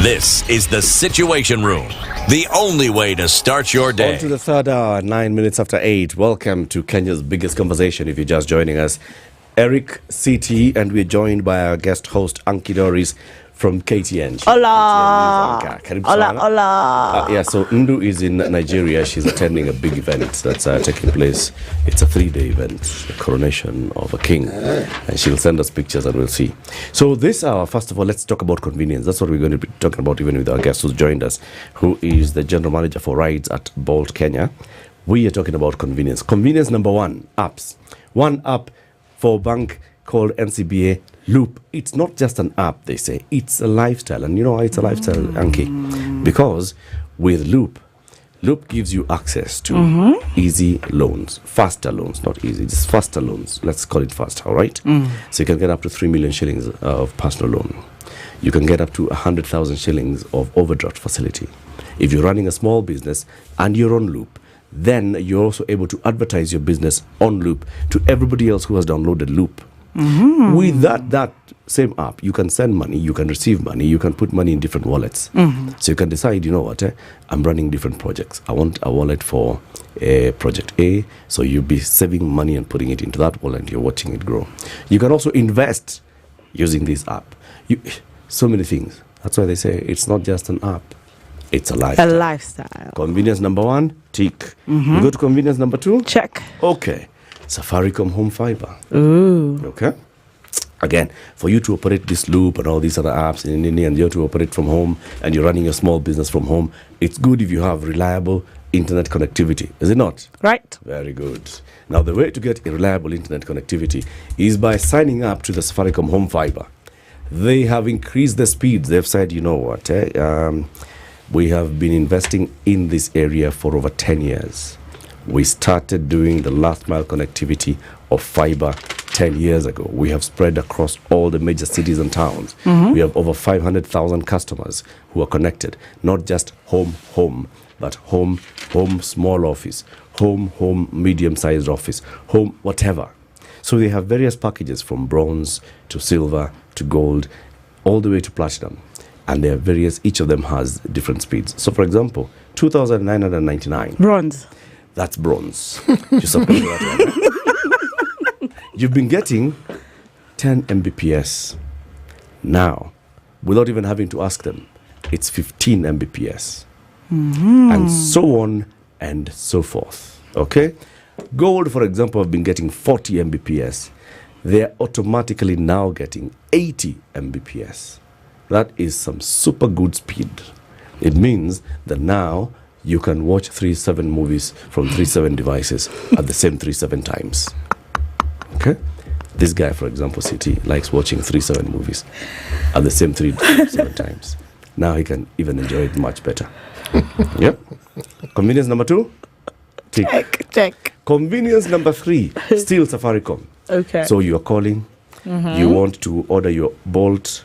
This is The Situation Room, the only way to start your day. On to the third hour, 9 minutes after 8. Welcome to Kenya's biggest conversation if you're just joining us. Eric, CT, and we're joined by our guest host, Anki Doris from KTN. Hola. Hola. Yeah, so Ndu is in Nigeria. She's attending a big event that's taking place. It's a 3-day event, the coronation of a king. And she'll send us pictures and we'll see. So this hour, first of all, let's talk about convenience. That's what we're going to be talking about even with our guest who's joined us, who is the general manager for rides at Bolt Kenya. We are talking about convenience. Convenience number one, apps. One app for bank called NCBA Loop. It's not just an app, they say. It's a lifestyle. And you know why it's a lifestyle, Anki? Because with Loop gives you access to easy loans, faster loans, not easy, just faster loans. Let's call it fast, all right? So you can get up to 3 million shillings of personal loan. You can get up to 100,000 shillings of overdraft facility. If you're running a small business and you're on Loop, then you're also able to advertise your business on Loop to everybody else who has downloaded Loop. With that same app, you can send money, you can receive money, you can put money in different wallets. So you can decide, you know what, I'm running different projects. I want a wallet for project A, so you'll be saving money and putting it into that wallet and you're watching it grow. You can also invest using this app. So many things. That's why they say it's not just an app. It's a lifestyle. A lifestyle. Convenience number one, tick. We go to convenience number two? Check. Okay. Safaricom Home Fiber. Ooh. Okay. Again, for you to operate this Loop and all these other apps in India and you have to operate from home and you're running a small business from home, it's good if you have reliable internet connectivity. Is it not? Right. Very good. Now, the way to get reliable internet connectivity is by signing up to the Safaricom Home Fiber. They have increased the speeds. They've said, you know what, we have been investing in this area for over 10 years. We started doing the last mile connectivity of fiber 10 years ago. We have spread across all the major cities and towns. We have over 500,000 customers who are connected. Not just home, but home, small office, home, medium-sized office, home, whatever. So they have various packages from bronze to silver to gold, all the way to platinum. And there are various, each of them has different speeds. So for example, 2,999. Bronze. That's bronze. You subscribe to that one. You've been getting 10 Mbps. Now, without even having to ask them, it's 15 Mbps. And so on and so forth. Okay? Gold, for example, have been getting 40 Mbps. They're automatically now getting 80 Mbps. That is some super good speed. It means that now you can watch 3/7 movies from 3/7 devices at the same 3/7 times. Okay? This guy, for example, CT, likes watching 3/7 movies at the same 3/7 times. Now he can even enjoy it much better. Yep. Convenience number two? Tick. Check. Convenience number three, still Safaricom. Okay. So you are calling, you want to order your Bolt,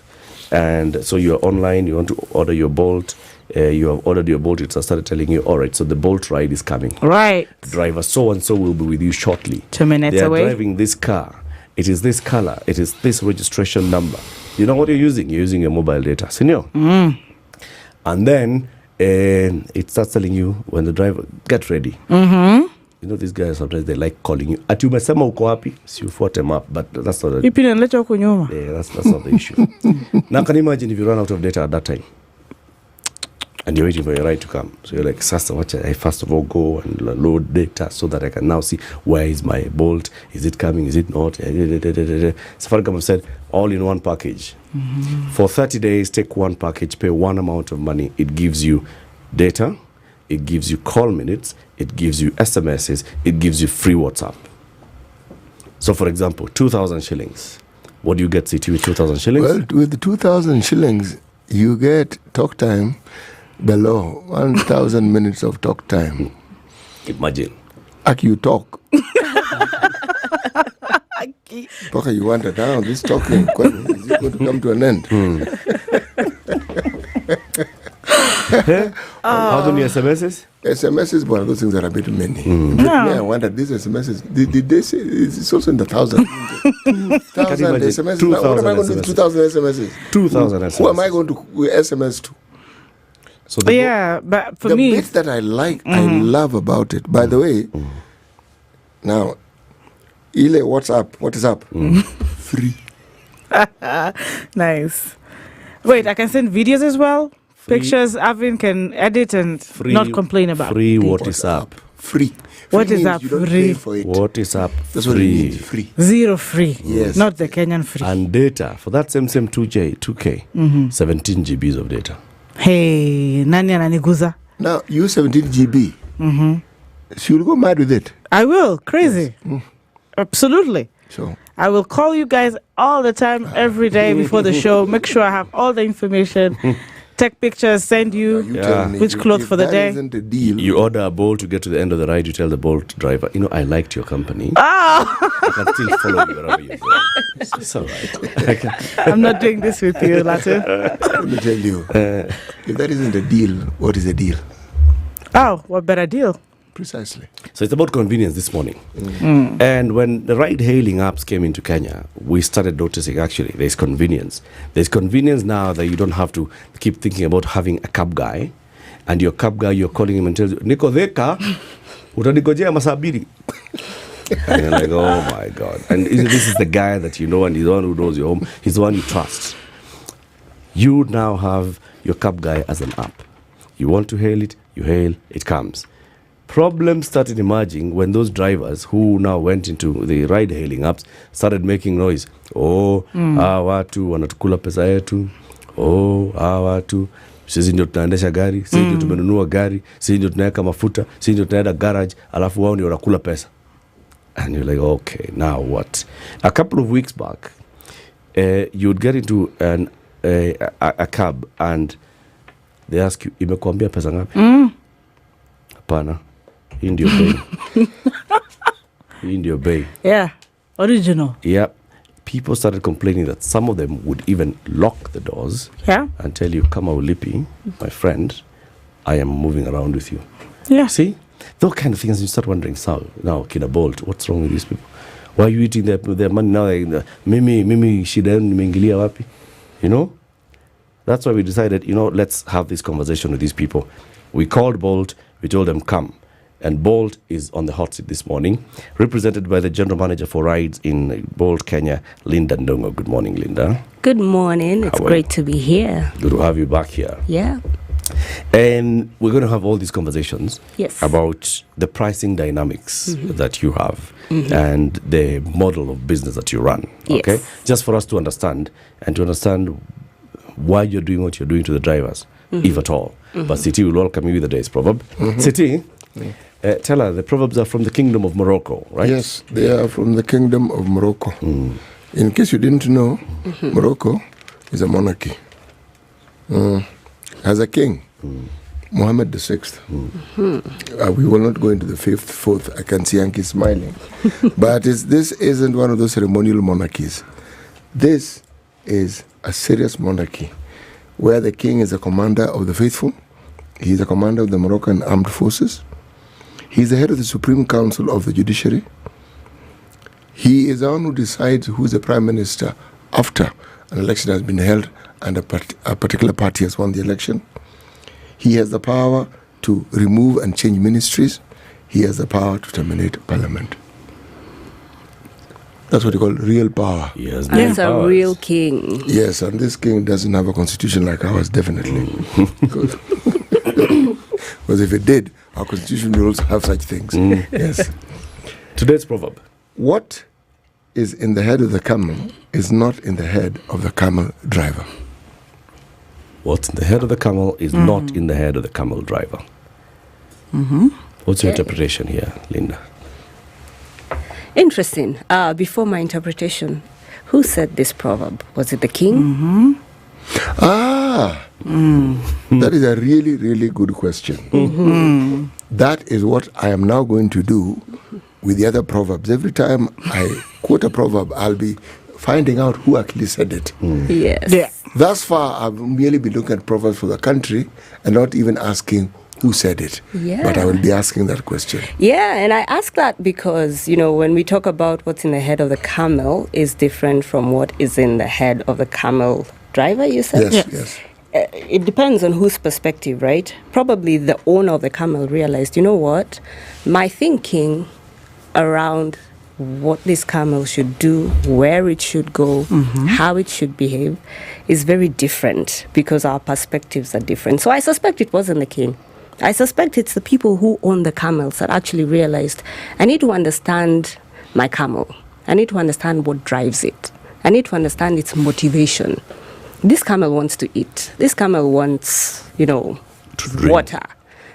and so you're online, you want to order your Bolt, you have ordered your Bolt, it started telling you, all right, so the Bolt ride is coming. Right. Driver so-and-so will be with you shortly. 2 minutes They are away. driving this car. It is this color. It is this registration number. You know what you're using? You're using your mobile data. Senor. And then it starts telling you when the driver, get ready. You know, these guys sometimes they like calling you. Ati umesema uko wapi? Si ufuate map, but that's not the, yeah, that's not the issue. Now can you imagine if you run out of data at that time? And you're waiting for your ride to come. So you're like, Sasa, watch I first of all go and load data so that I can now see where is my Bolt? Is it coming? Is it not? Safaricom have said, all in one package. For 30 days, take one package, pay one amount of money. It gives you data, it gives you call minutes, it gives you SMSs, it gives you free WhatsApp. So for example, 2,000 shillings. What do you get, CT, with 2,000 shillings? Well, with the 2,000 shillings, you get talk time below 1,000 minutes of talk time. Imagine. Like you talk. Talk you want it now. This talking, is it going to come to an end? How many SMSs? SMSs, but those things are a bit many. I wondered, these SMSs, did they say it's also in the 1,000? 1,000 SMSs. 2,000 What am I going to do with 2,000 SMSs? 2,000 SMSs. Who am I going to SMS to? So but for the me, bit that I like, I love about it. By the way, now, Ile, what's up? What is up? Free. nice. Wait, I can send videos as well? Pictures Avin can edit and not complain about. Free, what is up? Free. What is up? You don't Free. pay for it. What is up? That's what it means. Free. Zero free. Yes. Not the Kenyan free. And data, for that same 2K, 17 GBs of data. Hey, nani ananiguza? Now, you 17 GB. So you'll go mad with it. I will. Crazy. Absolutely. So I will call you guys all the time, every day before the show. Make sure I have all the information. Take pictures, send you which clothes for the day. Isn't a deal. You order a Bolt to get to the end of the ride, you tell the Bolt driver, you know, I liked your company. I can still follow you wherever you go. It's all right. I'm not doing this with you, Latiff. Let me tell you, if that isn't a deal, what is a deal? Oh, what better deal? Precisely. So it's about convenience this morning. And when the ride-hailing apps came into Kenya, we started noticing actually there's convenience. There's convenience now that you don't have to keep thinking about having a cab guy. And your cab guy, you're calling him and tells you, Niko Dheka, utanigojea masabiri. And you're like, oh my God. And this is the guy that you know, and he's the one who knows your home. He's the one you trust. You now have your cab guy as an app. You want to hail it, you hail, it comes. Problems started emerging when those drivers who now went into the ride-hailing apps started making noise. Watu wanatukula pesa yetu. Watu sisi ndio tunaendesha gari, sisi ndio tumenunua gari, sisi ndio tunaweka mafuta, sisi ndio tunaenda garage, alafu wao ndio wanakula pesa. And you're like, okay, now what? A couple of weeks back, you'd get into a cab and they ask you, imekuambia pesa ngapi? Hapana. Hii ndio bei. Hii ndio bei. Yeah, original. Yeah. People started complaining that some of them would even lock the doors and tell you, kama ulipi, my friend, I am moving around with you. Yeah. See? Those kind of things, you start wondering, now, Kina Bolt, what's wrong with these people? Why are you eating their money now? Mimi shida yenu nimeingilia wapi? You know? That's why we decided, let's have this conversation with these people. We called Bolt, we told them, come. And Bolt is on the hot seat this morning, represented by the General Manager for Rides in Bolt, Kenya, Linda Ndongo. Good morning, Linda. Good morning. It's great to be here. Good to have you back here. Yeah. And we're going to have all these conversations about the pricing dynamics that you have and the model of business that you run. Okay? Yes. Just for us to understand and to understand why you're doing what you're doing to the drivers, if at all. But City will welcome you with the day's proverb. City, tell her, the proverbs are from the Kingdom of Morocco, right? Yes, they are from the Kingdom of Morocco. In case you didn't know, Morocco is a monarchy. Has a king. Mohammed VI. We will not go into the fifth, fourth. I can see Anki smiling. But this isn't one of those ceremonial monarchies. This is a serious monarchy where the king is a commander of the faithful. He's a commander of the Moroccan armed forces. He's the head of the Supreme Council of the Judiciary. He is the one who decides who's the prime minister after an election has been held and a particular party has won the election. He has the power to remove and change ministries. He has the power to terminate parliament. That's what you call real power. Yes, that's a real king. Yes, and this king doesn't have a constitution like ours, definitely. Because if it did, our constitution will also have such things. Yes. Today's proverb. What is in the head of the camel is not in the head of the camel driver. What's in the head of the camel is not in the head of the camel driver. What's your interpretation here, Linda? Interesting. Before my interpretation, who said this proverb? Was it the king? That is a really, really good question. That is what I am now going to do with the other proverbs. Every time I quote a proverb, I'll be finding out who actually said it. Yes. Yeah. Thus far, I've merely been looking at proverbs for the country and not even asking who said it. Yeah. But I will be asking that question. Yeah, and I ask that because, when we talk about what's in the head of the camel is different from what is in the head of the camel driver, you said? Yes. It depends on whose perspective, right? Probably the owner of the camel realized, what? My thinking around what this camel should do, where it should go, how it should behave is very different because our perspectives are different. So I suspect it wasn't the king. I suspect it's the people who own the camels that actually realized, I need to understand my camel. I need to understand what drives it. I need to understand its motivation. This camel wants to eat. This camel wants, water.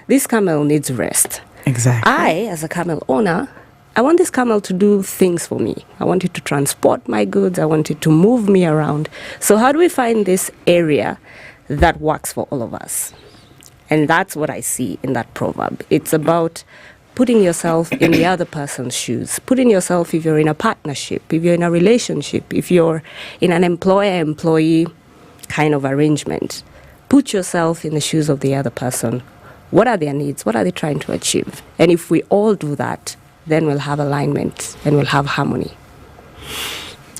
This camel needs rest. Exactly. I, as a camel owner, I want this camel to do things for me. I want it to transport my goods. I want it to move me around. So how do we find this area that works for all of us? And that's what I see in that proverb. It's about putting yourself in the other person's shoes, putting yourself if you're in a partnership, if you're in a relationship, if you're in an employer-employee kind of arrangement. Put yourself in the shoes of the other person. What are their needs? What are they trying to achieve? And if we all do that, then we'll have alignment and we'll have harmony.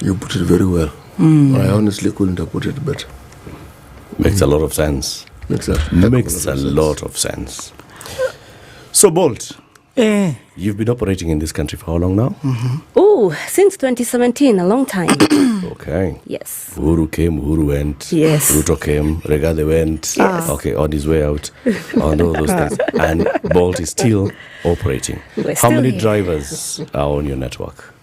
You put it very well. I honestly couldn't have put it better. Makes a lot of sense. Makes a lot of sense. So, Bolt, you've been operating in this country for how long now? Oh, since 2017, a long time. Okay. Yes. Uhuru came, Uhuru went. Yes. Ruto came, Regade went. Yes. Okay, on his way out. On all those things. And Bolt is still operating. How many drivers are on your network?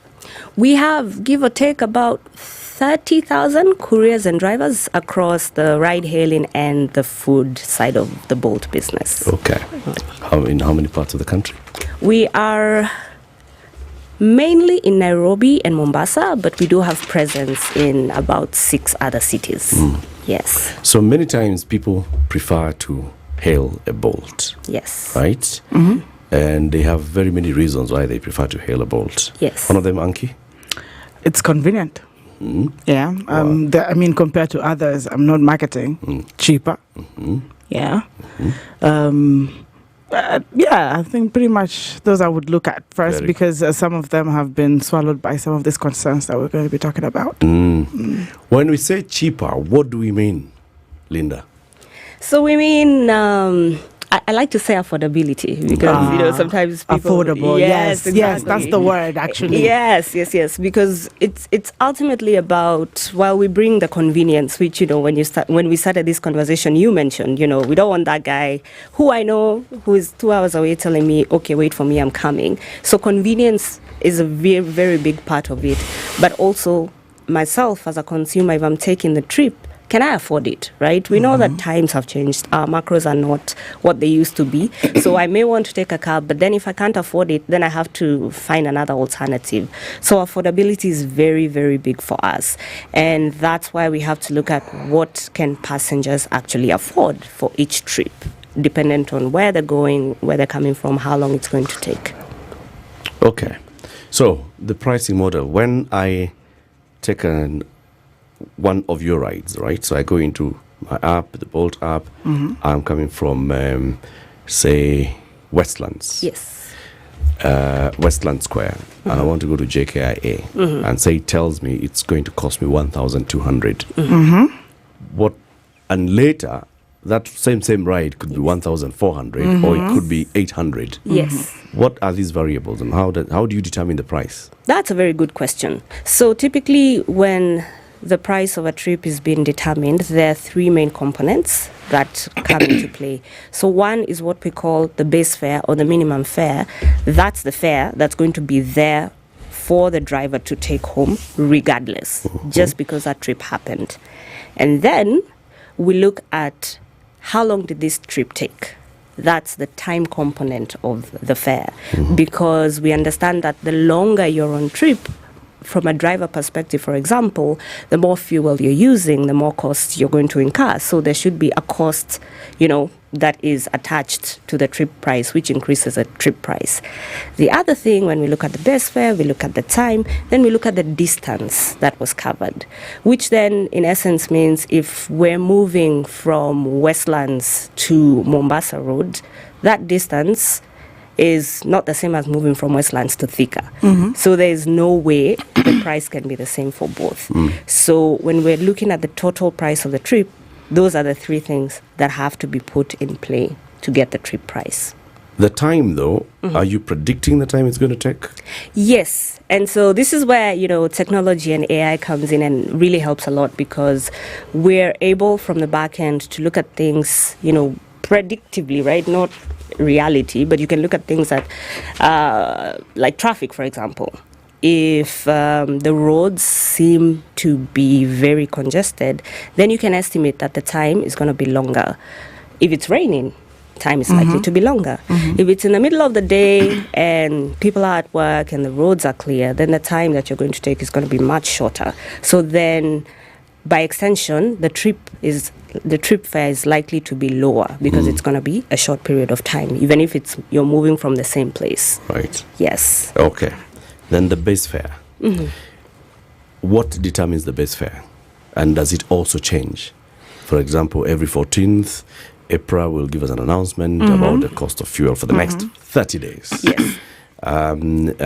We have, give or take, about 30,000 couriers and drivers across the ride-hailing and the food side of the Bolt business. Okay. In how many parts of the country? We are mainly in Nairobi and Mombasa, but we do have presence in about 6 other cities. Yes. So many times people prefer to hail a Bolt. Yes. Right? And they have very many reasons why they prefer to hail a Bolt. Yes. One of them, Anki? It's convenient. Yeah. Compared to others, I'm not marketing. Cheaper. Yeah. I think pretty much those I would look at first because some of them have been swallowed by some of these concerns that we're going to be talking about. When we say cheaper, what do we mean, Linda? So we mean, I like to say affordability because, sometimes people... Affordable, yes. Exactly. Yes, that's the word, actually. Yes, because it's ultimately about, while we bring the convenience, which, when we started this conversation, you mentioned, we don't want that guy who I know who is 2 hours away telling me, okay, wait for me, I'm coming. So convenience is a very, very big part of it. But also, myself as a consumer, if I'm taking the trip, can I afford it, right? We know that times have changed. Our macros are not what they used to be. So I may want to take a cab, but then if I can't afford it, then I have to find another alternative. So affordability is very, very big for us. And that's why we have to look at what can passengers actually afford for each trip. dependent on where they're going, where they're coming from, how long it's going to take. Okay. So the pricing model, when I take one of your rides, right? So I go into my app, the Bolt app. I'm coming from, say, Westlands. Yes. Westland Square, and I want to go to JKIA, and say it tells me it's going to cost me 1,200. What? And later, that same ride could be 1,400, or it could be 800. Yes. What are these variables, and how do you determine the price? That's a very good question. So typically, when the price of a trip is being determined, there are three main components that come into play. So one is what we call the base fare or the minimum fare. That's the fare that's going to be there for the driver to take home regardless, just because that trip happened. And then we look at how long did this trip take. That's the time component of the fare, because we understand that the longer you're on trip, from a driver perspective, for example, the more fuel you're using, the more costs you're going to incur. So there should be a cost, that is attached to the trip price, which increases the trip price. The other thing, when we look at the base fare, we look at the time, then we look at the distance that was covered, which then, in essence, means if we're moving from Westlands to Mombasa Road, that distance is not the same as moving from Westlands to Thika. So there is no way the price can be the same for both. So when we're looking at the total price of the trip, those are the three things that have to be put in play to get the trip price. The time, though, are you predicting the time it's going to take? Yes. And so this is where, technology and AI comes in and really helps a lot, because we're able from the back end to look at things, predictively, right? Not reality, but you can look at things that, like traffic, for example. If the roads seem to be very congested, then you can estimate that the time is going to be longer. If it's raining, time is likely to be longer. If it's in the middle of the day and people are at work and the roads are clear, then the time that you're going to take is going to be much shorter. So then, by extension, the trip fare is likely to be lower, because it's going to be a short period of time, even if you're moving from the same place. Right. Yes. Okay. Then the base fare. What determines the base fare? And does it also change? For example, every 14th, April will give us an announcement about the cost of fuel for the next 30 days. Yes. And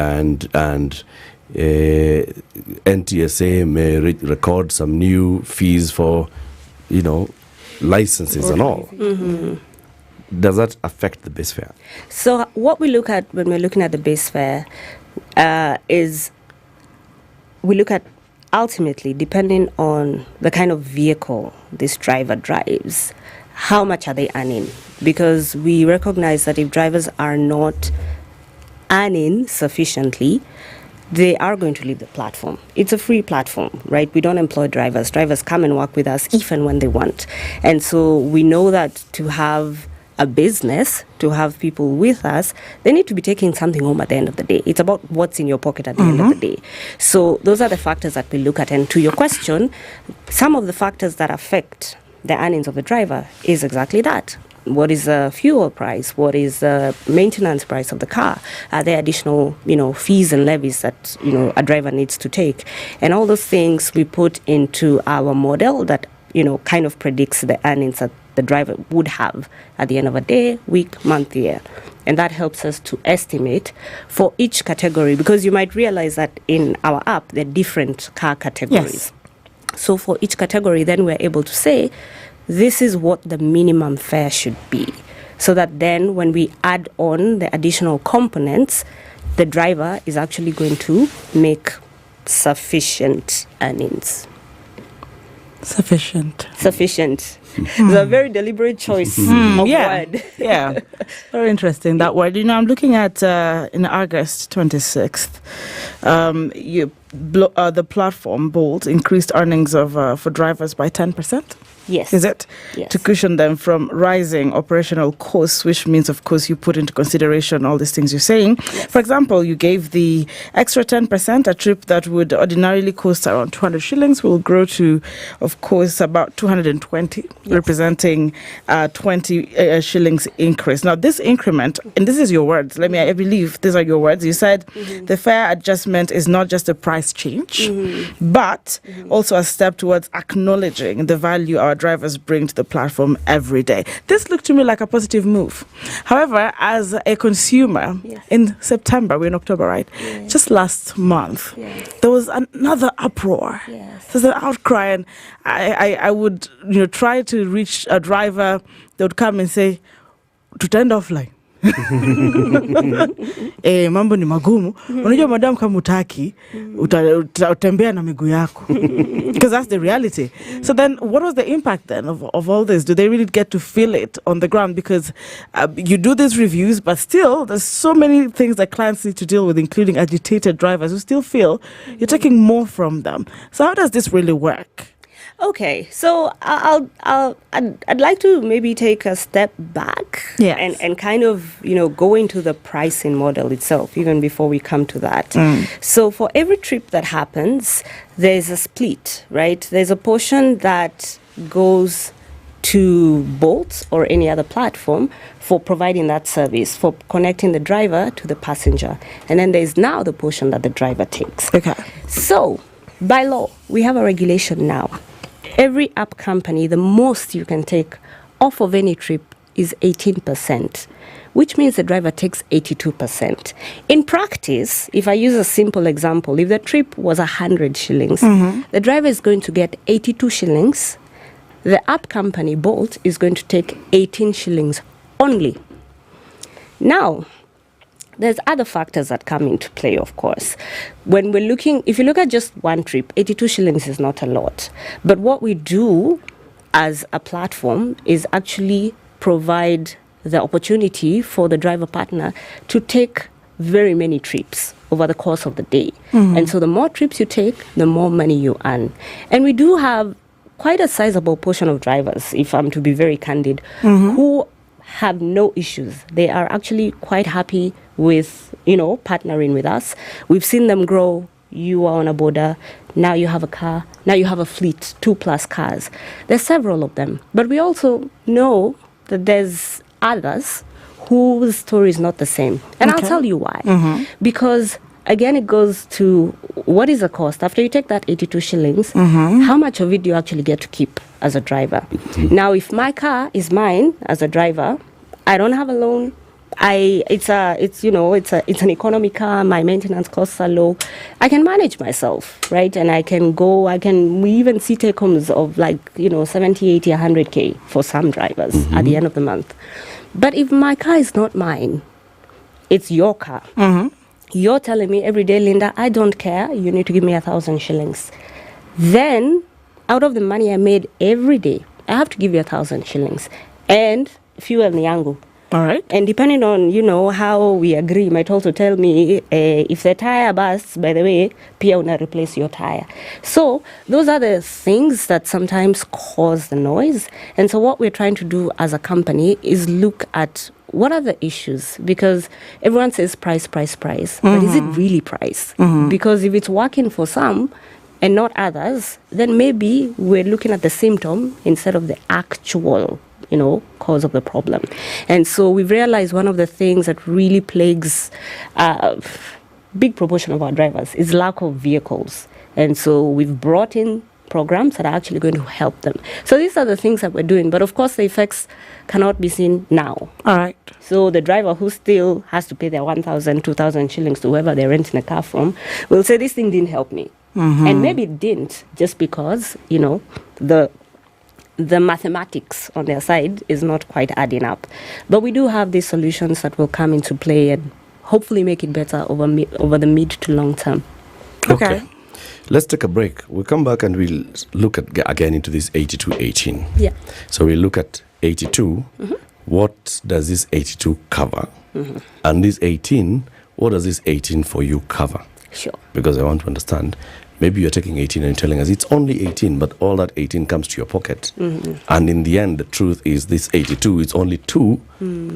NTSA may record some new fees for, licenses and all. Does that affect the base fare? So what we look at when we're looking at the base fare is we look at, ultimately, depending on the kind of vehicle this driver drives, how much are they earning? Because we recognize that if drivers are not earning sufficiently, they are going to leave the platform. It's a free platform, right? We don't employ drivers. Drivers come and work with us if and when they want. And so we know that to have a business, to have people with us, they need to be taking something home at the end of the day. It's about what's in your pocket at the end of the day. So those are the factors that we look at. And to your question, some of the factors that affect the earnings of the driver is exactly that. What is the fuel price? What is the maintenance price of the car? Are there additional, fees and levies that, a driver needs to take? And all those things we put into our model that, kind of predicts the earnings that the driver would have at the end of a day, week, month, year. And that helps us to estimate for each category, because you might realize that in our app, there are different car categories. Yes. So for each category, then we're able to say, this is what the minimum fare should be. So that then when we add on the additional components, the driver is actually going to make sufficient earnings. Sufficient. It's a very deliberate choice of word. Yeah, very interesting, that word. I'm looking at in August 26th, the platform Bolt increased earnings of for drivers by 10%. Yes. Is it? Yes. To cushion them from rising operational costs, which means, of course, you put into consideration all these things you're saying. Yes. For example, you gave the extra 10%, a trip that would ordinarily cost around 200 shillings will grow to, of course, about 220, representing 20 shillings increase. Now, this increment, and this is your words, I believe these are your words. You said the fare adjustment is not just a price change, but also a step towards acknowledging the value our drivers bring to the platform every day. This looked to me like a positive move. However, as a consumer, in September, we're in October, right? Just last month, there was another uproar. There's an outcry, and I would try to reach a driver that would come and say, tutaenda offline. Mambo ni magumu. Unajua madam kama utaki utembea na miguu yako. Because that's the reality. So then what was the impact then of all this? Do they really get to feel it on the ground? Because you do these reviews, but still there's so many things that clients need to deal with, including agitated drivers who still feel you're taking more from them. So how does this really work? Okay, so I'd like to maybe take a step back and kind of go into the pricing model itself even before we come to that. So for every trip that happens, there's a split, right? There's a portion that goes to Bolt or any other platform for providing that service, for connecting the driver to the passenger, and then there's now the portion that the driver takes. Okay. So by law, we have a regulation now. Every app company, the most you can take off of any trip is 18%, which means the driver takes 82%. In practice, if I use a simple example, if the trip was 100 shillings, the driver is going to get 82 shillings. The app company, Bolt, is going to take 18 shillings only. Now, there's other factors that come into play, of course. When we're looking, if you look at just one trip, 82 shillings is not a lot. But what we do as a platform is actually provide the opportunity for the driver partner to take very many trips over the course of the day. And so the more trips you take, the more money you earn. And we do have quite a sizable portion of drivers, if I'm to be very candid, who have no issues. They are actually quite happy with, partnering with us. We've seen them grow. You are on a border. Now you have a car. Now you have a fleet, 2+ cars. There's several of them. But we also know that there's others whose story is not the same. And I'll tell you why. Because again, it goes to what is the cost? After you take that 82 shillings, how much of it do you actually get to keep as a driver? Now, if my car is mine as a driver, I don't have a loan. It's an economy car. My maintenance costs are low. I can manage myself, right? And we even see take homes of 70, 80, 100K for some drivers at the end of the month. But if my car is not mine, it's your car. You're telling me every day, Linda, I don't care. You need to give me 1,000 shillings. Then, out of the money I made every day, I have to give you 1,000 shillings. And fuel Nyangu. All right. And depending on, how we agree, you might also tell me if the tire bursts, by the way, pia una replace your tire. So those are the things that sometimes cause the noise. And so what we're trying to do as a company is look at what are the issues? Because everyone says price. But is it really price? Because if it's working for some and not others, then maybe we're looking at the symptom instead of the actual cause of the problem. And so we've realized one of the things that really plagues a big proportion of our drivers is lack of vehicles. And so we've brought in programs that are actually going to help them. So these are the things that we're doing. But of course, the effects cannot be seen now. All right. So the driver who still has to pay their 1,000, 2,000 shillings to whoever they're renting a car from will say, this thing didn't help me. And maybe it didn't, just because, the mathematics on their side is not quite adding up. But we do have these solutions that will come into play and hopefully make it better over the mid to long term. Okay. Let's take a break. We'll come back and we'll look at again into this 82-18. Yeah. So we'll look at 82. What does this 82 cover? And this 18, what does this 18 for you cover? Sure. Because I want to understand. Maybe you're taking 18 and telling us it's only 18, but all that 18 comes to your pocket. And in the end, the truth is this 82, it's only 2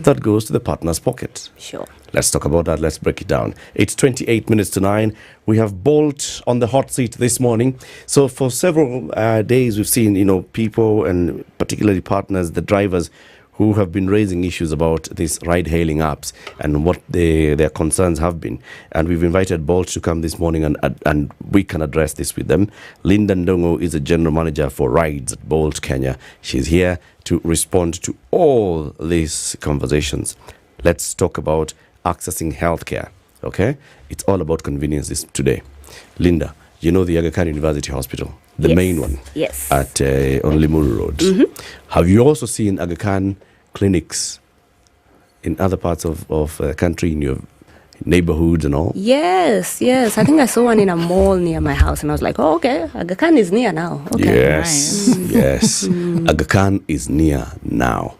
that goes to the partner's pocket. Sure. Let's talk about that. Let's break it down. It's 28 minutes to 9. We have Bolt on the hot seat this morning. So for several days, we've seen, people and particularly partners, the drivers, who have been raising issues about these ride-hailing apps and what their concerns have been. And we've invited Bolt to come this morning and we can address this with them. Linda Ndongo is a general manager for rides at Bolt Kenya. She's here to respond to all these conversations. Let's talk about accessing healthcare, okay? It's all about convenience today. Linda, you know the Aga Khan University Hospital, the main one at on Limuru Road. Have you also seen Aga Khan clinics in other parts of the country, in your neighborhoods and all? Yes. I think I saw one in a mall near my house, and I was like, oh, okay, Aga Khan is near now. Okay. Yes. Aga Khan is near now.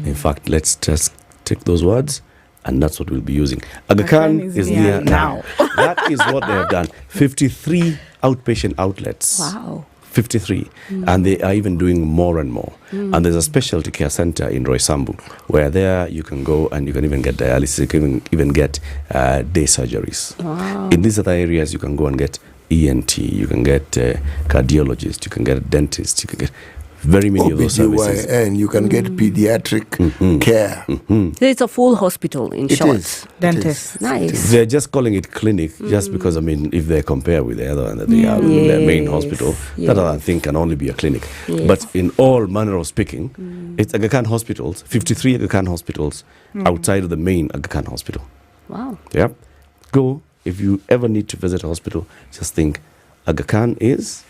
In fact, let's just take those words, and that's what we'll be using. Aga Khan is near now. That is what they have done. 53 outpatient outlets. Wow. 53. And they are even doing more and more. And there's a specialty care center in Roysambu where there you can go and you can even get dialysis, you can even get day surgeries. Wow. In these other areas, you can go and get ENT, you can get cardiologist, you can get a dentist, you can get very many of those services. And you can get pediatric care. So it's a full hospital in short. It is. Dentist. Nice. They're just calling it clinic just because, if they compare with the other one that they have in their main hospital, that I think can only be a clinic. But in all manner of speaking, it's Aga Khan hospitals, 53 Aga Khan hospitals outside of the main Aga Khan hospital. Wow. Yep. Go, if you ever need to visit a hospital, just think Aga Khan is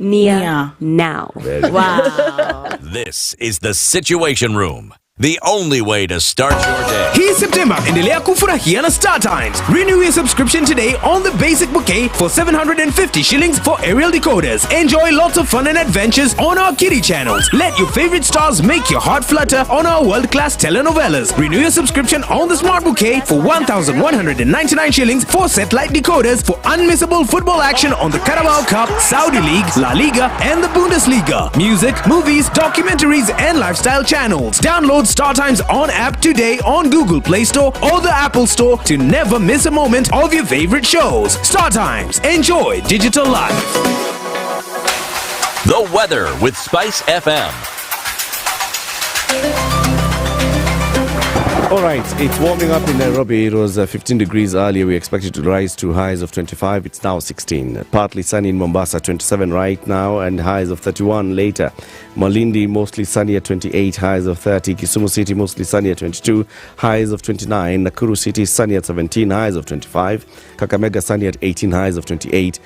near now. Wow. This is the Situation Room. The only way to start your day. Hii September, endelea kufurahia na Star Times. Renew your subscription today on the basic bouquet for 750 shillings for aerial decoders. Enjoy lots of fun and adventures on our kiddie channels. Let your favorite stars make your heart flutter on our world-class telenovelas. Renew your subscription on the Smart Bouquet for 1,199 shillings for satellite decoders for unmissable football action on the Carabao Cup, Saudi League, La Liga, and the Bundesliga. Music, movies, documentaries, and lifestyle channels. Download Star Times on app today on Google Play Store or the Apple Store to never miss a moment of your favorite shows. Star Times. Enjoy digital life. The weather with SpiceFM. All right, it's warming up in Nairobi. It was 15 degrees earlier. We expect it to rise to highs of 25. It's now 16. Partly sunny in Mombasa, 27 right now, and highs of 31 later. Malindi, mostly sunny at 28, highs of 30. Kisumu City, mostly sunny at 22, highs of 29. Nakuru City, sunny at 17, highs of 25. Kakamega, sunny at 18, highs of 28.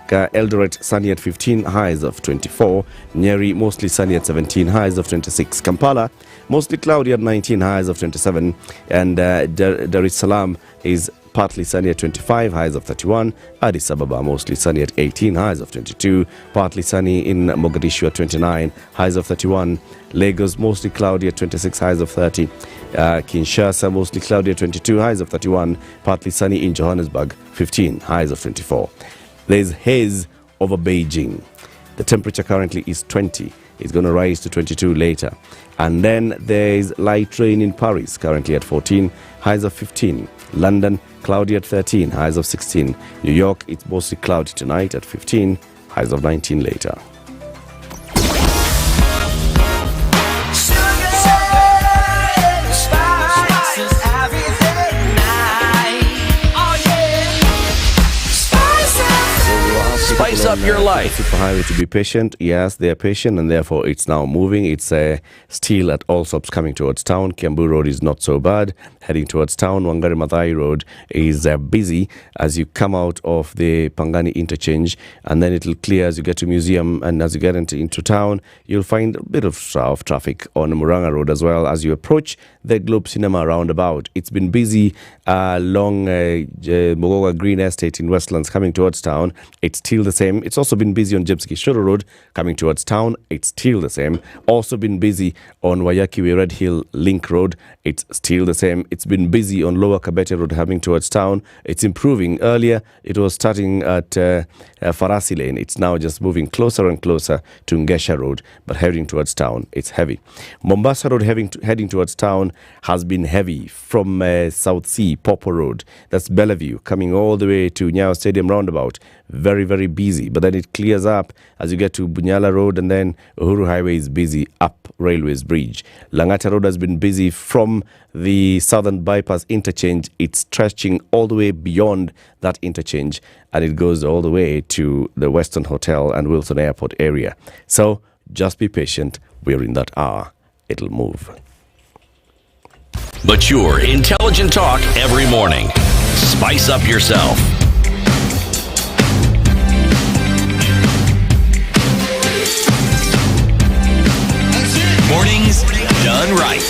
Eldoret, sunny at 15, highs of 24. Nyeri, mostly sunny at 17, highs of 26. Kampala, mostly cloudy at 19, highs of 27. And Dar es Salaam is partly sunny at 25, highs of 31. Addis Ababa, mostly sunny at 18, highs of 22. Partly sunny in Mogadishu at 29, highs of 31. Lagos, mostly cloudy at 26, highs of 30. Kinshasa, mostly cloudy at 22, highs of 31. Partly sunny in Johannesburg, 15, highs of 24. There's haze over Beijing. The temperature currently is 20. It's going to rise to 22 later. And then there's light rain in Paris, currently at 14, highs of 15. London, cloudy at 13, highs of 16. New York, it's mostly cloudy tonight at 15, highs of 19 later. Spice up your life. Superhighway to be patient. Yes, they are patient, and therefore it's now moving. It's still at all stops coming towards town. Kiambu Road is not so bad. Heading towards town, Wangari Maathai Road is busy as you come out of the Pangani interchange, and then it'll clear as you get to Museum, and as you get into town, you'll find a bit of traffic on Muranga Road as well as you approach the Globe Cinema roundabout. It's been busy along Mogoga Green Estate in Westlands coming towards town. It's still the same. It's also been busy on James Gishoro Road coming towards town. It's still the same. Also been busy on Wayakiwe Red Hill Link Road. It's still the same. It's been busy on Lower Kabete Road heading towards town. It's improving. Earlier, it was starting at Farasi Lane. It's now just moving closer and closer to Ngesha Road, but heading towards town, it's heavy. Mombasa Road heading towards town has been heavy from South Sea, Popo Road. That's Bellevue, coming all the way to Nyayo Stadium roundabout. Very, very busy. But then it clears up as you get to Bunyala Road, and then Uhuru Highway is busy up Railways Bridge. Langata Road has been busy from the Southern Bypass interchange. It's stretching all the way beyond that interchange, and it goes all the way to the Western Hotel and Wilson Airport area. So just be patient. We're in that hour. It'll move. Mature, intelligent talk every morning. Spice up yourself. Mornings done right.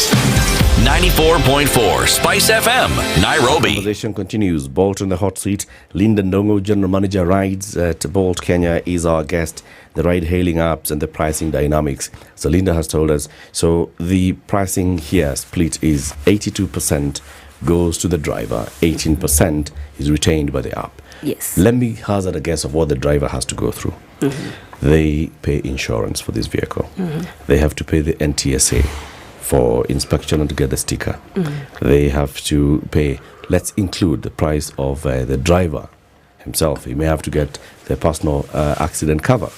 94.4 Spice FM, Nairobi. Conversation continues. Bolt on the hot seat. Linda Ndongo, General Manager Rides at Bolt Kenya, is our guest. The ride-hailing apps and the pricing dynamics. So Linda has told us, so the pricing here split is 82% goes to the driver, 18% is retained by the app. Yes. Let me hazard a guess of what the driver has to go through. They pay insurance for this vehicle. They have to pay the NTSA for inspection and to get the sticker. They have to pay, let's include the price of the driver himself. He may have to get the personal accident cover.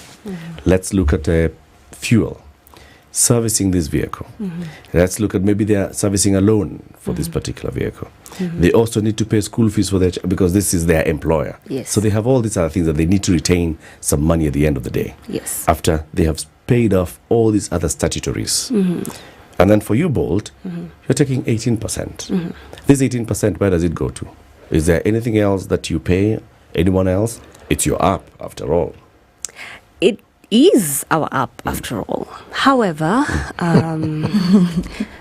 Let's look at fuel, servicing this vehicle. Let's look at maybe they are servicing a loan for this particular vehicle. They also need to pay school fees for their because this is their employer. Yes. So they have all these other things that they need to retain some money at the end of the day. Yes. After they have paid off all these other statutories. And then for you, Bolt, you're taking 18%. This 18%, where does it go to? Is there anything else that you pay? Anyone else? It's your app, after all. It is our app, after all. However,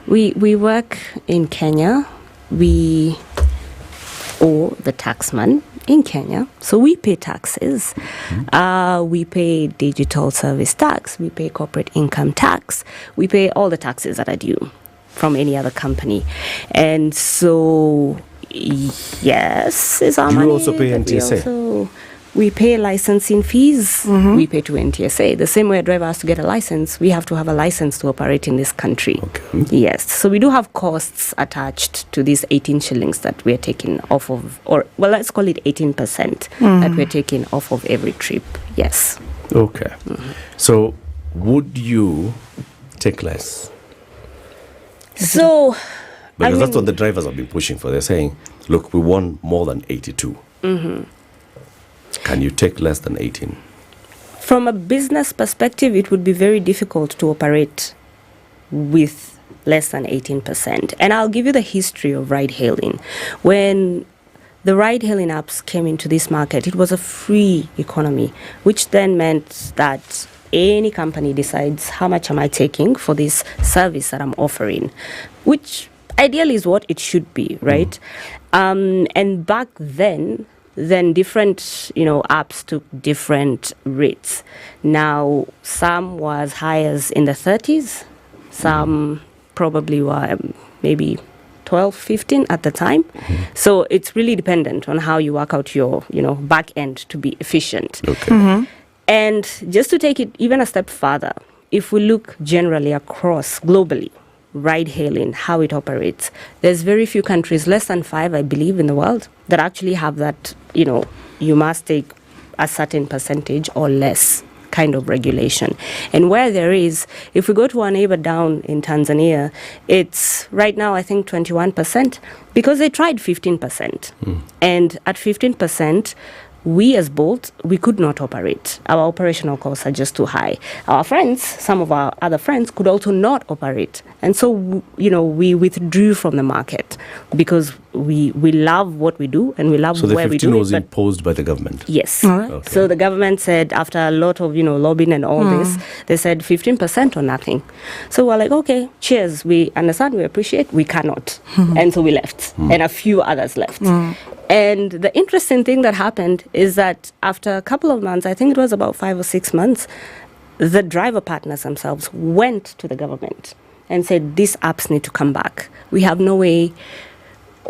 we work in Kenya. We owe the taxman in Kenya, so we pay taxes. We pay digital service tax. We pay corporate income tax. We pay all the taxes that are due from any other company. And so, yes, it's our money. You also pay NTSA? We pay licensing fees. We pay to NTSA. The same way a driver has to get a license, we have to have a license to operate in this country. Yes. So we do have costs attached to these 18 shillings that we're taking off of, or, well, let's call it 18% that we're taking off of every trip. Yes. Okay. So would you take less? So, because that's what the drivers have been pushing for. They're saying, look, we want more than 82. Can you take less than 18? From a business perspective, it would be very difficult to operate with less than 18%. And I'll give you the history of ride-hailing. When the ride-hailing apps came into this market, it was a free economy, which then meant that any company decides how much am I taking for this service that I'm offering, which ideally is what it should be, right? And back then different, apps took different rates. Now, some was high as in the 30s, some probably were maybe 12, 15 at the time. So it's really dependent on how you work out your, back end to be efficient. And just to take it even a step further, if we look generally across globally, ride-hailing, how it operates, there's very few countries, less than 5, I believe, in the world, that actually have that, you must take a certain percentage or less kind of regulation. And where there is, if we go to our neighbor down in Tanzania, it's right now, I think, 21%, because they tried 15%. And at 15%, we as Bolt, we could not operate. Our operational costs are just too high. Our friends, some of our other friends, could also not operate. And so, we withdrew from the market because we love what we do and we love where we do it. So the 15 was imposed by the government? Yes. Okay. So the government said, after a lot of, lobbying and all this, they said 15% or nothing. So we're like, okay, cheers. We understand, we appreciate, we cannot. And so we left. And a few others left. And the interesting thing that happened is that after a couple of months, I think it was about 5 or 6 months, the driver partners themselves went to the government and said, these apps need to come back. We have no way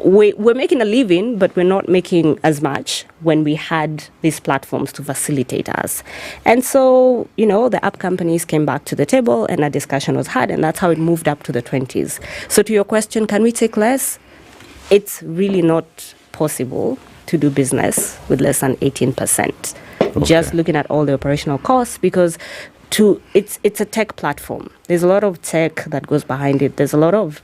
we're making a living, but we're not making as much when we had these platforms to facilitate us. And so, the app companies came back to the table and a discussion was had, and that's how it moved up to the 20s. So to your question, can we take less? It's really not possible to do business with less than 18%. Okay. Just looking at all the operational costs, because it's a tech platform. There's a lot of tech that goes behind it. There's a lot of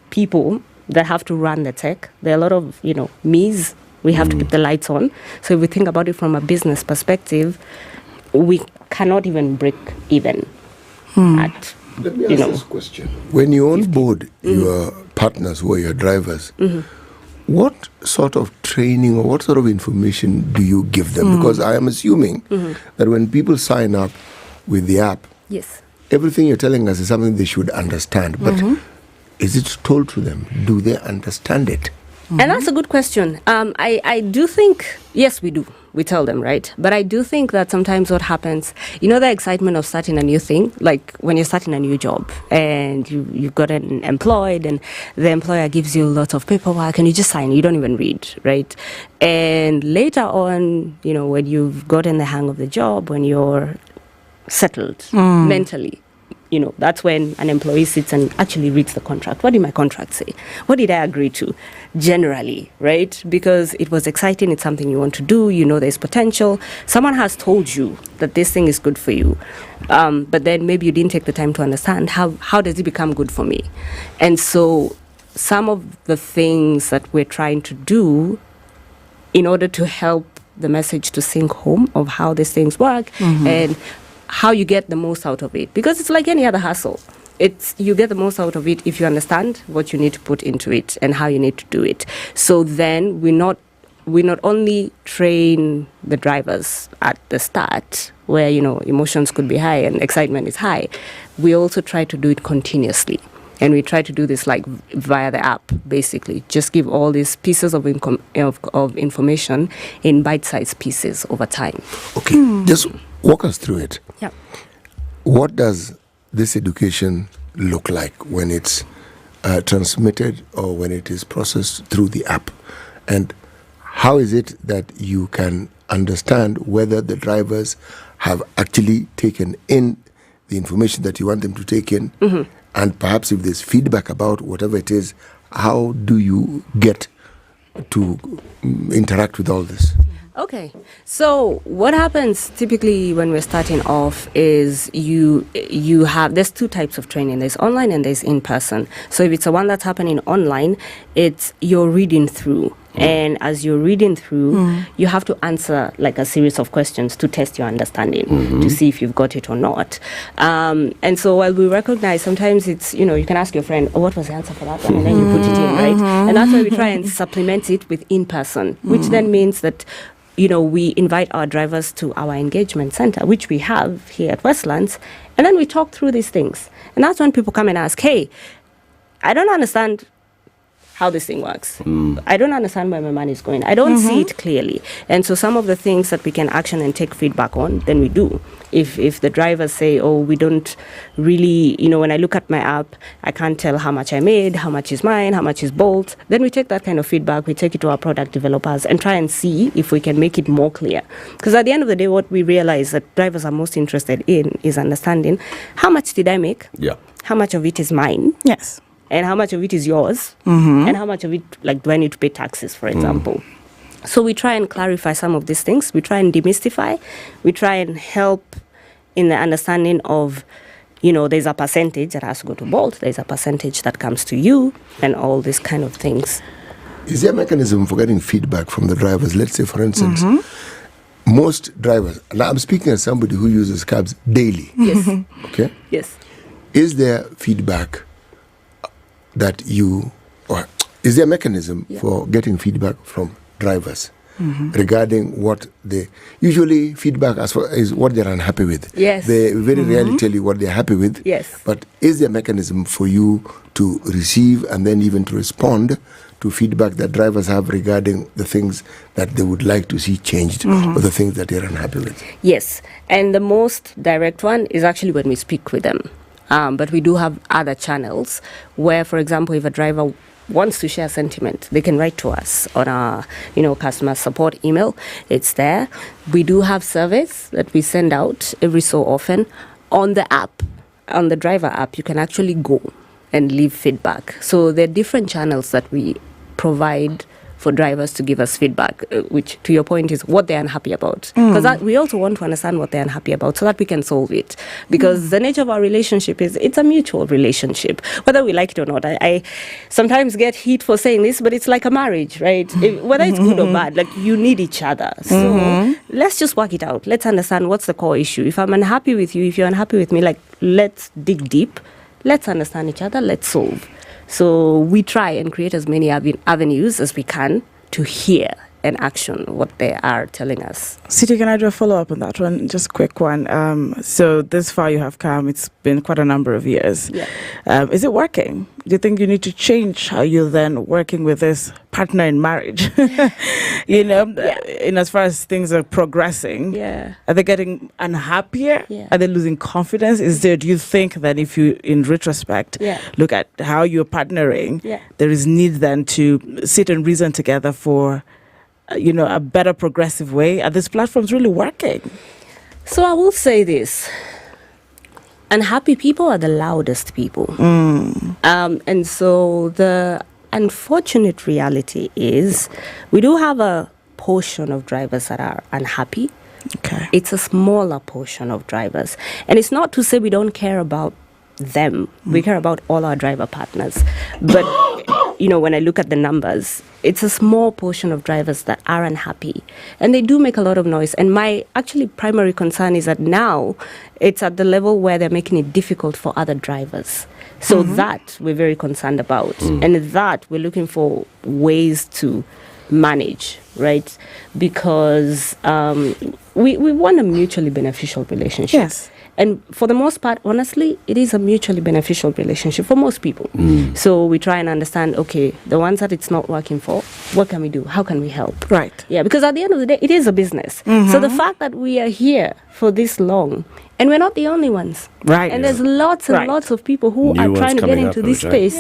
people that have to run the tech. There are a lot of, me's. We have to keep the lights on. So if we think about it from a business perspective, we cannot even break even at, Let me ask this question. When you onboard your partners who are your drivers, what sort of training or what sort of information do you give them? Because I am assuming that when people sign up with the app, yes, everything you're telling us is something they should understand. But is it told to them? Do they understand it? And that's a good question. I do think, yes, we do. We tell them, right? But I do think that sometimes what happens, the excitement of starting a new thing, like when you're starting a new job and you've gotten employed and the employer gives you lots of paperwork and you just sign, you don't even read, right? And later on, when you've gotten the hang of the job, when you're settled mentally, that's when an employee sits and actually reads the contract. What did my contract say? What did I agree to? Generally, right? Because it was exciting, it's something you want to do, there's potential. Someone has told you that this thing is good for you. But then maybe you didn't take the time to understand how does it become good for me? And so some of the things that we're trying to do in order to help the message to sink home of how these things work and how you get the most out of it, because it's like any other hustle. You get the most out of it if you understand what you need to put into it and how you need to do it. So then we not only train the drivers at the start where emotions could be high and excitement is high. We also try to do it continuously. And we try to do this like via the app, basically. Just give all these pieces of information in bite-sized pieces over time. Okay, just walk us through it. Yeah. What does this education look like when it's transmitted or when it is processed through the app? And how is it that you can understand whether the drivers have actually taken in the information that you want them to take in? And perhaps if there's feedback about whatever it is, how do you get to interact with all this? Okay, so what happens typically when we're starting off is there's two types of training. There's online and there's in person. So if it's the one that's happening online, you're reading through. And as you're reading through, you have to answer like a series of questions to test your understanding, to see if you've got it or not. And so while we recognize sometimes it's, you can ask your friend, what was the answer for that one? And then you put it in, right? And that's why we try and supplement it with in-person, which then means that, we invite our drivers to our engagement center, which we have here at Westlands, and then we talk through these things. And that's when people come and ask, hey, I don't understand how this thing works. I don't understand where my money is going. I don't see it clearly. And so some of the things that we can action and take feedback on, then we do. If the drivers say, we don't really, when I look at my app, I can't tell how much I made, how much is mine, how much is Bolt, then we take that kind of feedback, we take it to our product developers and try and see if we can make it more clear. Because at the end of the day, what we realize that drivers are most interested in is understanding how much did I make? Yeah. How much of it is mine? Yes. And how much of it is yours, and how much of it, do I need to pay taxes, for example. So we try and clarify some of these things. We try and demystify. We try and help in the understanding of, there's a percentage that has to go to Bolt, there's a percentage that comes to you, and all these kind of things. Is there a mechanism for getting feedback from the drivers? Let's say, for instance, most drivers, and I'm speaking as somebody who uses cabs daily. Yes. Okay? Yes. Is there feedback that or is there a mechanism for getting feedback from drivers regarding what usually feedback is what they're unhappy with? Yes. They very rarely tell you what they're happy with. Yes. But is there a mechanism for you to receive and then even to respond to feedback that drivers have regarding the things that they would like to see changed or the things that they're unhappy with? Yes. And the most direct one is actually when we speak with them. But we do have other channels where, for example, if a driver wants to share sentiment, they can write to us on our, customer support email. It's there. We do have surveys that we send out every so often. On the app, on the driver app, you can actually go and leave feedback. So there are different channels that we provide for drivers to give us feedback, which, to your point, is what they're unhappy about. Because we also want to understand what they're unhappy about so that we can solve it. Because the nature of our relationship is it's a mutual relationship, whether we like it or not. I sometimes get heat for saying this, but it's like a marriage, right? Whether it's good or bad, like you need each other. So let's just work it out. Let's understand what's the core issue. If I'm unhappy with you, if you're unhappy with me, like let's dig deep. Let's understand each other. Let's solve. So we try and create as many avenues as we can to hear and action what they are telling us. Siti, can I do a follow-up on that one? Just a quick one. So this far you have come, it's been quite a number of years. Yeah. Is it working? Do you think you need to change how you're then working with this partner in marriage? In as far as things are progressing, are they getting unhappier? Are they losing confidence? Do you think that if you, in retrospect, look at how you're partnering, there is need then to sit and reason together for a better progressive way? Are these platforms really working? So I will say this. Unhappy people are the loudest people. And so the unfortunate reality is we do have a portion of drivers that are unhappy. Okay. It's a smaller portion of drivers. And it's not to say we don't care about them. We care about all our driver partners. But, when I look at the numbers, it's a small portion of drivers that are unhappy. And they do make a lot of noise. And my actually primary concern is that now it's at the level where they're making it difficult for other drivers. So that we're very concerned about. And that we're looking for ways to manage, right? Because we want a mutually beneficial relationship. Yes. And for the most part, honestly, it is a mutually beneficial relationship for most people. So we try and understand, okay, the ones that it's not working for, what can we do? How can we help? Right. Yeah, because at the end of the day, it is a business. So the fact that we are here for this long, and we're not the only ones. Right. And there's lots and lots of people who are trying to get into this space.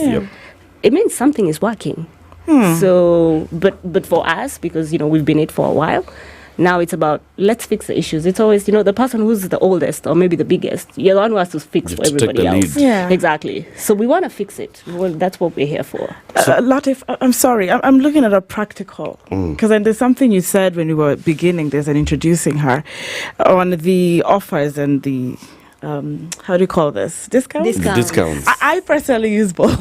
It means something is working. So, but for us, because, we've been in it for a while, now it's about, let's fix the issues. It's always, the person who's the oldest or maybe the biggest, you're the one who has to fix for everybody else. Yeah. Exactly. So we want to fix it. Well, that's what we're here for. Latiff, I'm sorry. I'm looking at a practical. Because there's something you said when you were beginning this and introducing her on the offers and the how do you call this? Discounts? Discounts. I personally use both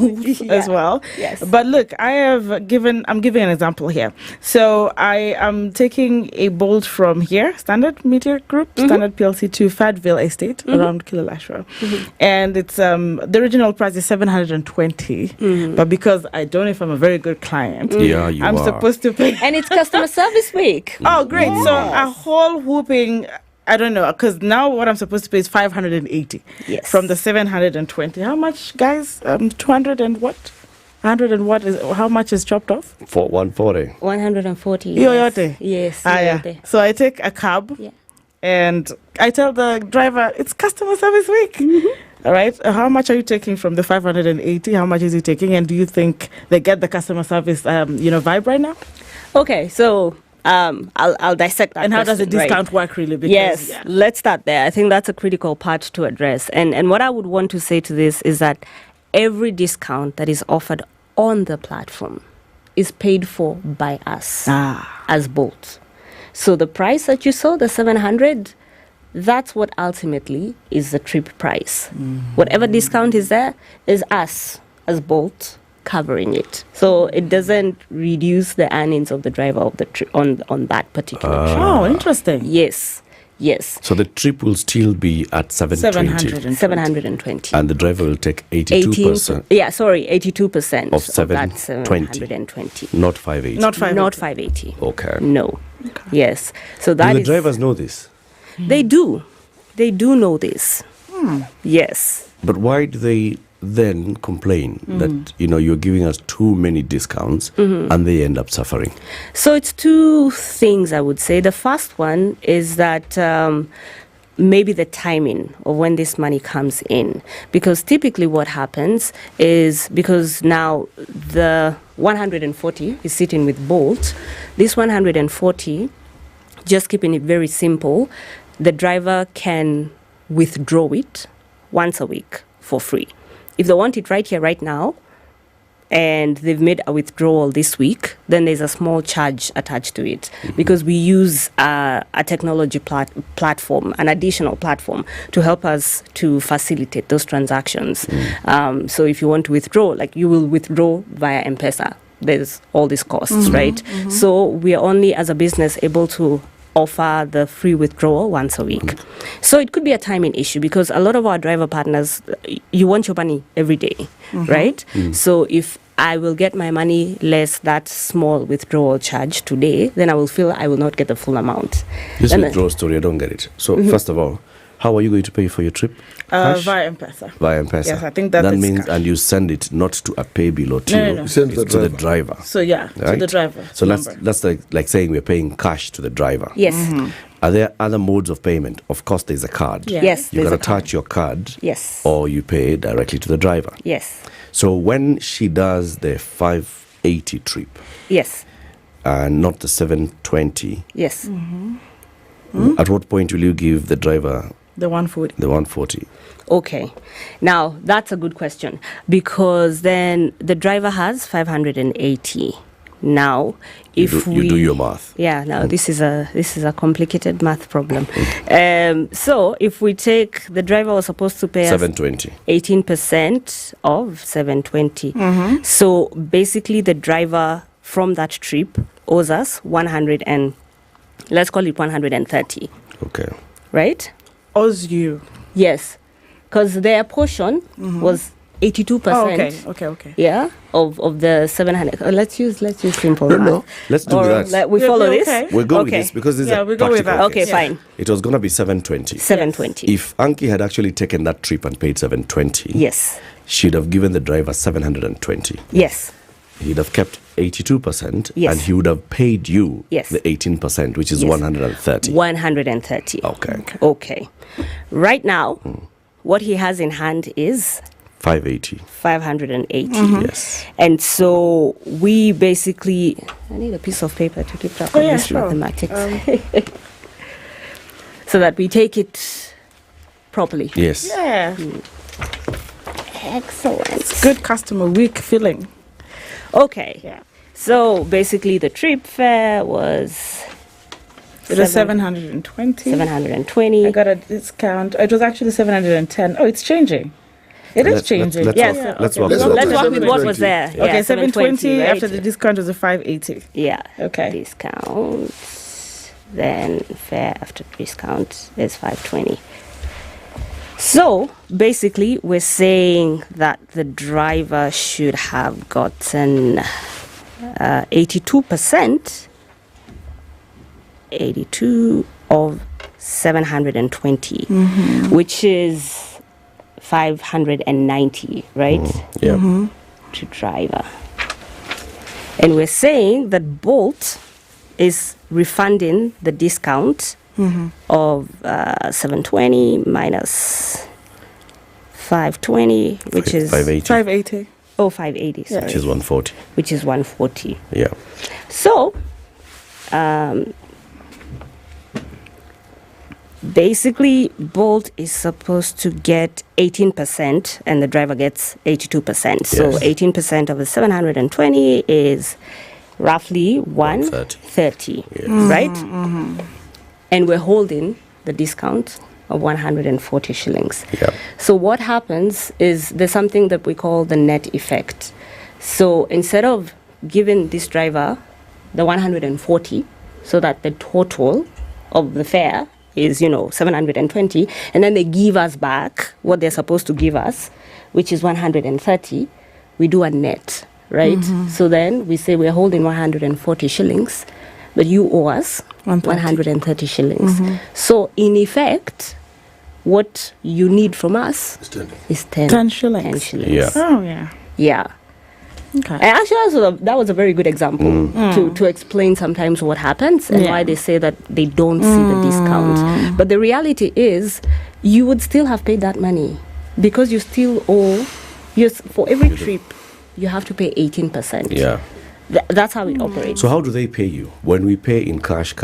as well. Yes. But look, I'm giving an example here. So I am taking a bolt from here, Standard Group, Standard PLC to Fayetteville Estate around Kilelashwa. And it's the original price is 720. But because I don't know if I'm a very good client, I'm supposed to pay. And it's customer service week. Oh, great. Yes. So a whole whooping, I don't know, because now what I'm supposed to pay is 580. Yes. From the 720. How much, guys? 200 and what? 100 and what is, how much is chopped off? For 140. 140. Yoyote? Yes. Yeah. So I take a cab and I tell the driver, it's customer service week. All right. How much are you taking from the 580? How much is he taking? And do you think they get the customer service, vibe right now? Okay. So I'll dissect that. And how does the question, discount work really? Because, let's start there. I think that's a critical part to address. And what I would want to say to this is that every discount that is offered on the platform is paid for by us as Bolt. So the price that you saw, the 700, that's what ultimately is the trip price. Whatever discount is there is us as Bolt covering it. So it doesn't reduce the earnings of the driver of the trip on that particular trip. Oh, interesting. Yes. So the trip will still be at 720. 720. And the driver will take 82%. 82% of 720. Not 580. Not 580. Okay. No. Yes. So that Do the is, drivers know this? They do. They do know this. Yes. But why do they then complain that you're giving us too many discounts and they end up suffering? So it's two things I would say. The first one is that maybe the timing of when this money comes in. Because typically what happens is, because now the 140 is sitting with Bolt, this 140, just keeping it very simple, the driver can withdraw it once a week for free. If they want it right here, right now, and they've made a withdrawal this week, then there's a small charge attached to it, because we use a technology platform, an additional platform, to help us to facilitate those transactions. So if you want to withdraw, like you will withdraw via M-Pesa, there's all these costs, right? So we are only, as a business, able to offer the free withdrawal once a week. So it could be a timing issue, because a lot of our driver partners, you want your money every day, right? So if I will get my money less that small withdrawal charge today, then I will feel I will not get the full amount. This withdrawal story, I don't get it. So first of all, how are you going to pay for your trip? Via M-Pesa. Via M-Pesa. Yes, I think that means, cash. and you send it not to a pay bill or to you, No. it's to the driver. So yeah, right? to the driver. So that's like saying we're paying cash to the driver. Yes. Are there other modes of payment? Of course, there's a card. Yeah. Yes, You got there's to attach your card. Yes. Or you pay directly to the driver. Yes. So when she does the 580 trip, Yes. and not the 720, Yes. at what point will you give the driver the 140? The 140. Okay. Now, that's a good question, because then the driver has 580. Now, if you do your math. Yeah, now this is a complicated math problem. So if we take, the driver was supposed to pay 720. 18% of 720. So basically the driver from that trip owes us 100 and, let's call it 130. Okay. Right? Owes you. Yes. Because their portion was 82%. Okay. Yeah, of the 700. Let's use simple math. No. Let's do that. Like we follow this. We'll go with this, because this is a we go with practical that. Okay, case. fine. It was going to be 720. 720. If Anki had actually taken that trip and paid 720, Yes. she'd have given the driver 720. Yes. He'd have kept 82%, Yes. and he would have paid you Yes. the 18%, which is Yes. 130. 130. Okay. Right now, what he has in hand is 580. 580. Yes. And so we basically, I need a piece of paper to keep track of this mathematics. So that we take it properly. Yes. Yeah. Excellent. It's good customer week feeling. Okay. Yeah. So basically the trip fare was... It was 720. 720. I got a discount. It was actually 710. Oh, it's changing. It is changing. Yes. Let's Let's work with what was there. Yeah. Okay, 720 right? after the discount was a 580. Yeah. Okay. Discount. Then fare after discount is 520. So basically, we're saying that the driver should have gotten 82%. 82 of 720, which is 590, right? Yeah. To driver. And we're saying that Bolt is refunding the discount of 720 minus 520, which is 580. 580. Oh, 580, sorry. Which is 140. Which is 140. Yeah. So, basically, Bolt is supposed to get 18% and the driver gets 82%. So 18% of the 720 is roughly 130, right? And we're holding the discount of 140 shillings. Yeah. So what happens is there's something that we call the net effect. So instead of giving this driver the 140, so that the total of the fare is, 720, and then they give us back what they're supposed to give us, which is 130, we do a net, right? So then we say we're holding 140 shillings, but you owe us 130 shillings. So in effect, what you need from us is 10 10 shillings. 10 shillings. Yeah. Oh, yeah. Yeah. Okay. And actually, that was a very good example to explain sometimes what happens and why they say that they don't see the discount. But the reality is, you would still have paid that money because you still owe. For every trip, you have to pay 18%. Yeah. That's how it operates. So how do they pay you? When we pay in cash,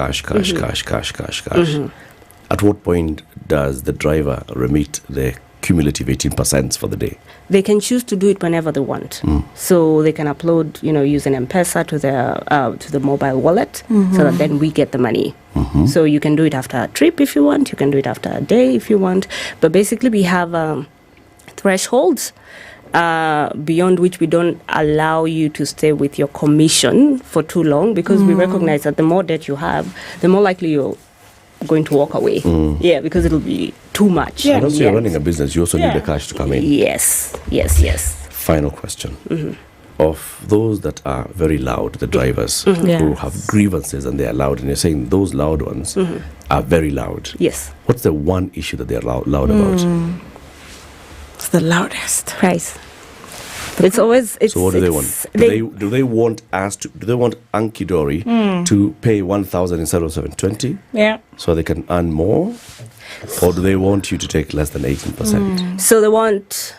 at what point does the driver remit the cumulative 18% for the day? They can choose to do it whenever they want. So they can upload, using M-Pesa to the mobile wallet, so that then we get the money. So you can do it after a trip if you want. You can do it after a day if you want. But basically, we have thresholds beyond which we don't allow you to stay with your commission for too long, because we recognize that the more debt you have, the more likely you're going to walk away. Yeah, because it'll be too much. And also you're running a business, you also need the cash to come in. Yes. Final question. Of those that are very loud, the drivers who have grievances and they are loud, and you're saying those loud ones are very loud. Yes. What's the one issue that they're loud about? It's the loudest. Price. It's always. So what do they want? Do they want us to? Do they want Ankidori to pay 1,000 instead of 720? Yeah. So they can earn more, or do they want you to take less than 18%? So they want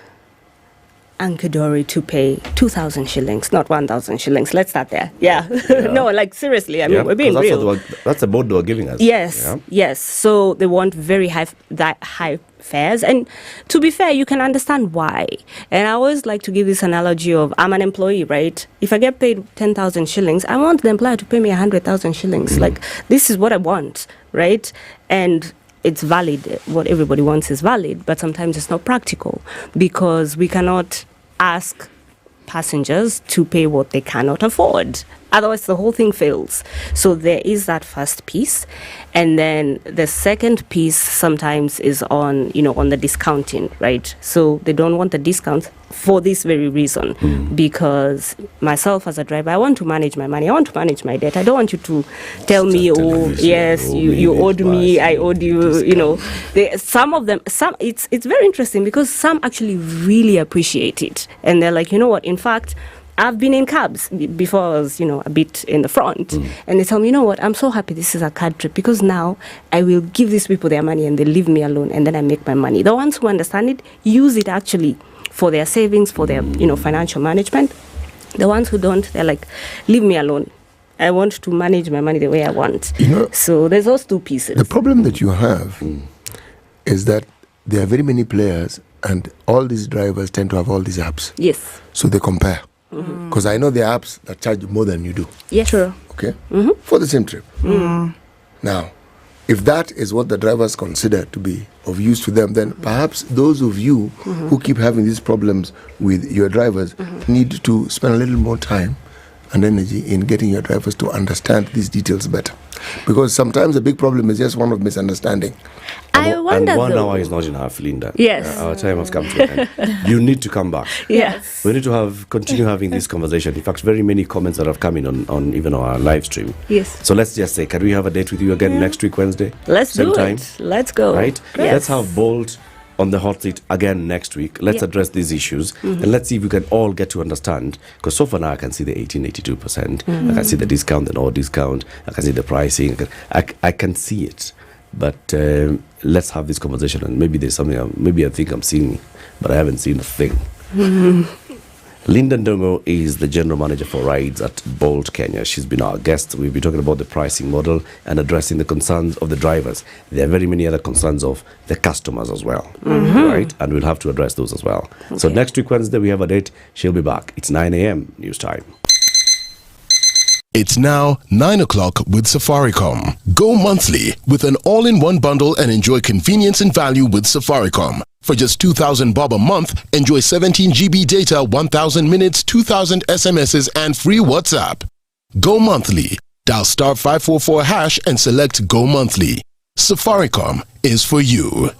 Ankidori to pay 2,000 shillings, not 1,000 shillings. Let's start there. Yeah. No, like seriously. I mean, we're being real. That's the board they were giving us. Yes. So they want very high fares, and to be fair, you can understand why. And I always like to give this analogy of, I'm an employee, right? If I get paid 10,000 shillings, I want the employer to pay me 100,000 shillings. Like, this is what I want, right? And it's valid. What everybody wants is valid, but sometimes it's not practical, because we cannot ask passengers to pay what they cannot afford. Otherwise, the whole thing fails. So there is that first piece. And then the second piece sometimes is on, on the discounting, right? So they don't want the discounts for this very reason. Because myself as a driver, I want to manage my money. I want to manage my debt. I don't want you to tell me, you owed me, I owed you, some of them, it's very interesting, because some actually really appreciate it. And they're like, you know what, in fact, I've been in cabs before. I was, a bit in the front, and they tell me, you know what, I'm so happy this is a card trip, because now I will give these people their money and they leave me alone, and then I make my money. The ones who understand it use it actually for their savings, for their, financial management. The ones who don't, they're like, leave me alone. I want to manage my money the way I want. So there's those two pieces. The problem that you have is that there are very many players, and all these drivers tend to have all these apps. Yes. So they compare. Because I know there are apps that charge more than you do. Yes, sure. Okay? For the same trip. Now, if that is what the drivers consider to be of use to them, then perhaps those of you who keep having these problems with your drivers need to spend a little more time and energy in getting your drivers to understand these details better. Because sometimes a big problem is just one of misunderstanding. I wonder, and 1 hour is not enough, Linda. Yes. Our time has come to an end. You need to come back. Yes. We need to continue having this conversation. In fact, very many comments that have come in on even our live stream. Yes. So let's just say, can we have a date with you again next week, Wednesday? Let's Same do time? it. Let's go. Right? Yes. Let's have Bolt on the hot seat again next week. Let's address these issues, and let's see if we can all get to understand, because so far now I can see the 82%, I can see the discount, the no discount, I can see the pricing, I can see it, but let's have this conversation, and maybe there's something, maybe I think I'm seeing, but I haven't seen a thing. Linda Ndongo is the General Manager for Rides at Bolt Kenya. She's been our guest. We'll be talking about the pricing model and addressing the concerns of the drivers. There are very many other concerns of the customers as well, right? And we'll have to address those as well. Okay. So next week, Wednesday, we have a date. She'll be back. It's 9 a.m. news time. It's now 9 o'clock with Safaricom. Go monthly with an all-in-one bundle and enjoy convenience and value with Safaricom. For just 2,000 bob a month, enjoy 17 GB data, 1,000 minutes, 2,000 SMSs, and free WhatsApp. Go monthly. Dial star 544 hash and select Go monthly. Safaricom is for you.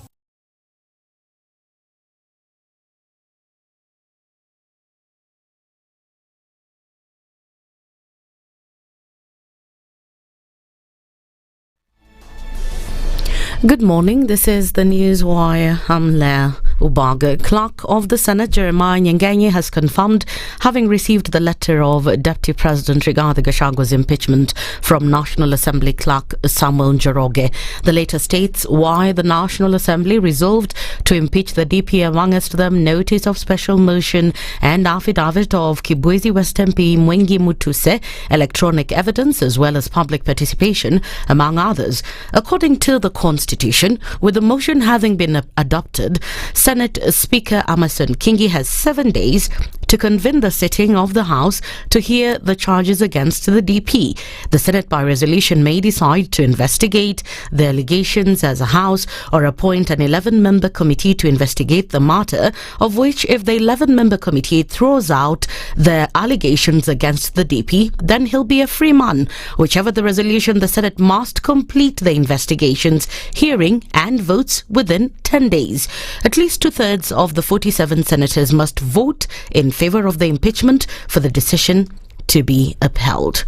Good morning. This is the News Wire. I'm Leah. Ubaga. Clerk of the Senate, Jeremiah Nyengenye, has confirmed having received the letter of Deputy President Rigathi Gachagwa's impeachment from National Assembly Clerk Samuel Njoroge. The letter states why the National Assembly resolved to impeach the DP, amongst them notice of special motion and affidavit of Kibwezi West MP Mwengi Mutuse, electronic evidence as well as public participation, among others. According to the Constitution, with the motion having been adopted, Senate Speaker Amason Kingi has 7 days to convene the sitting of the House to hear the charges against the DP. The Senate by resolution may decide to investigate the allegations as a House or appoint an 11-member committee to investigate the matter, of which if the 11-member committee throws out the allegations against the DP, then he'll be a free man. Whichever the resolution, the Senate must complete the investigations, hearing and votes within 10 days. At least 2/3 of the 47 senators must vote in favour of the impeachment for the decision to be upheld.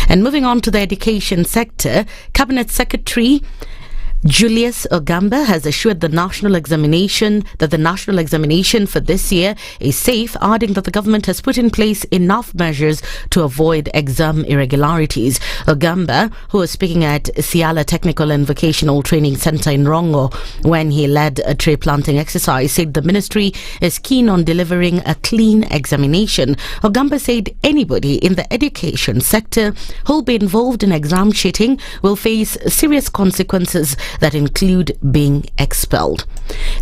And moving on to the education sector, Cabinet Secretary Julius Ogamba has assured the national examination for this year is safe, adding that the government has put in place enough measures to avoid exam irregularities. Ogamba, who was speaking at Siala Technical and Vocational Training Centre in Rongo when he led a tree planting exercise, said the ministry is keen on delivering a clean examination. Ogamba said anybody in the education sector who will be involved in exam cheating will face serious consequences that include being expelled.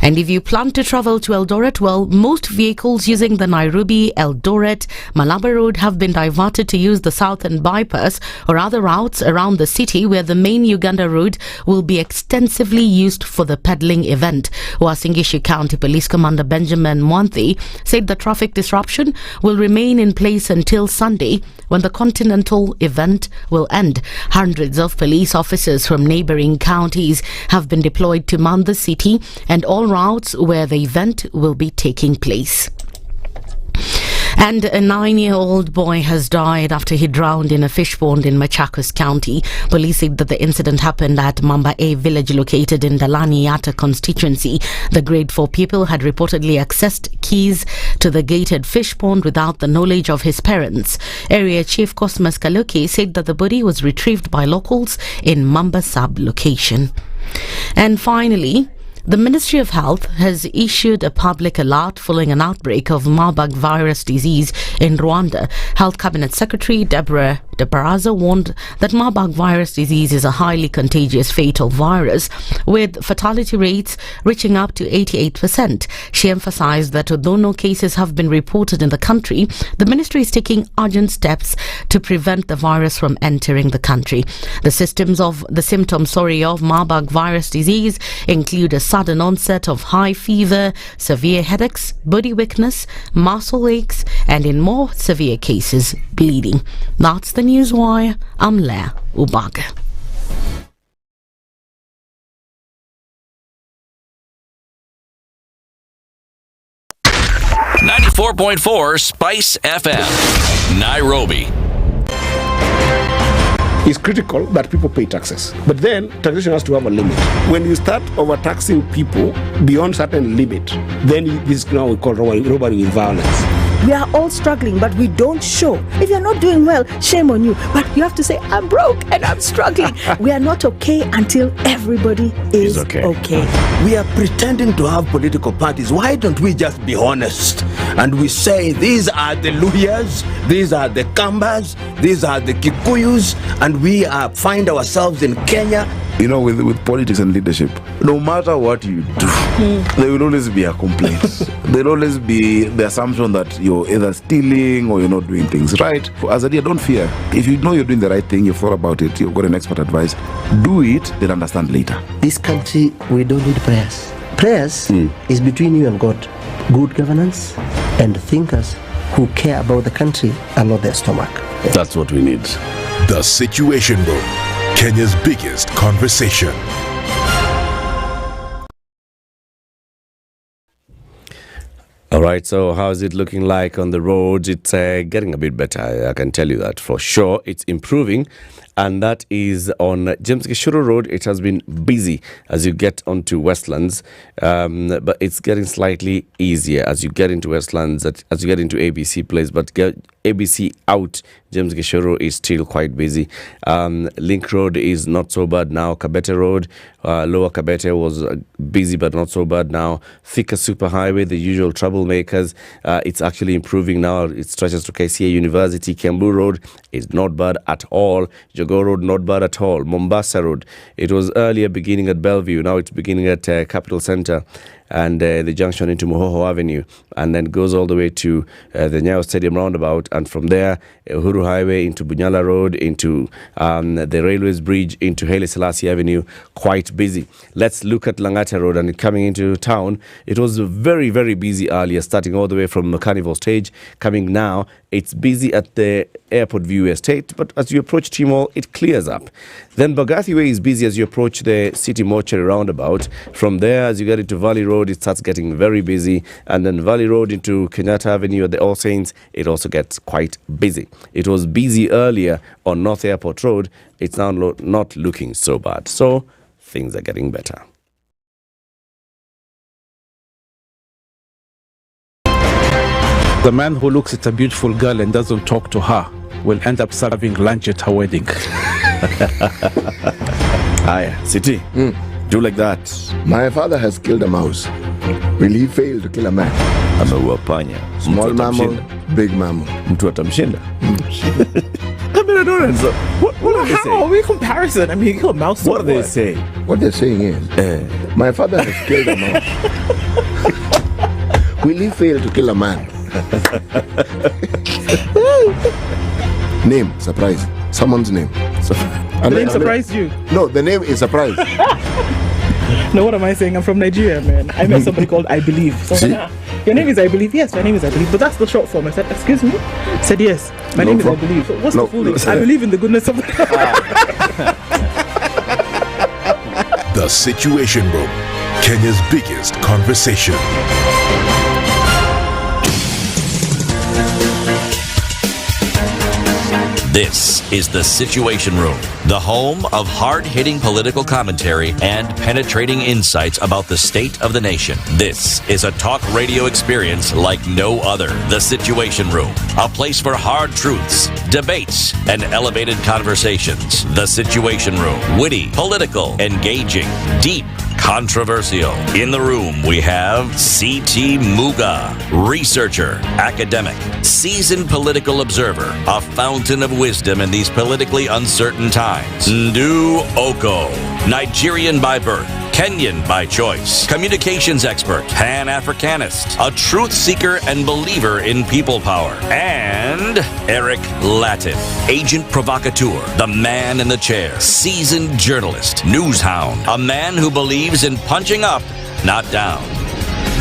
And if you plan to travel to Eldoret, well, most vehicles using the Nairobi, Eldoret, Malaba Road have been diverted to use the Southern Bypass or other routes around the city, where the main Uganda Road will be extensively used for the peddling event. Uasin Gishu County Police Commander Benjamin Mwanthi said the traffic disruption will remain in place until Sunday, when the continental event will end. Hundreds of police officers from neighbouring counties have been deployed to man the city and all routes where the event will be taking place. And a 9-year-old boy has died after he drowned in a fish pond in Machakos County. Police said that the incident happened at Mamba A village located in Dalani Yatta constituency. The grade 4 pupil had reportedly accessed keys to the gated fish pond without the knowledge of his parents. Area Chief Cosmas Kaloki said that the body was retrieved by locals in Mamba sub-location. And finally, the Ministry of Health has issued a public alert following an outbreak of Marburg virus disease in Rwanda. Health Cabinet Secretary Deborah de Baraza warned that Marburg virus disease is a highly contagious fatal virus, with fatality rates reaching up to 88%. She emphasized that although no cases have been reported in the country, the ministry is taking urgent steps to prevent the virus from entering the country. The symptoms of Marburg virus disease include a sudden onset of high fever, severe headaches, body weakness, muscle aches, and in more severe cases, bleeding. That's the Newswire. I'm Leah Ubaga. .4 Spice FM, Nairobi. It's critical that people pay taxes. But then taxation has to have a limit. When you start overtaxing people beyond certain limit, then this is now we call robbery with violence. We are all struggling, but we don't show. If you're not doing well, shame on you. But you have to say, I'm broke and I'm struggling. We are not okay until everybody is okay. We are pretending to have political parties. Why don't we just be honest? And we say, these are the Luyas, these are the Kambas, these are the Kikuyus, and we find ourselves in Kenya. You know, with politics and leadership, no matter what you do, there will always be a complaint. There will always be the assumption that you're either stealing or you're not doing things right. As a leader, don't fear. If you know you're doing the right thing, you've thought about it, you've got an expert advice, do it, then understand later. This country, we don't need prayers. Prayers is between you and God. Good governance and thinkers who care about the country and not their stomach. That's what we need. The Situation Room, Kenya's biggest conversation. All right, so how is it looking like on the roads? It's getting a bit better, I can tell you that for sure. It's improving and that is on James Gishuru Road. It has been busy as you get onto Westlands, but it's getting slightly easier as you get into Westlands, as you get into ABC Place, but get ABC out, James Gishuru is still quite busy. Link Road is not so bad now. Kabete Road, Lower Kabete was busy but not so bad now. Thika Superhighway, the usual troublemakers, it's actually improving now. It stretches to KCA University. Kiambu Road is not bad at all. Jogoo Road, not bad at all. Mombasa Road, it was earlier beginning at Bellevue. Now it's beginning at Capital Centre and the junction into Mohoho Avenue, and then goes all the way to the Nyayo Stadium roundabout, and from there Uhuru Highway into Bunyala Road, into the Railways Bridge, into Haile Selassie Avenue, quite busy. Let's look at Langata Road, and coming into town, it was very, very busy earlier, starting all the way from Carnival Stage. Coming now, it's busy at the Airport View Estate, but as you approach Timor, it clears up. Then Bagathi Way is busy as you approach the City Mortuary roundabout. From there, as you get into Valley Road, it starts getting very busy, and then Valley Road into Kenyatta Avenue at the All Saints, it also gets quite busy. It was busy earlier on North Airport Road. It's now not looking so bad, so things are getting better. The man who looks at a beautiful girl and doesn't talk to her will end up serving lunch at her wedding. Aye, City, do like that. My father has killed a mouse. Will he fail to kill a man? Ameua panya. Small mammal, big mammal. Mtu atamshinda. I mean, I don't understand. What are they saying? How are we comparison? I mean, you kill a mouse. What are they saying? What they're saying is, my father has killed a mouse. Will he fail to kill a man? Name, surprise. Someone's name. The name surprised you? No, the name is surprise. No, what am I saying? I'm from Nigeria, man. I met somebody called I Believe. So your name is I Believe? Yes, my name is I Believe. But that's the short form. I said, excuse me? I said, yes, my name is I Believe. So what's the full name? I believe in the goodness of God. The Situation Room, Kenya's biggest conversation. This is The Situation Room, the home of hard-hitting political commentary and penetrating insights about the state of the nation. This is a talk radio experience like no other. The Situation Room, a place for hard truths, debates, and elevated conversations. The Situation Room, witty, political, engaging, deep, controversial. In the room, we have C.T. Muga, researcher, academic, seasoned political observer, a fountain of wisdom in these politically uncertain times. Ndu Okoh, Nigerian by birth, Kenyan by choice, communications expert, Pan-Africanist, a truth seeker and believer in people power, and Eric Latiff, agent provocateur, the man in the chair, seasoned journalist, news hound, a man who believes in punching up, not down.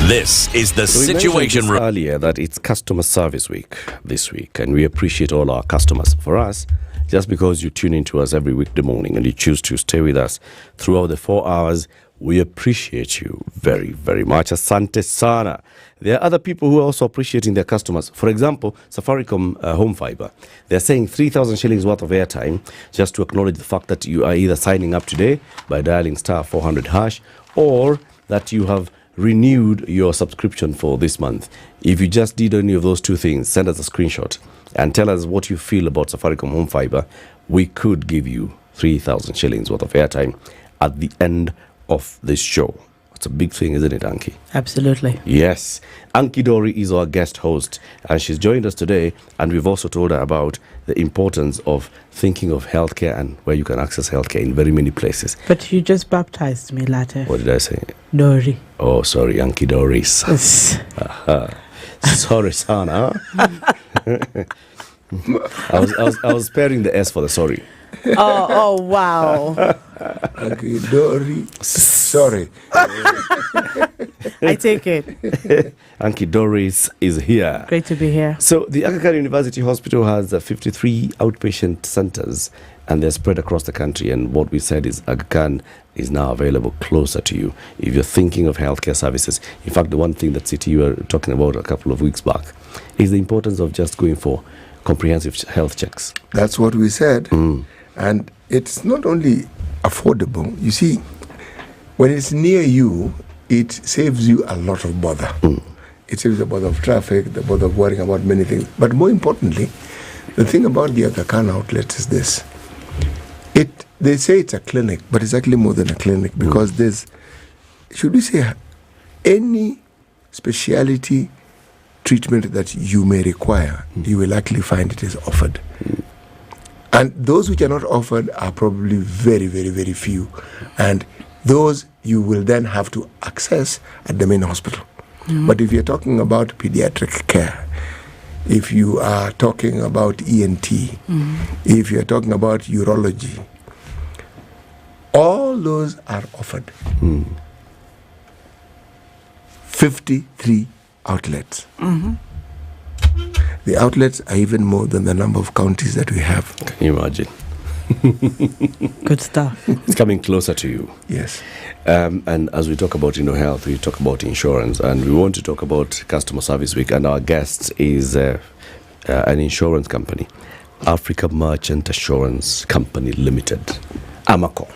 This is The Situation Room. Earlier that it's Customer Service Week this week, and we appreciate all our customers. For us, just because you tune into us every weekday morning and you choose to stay with us throughout the 4 hours, we appreciate you very, very much. Asante sana. There are other people who are also appreciating their customers. For example, Safaricom Home Fiber. They're saying 3,000 shillings worth of airtime just to acknowledge the fact that you are either signing up today by dialing star 400 hash, or that you have renewed your subscription for this month. If you just did any of those two things, send us a screenshot and tell us what you feel about Safaricom Home Fiber. We could give you 3,000 shillings worth of airtime at the end of this show. It's a big thing, isn't it, Anki? Absolutely. Yes. Anki Dori is our guest host, and she's joined us today, and we've also told her about the importance of thinking of healthcare and where you can access healthcare in very many places. But you just baptized me, Latiff. What did I say? Dori. Oh, sorry, Anki Doris. Sorry, Sana. I was sparing the S for the sorry. Oh, wow. Anki Dori. Sorry. I take it. Anki Doris is here. Great to be here. So the Aga Khan University Hospital has 53 outpatient centers, and they're spread across the country. And what we said is Aga Khan is now available closer to you if you're thinking of healthcare services. In fact, the one thing that City you were talking about a couple of weeks back is the importance of just going for comprehensive health checks. That's what we said. And it's not only affordable. You see, when it's near you, it saves you a lot of bother. It saves the bother of traffic, the bother of worrying about many things. But more importantly, the thing about the Aga Khan outlet is this. They say it's a clinic, but it's actually more than a clinic because there's, should we say, any speciality treatment that you may require, you will actually find it is offered. And those which are not offered are probably very, very, very few. And those you will then have to access at the main hospital. But if you're talking about pediatric care, if you are talking about ENT, if you're talking about urology, all those are offered. 53 outlets. The outlets are even more than the number of counties that we have. Can you imagine? Good stuff. It's coming closer to you. Yes. And as we talk about health, we talk about insurance, and we want to talk about Customer Service Week, and our guest is an insurance company, Africa Merchant Assurance Company Limited, Okoh.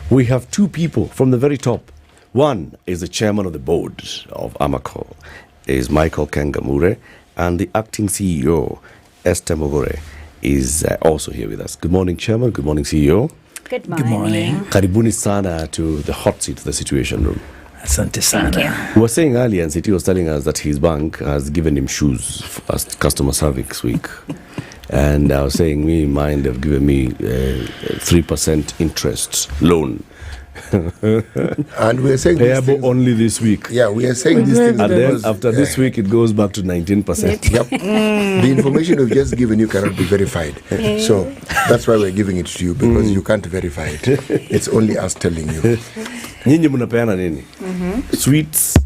We have two people from the very top. One is the chairman of the board of Okoh, is Michael Kengamure, and the acting CEO, Esther Mogore, is also here with us. Good morning, Chairman. Good morning, CEO. Good morning. Karibuni sana to the hot seat, the Situation Room. Asante sana. We were saying earlier, and City was telling us that his bank has given him shoes as Customer Service Week. And I was saying, mine, they've given me 3% interest loan. And we are saying payable only this week. Yeah, we are saying these things. And then after this week, it goes back to 19%. Yep. The information we've just given you cannot be verified. So that's why we're giving it to you, because you can't verify it. It's only us telling you. Nyinyi mnapeana nini? Sweets.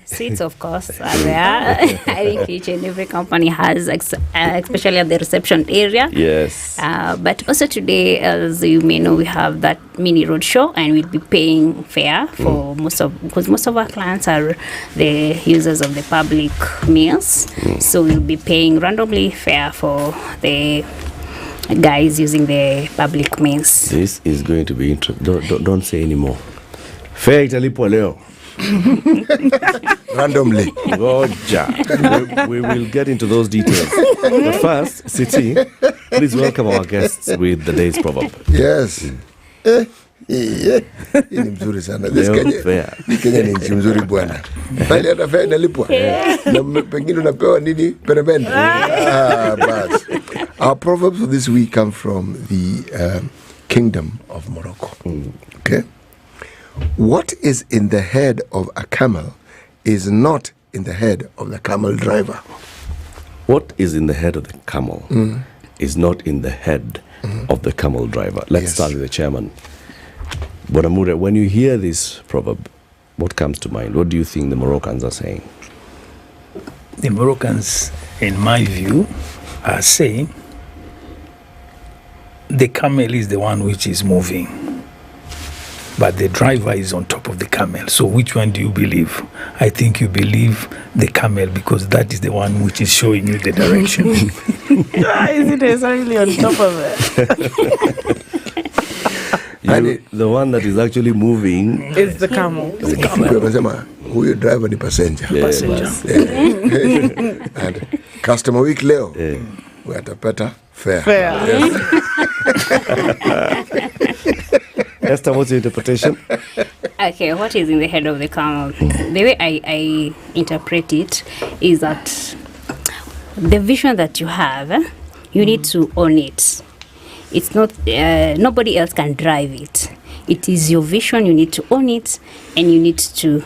Sweets, of course, are there. I think each and every company has, especially at the reception area. Yes. But also today, as you may know, we have that mini road show, and we'll be paying fare for because most of our clients are the users of the public meals. So we'll be paying randomly fare for the guys using the public meals. This is going to be interesting. Don't say anymore. Fare italipwa leo. Randomly. Roger. We will get into those details. But first, City, please welcome our guests with the day's proverb. Yes. Hii ni mzuri sana. Kenya ni nchi mzuri bwana. Bali hata fare inalipwa. Na pengine unapewa nini? Peremende. But our proverbs for this week come from the kingdom of Morocco. Okay? What is in the head of a camel is not in the head of the camel driver. What is in the head of the camel is not in the head of the camel driver. Let's start with the chairman. Bonamure, when you hear this proverb, what comes to mind? What do you think the Moroccans are saying? The Moroccans, in my view, are saying the camel is the one which is moving, but the driver is on top of the camel. So which one do you believe? I think you believe the camel, because that is the one which is showing you the direction. Is it necessarily on top of it? The one that is actually moving is the camel. It's the camel. Who you driver the passenger. And customer week leo. We are better fair. Yes. Esther, what's your interpretation? Okay, what is in the head of the camel? The way I interpret it is that the vision that you have, you need to own it. It's not, nobody else can drive it. It is your vision, you need to own it, and you need to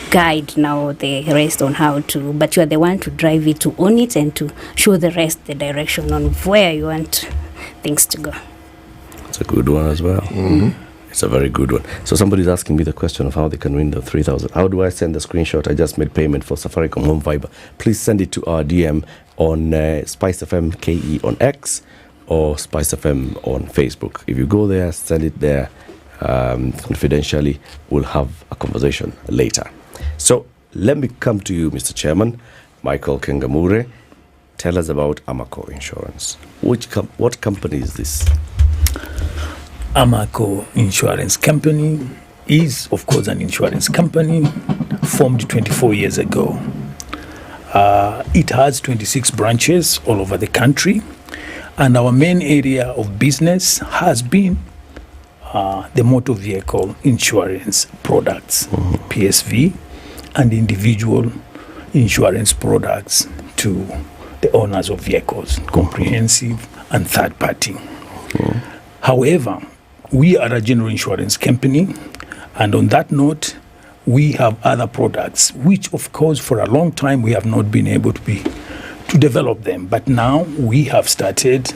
guide now the rest on how to, but you are the one to drive it, to own it, and to show the rest the direction on where you want things to go. It's a good one as well. It's a very good one. So somebody's asking me the question of how they can win the 3,000. How do I send the screenshot? I just made payment for Safaricom Home Fiber. Please send it to our DM on SpiceFM KE on X or SpiceFM on Facebook. If you go there, send it there confidentially. We'll have a conversation later. So let me come to you, Mr. Chairman, Michael Kengamure. Tell us about Okoh Insurance. What company is this? Okoh Insurance Company is, of course, an insurance company formed 24 years ago. It has 26 branches all over the country, and our main area of business has been the motor vehicle insurance products, PSV, and individual insurance products to the owners of vehicles, comprehensive and third party. However, we are a general insurance company, and on that note, we have other products, which of course for a long time we have not been able to develop them. But now we have started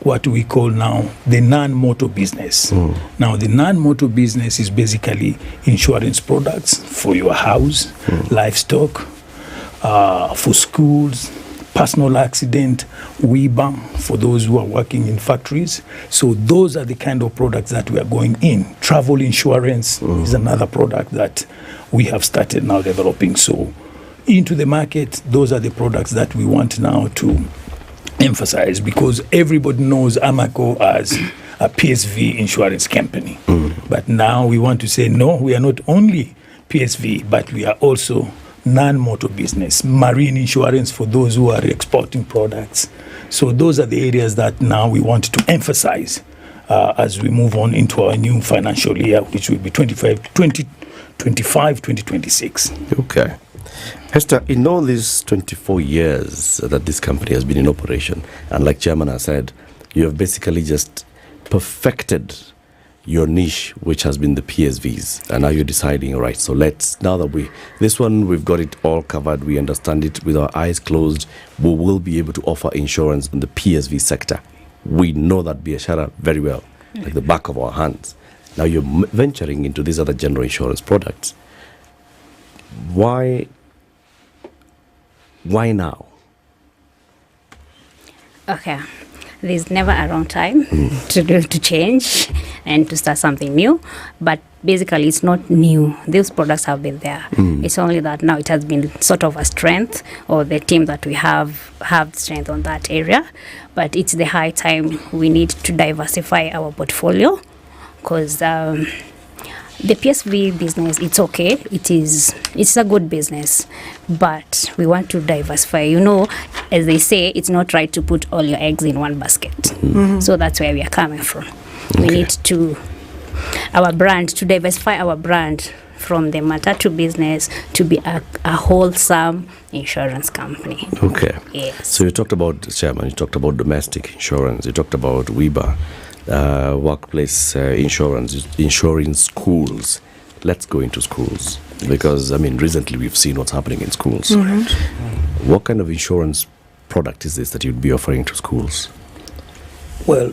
what we call now the non-motor business. Now the non-motor business is basically insurance products for your house, livestock, for schools, personal accident, WIBA for those who are working in factories. So those are the kind of products that we are going in. Travel insurance is another product that we have started now developing. So into the market, those are the products that we want now to emphasize, because everybody knows Okoh as a PSV insurance company. But now we want to say, no, we are not only PSV, but we are also non-motor business, marine insurance for those who are exporting products. So those are the areas that now we want to emphasize as we move on into our new financial year, which will be 2025-2026. Okay. Hester, in all these 24 years that this company has been in operation, and like Chairman has said, you have basically just perfected your niche, which has been the PSVs, and now you're deciding, all right, so now that we've got it all covered, we understand it with our eyes closed, we will be able to offer insurance in the PSV sector. We know that Biashara very well, like the back of our hands. Now you're venturing into these other general insurance products. Why now? Okay. There's never a wrong time to change and to start something new. But basically, it's not new. These products have been there. It's only that now it has been sort of a strength, or the team that we have strength on that area. But it's the high time we need to diversify our portfolio, because the PSV business, it's okay. It's a good business, but we want to diversify. You know, as they say, it's not right to put all your eggs in one basket. So that's where we are coming from. We need to diversify our brand from the matatu business to be a wholesome insurance company. Okay. Yes. So you talked about, Chairman, you talked about domestic insurance, you talked about WIBA. Workplace insurance, insuring schools. Let's go into schools, because recently we've seen what's happening in schools. What kind of insurance product is this that you'd be offering to schools? Well,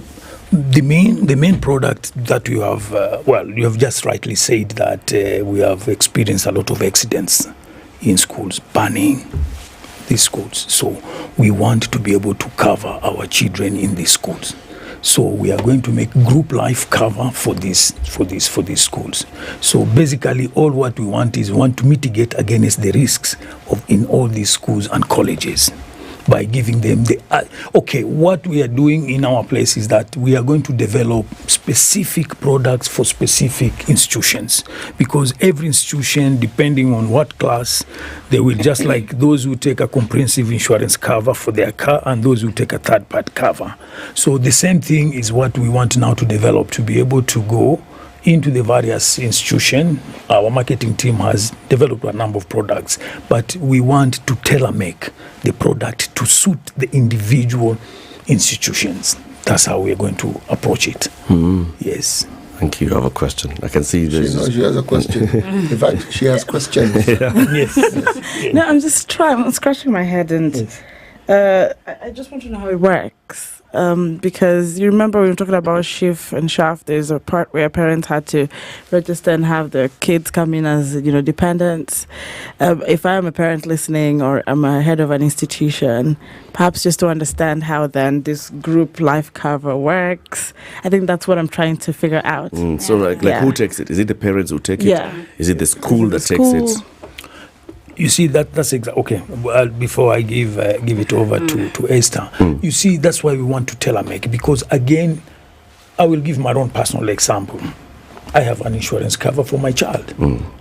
the main product that you have, you have just rightly said that we have experienced a lot of accidents in schools, banning these schools. So we want to be able to cover our children in these schools. So we are going to make group life cover for these schools. So basically, all what we want to mitigate against the risks in all these schools and colleges by giving them what we are doing in our place is that we are going to develop specific products for specific institutions, because every institution, depending on what class, they will, just like those who take a comprehensive insurance cover for their car and those who take a third-party cover. So the same thing is what we want now to develop, to be able to go into the various institutions. Our marketing team has developed a number of products, but we want to tailor-make the product to suit the individual institutions. That's how we're going to approach it. Yes. Thank you. I have a question. I can see this. She has a question. In fact, she has questions. Yes. No, I'm just I'm scratching my head, and I just want to know how it works. Because you remember we were talking about shift and shaft, there's a part where parents had to register and have their kids come in as, dependents. If I'm a parent listening, or I'm a head of an institution, perhaps just to understand how then this group life cover works. I think that's what I'm trying to figure out. So like who takes it? Is it the parents who take it? Yeah. Is it the school that takes it? You see, that's exactly okay. Well, before I give it over to Esther, you see, that's why we want to tailor-make, because again, I will give my own personal example. I have an insurance cover for my child,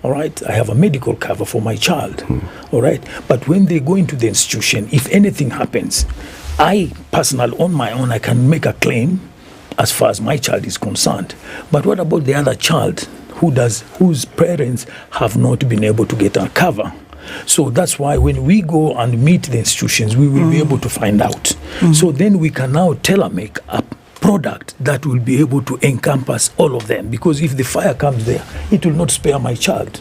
all right? I have a medical cover for my child, all right? But when they go into the institution, if anything happens, I personally, on my own, I can make a claim as far as my child is concerned. But what about the other child whose parents have not been able to get a cover? So that's why when we go and meet the institutions, we will be able to find out. So then we can now tailor-make a product that will be able to encompass all of them, because if the fire comes there, it will not spare my child,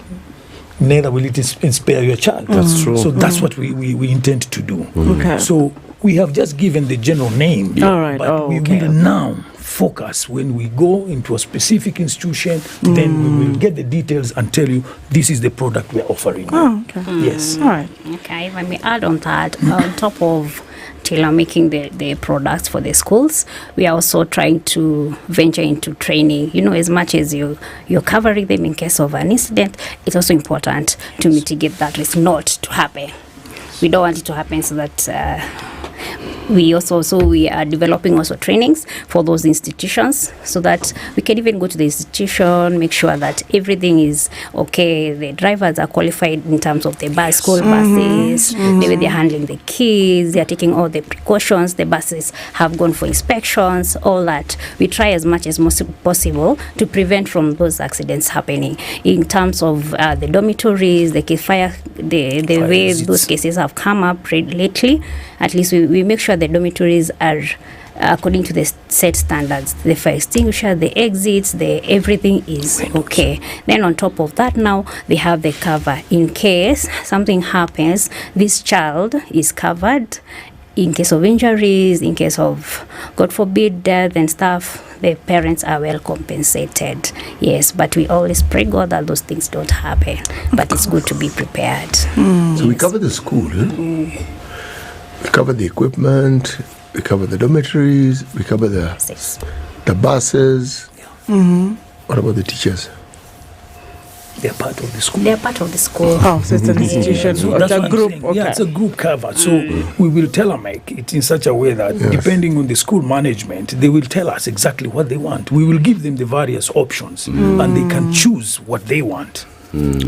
neither will it spare your child. That's true. So that's what we intend to do. Okay. So we have just given the general name, All right. but we will now focus when we go into a specific institution, then we will get the details and tell you this is the product we are offering. Okay. Yes. All right. Okay, if I may add on that, on top of tailor-making the products for the schools, we are also trying to venture into training. As much as you're covering them in case of an incident, it's also important to mitigate that risk not to happen. We don't want it to happen, so that we are developing also trainings for those institutions, so that we can even go to the institution, make sure that everything is okay. The drivers are qualified in terms of the school buses, the way they're handling the kids, they're taking all the precautions, the buses have gone for inspections, all that. We try as much as possible to prevent from those accidents happening. In terms of the dormitories, the fire, the way those cases have come up lately, at least we make sure the dormitories are according to the set standards. The fire extinguisher, the exits, everything is okay. Then on top of that, now they have the cover. In case something happens, this child is covered. In case of injuries, in case of, God forbid, death and stuff, the parents are well compensated. Yes, but we always pray God that those things don't happen. But it's good to be prepared. So we cover the school. We cover the equipment, we cover the dormitories, we cover the buses. What about the teachers? They're part of the school. They're part of the school. Oh, so it's an institution. So that's a group. Okay. Yeah, it's a group cover. So we will tailor-make it in such a way that depending on the school management, they will tell us exactly what they want. We will give them the various options and they can choose what they want.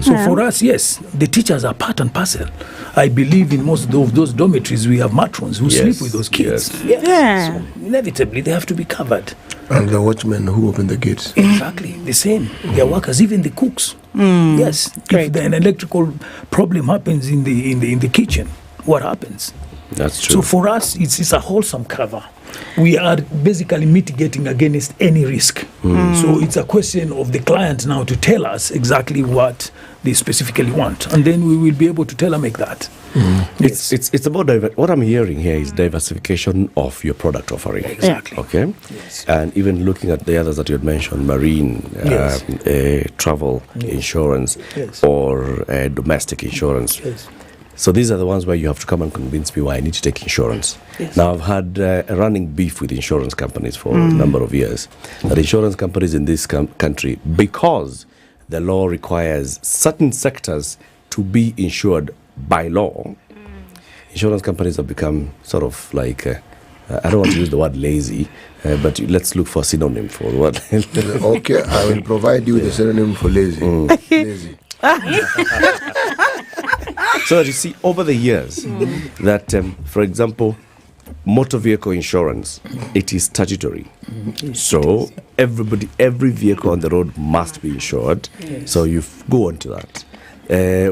So for us, yes, the teachers are part and parcel. I believe in most of those dormitories we have matrons who sleep with those kids. So inevitably they have to be covered. And the watchmen who open the gates. Exactly, the same. Their workers, even the cooks. Yes, if an electrical problem happens in the kitchen, what happens? That's true. So for us, it's a wholesome cover. We are basically mitigating against any risk. So it's a question of the client now to tell us exactly what they specifically want, and then we will be able to tailor-make that. It's about what I'm hearing here is diversification of your product offering. Exactly. Okay. Yes. And even looking at the others that you had mentioned, marine, travel insurance, or domestic insurance. So these are the ones where you have to come and convince me why I need to take insurance. Now, I've had a running beef with insurance companies for a number of years. That insurance companies in this country, because the law requires certain sectors to be insured by law, insurance companies have become sort of like, I don't want to use the word lazy, but let's look for a synonym for the word. Okay, I will provide you with a synonym for lazy. Lazy. So that you see over the years that, for example, motor vehicle insurance, it is statutory. So every vehicle on the road must be insured. So you go on to that.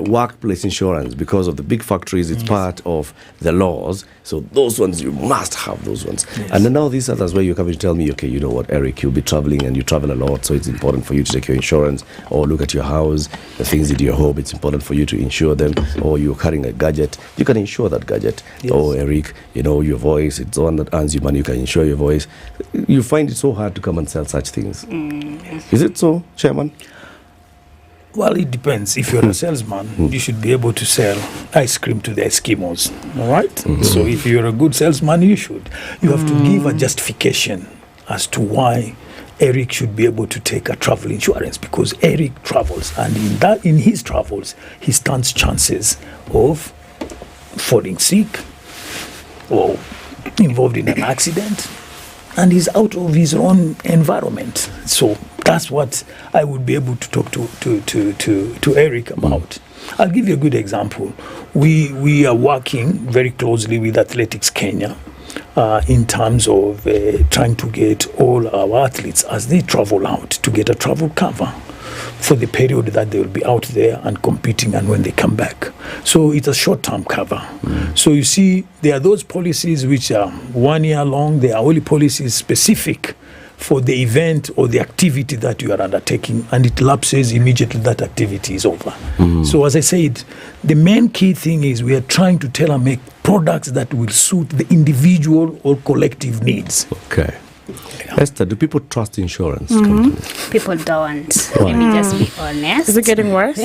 Workplace insurance, because of the big factories, it's part of the laws. So those ones, you must have those ones. And then now these others where you come and tell me, okay, you know what, Eric, you'll be traveling and you travel a lot, so it's important for you to take your insurance, or look at your house, the things in your home, it's important for you to insure them, or you're carrying a gadget, you can insure that gadget. Oh, Eric, you know, your voice, it's the one that earns you money, you can insure your voice. You find it so hard to come and sell such things. Is it so, Chairman? Well, it depends. If you're a salesman, you should be able to sell ice cream to the Eskimos, all right? So if you're a good salesman, you should. You have to give a justification as to why Eric should be able to take a travel insurance, because Eric travels, and in his travels, he stands chances of falling sick or involved in an accident. and he's out of his own environment. So that's what I would be able to talk to Eric about. I'll give you a good example. We are working very closely with Athletics Kenya in terms of trying to get all our athletes, as they travel out, to get a travel cover for the period that they will be out there and competing and when they come back. So it's a short-term cover. So you see, there are those policies which are 1 year long. There are only policies specific for the event or the activity that you are undertaking, and it lapses immediately that activity is over. So as I said, the main key thing is we are trying to tailor-make products that will suit the individual or collective needs. Okay. Esther, do people trust insurance companies? People don't. Why? Let me just be honest. Is it getting worse?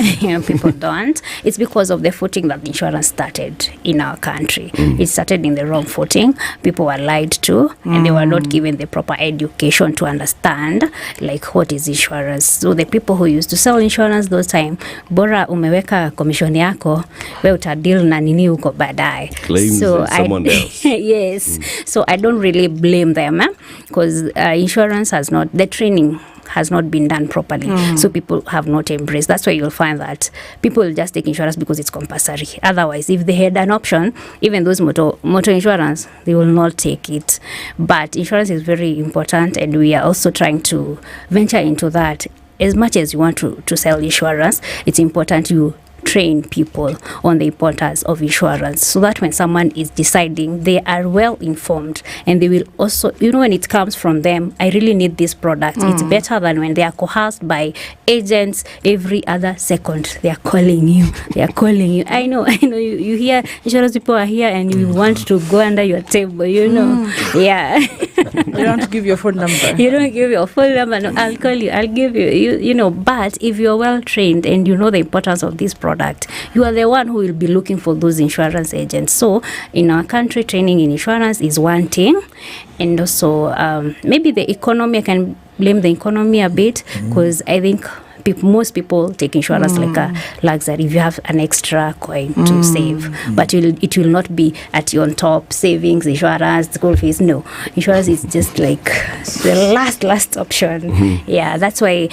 People don't. It's because of the footing that insurance started in our country. It started in the wrong footing. People were lied to, and they were not given the proper education to understand, like, what is insurance. So the people who used to sell insurance those time, bora umeweka commission yako, we utadeal na nini huko baadaye. Claims someone else. Yes. So I don't really blame them, because insurance has not, the training has not been done properly. So people have not embraced. That's why you'll find that people will just take insurance because it's compulsory. Otherwise, if they had an option, even those motor insurance, they will not take it. But insurance is very important, and we are also trying to venture into that. As much as you want to sell insurance, it's important you train people on the importance of insurance, so that when someone is deciding, they are well informed, and they will also, when it comes from them, I really need this product. It's better than when they are coerced by agents every other second. They are calling you. I know you hear insurance people are here, and you want to go under your table, Yeah. You don't want to give your phone number. You don't give your phone number. No, I'll call you. I'll give you. But if you're well trained and you know the importance of this product, you are the one who will be looking for those insurance agents. So in our country, training in insurance is one thing, and also maybe the economy. I can blame the economy a bit, because I think most people take insurance like a luxury. If you have an extra coin to save, but it will not be at your top savings, insurance, school fees. No, insurance is just like the last option. Yeah, that's why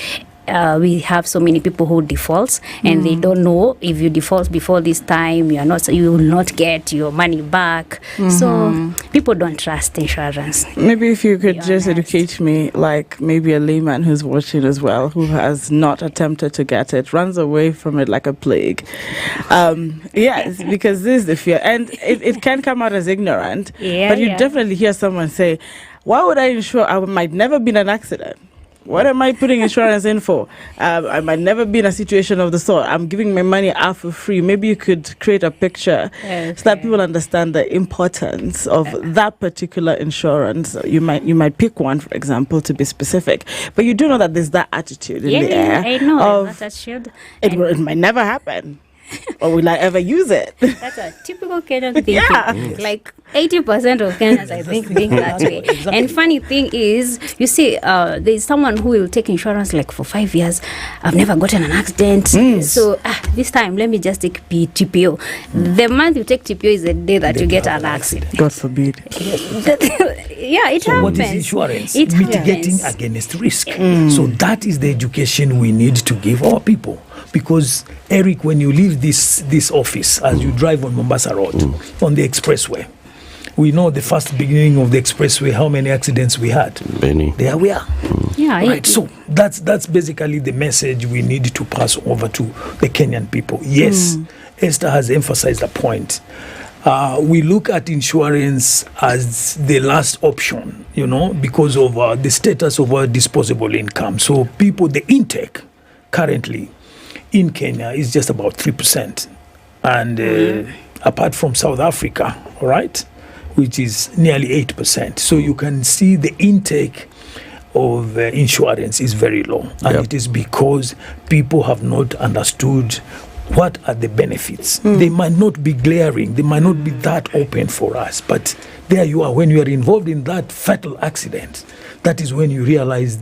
we have so many people who default, and they don't know, if you default before this time, you will not get your money back. So people don't trust insurance. Maybe if you could just educate me, like maybe a layman who's watching as well, who has not attempted to get it, runs away from it like a plague. Yes, because this is the fear, and it can come out as ignorant, but you definitely hear someone say, why would I insure? I might never be in an accident. What am I putting insurance in for? I might never be in a situation of the sort. I'm giving my money out for free. Maybe you could create a picture so that people understand the importance of that particular insurance. You might pick one, for example, to be specific. But you do know that there's that attitude in the air. I know. That attitude. It might never happen. Or will I ever use it? That's a typical Kenyan thinking. Like 80% of Kenyans, I think that way. Exactly. And funny thing is, you see, there's someone who will take insurance like for 5 years. I've never gotten an accident. So this time, let me just take TPO. The month you take TPO is the day that you get an accident. God forbid. It so happens. What is insurance? It mitigating happens. against risk. So that is the education we need to give our people. Because, Eric, when you leave this office, as you drive on Mombasa Road, on the expressway, we know the first beginning of the expressway, how many accidents we had. Many. There we are. Yeah. Right. So that's basically the message we need to pass over to the Kenyan people. Yes, Esther has emphasized a point. We look at insurance as the last option, because of the status of our disposable income. So the intake currently in Kenya is just about 3%. And apart from South Africa, all right, which is nearly 8%. So you can see the intake of insurance is very low. And it is because people have not understood what are the benefits. They might not be glaring, they might not be that open for us, but there you are. When you are involved in that fatal accident, that is when you realize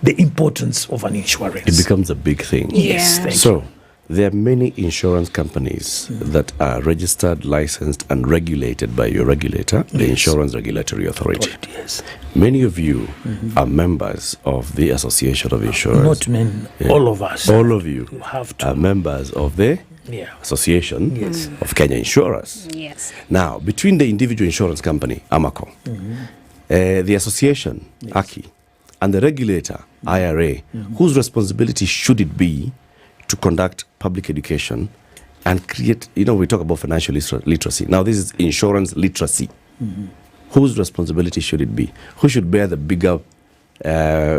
the importance of an insurance. It becomes a big thing. Yes. Thank so, you. There are many insurance companies that are registered, licensed, and regulated by your regulator, the Insurance Regulatory Authority. Yes. Many of you are members of the Association of Insurance. Not men, all of us. All of you have to. are members of the Association of Kenya Insurers. Yes. Now, between the individual insurance company, Okoh, the association, AKI, and the regulator, IRA, whose responsibility should it be to conduct public education and create, we talk about financial literacy. Now, this is insurance literacy. Whose responsibility should it be? Who should bear the bigger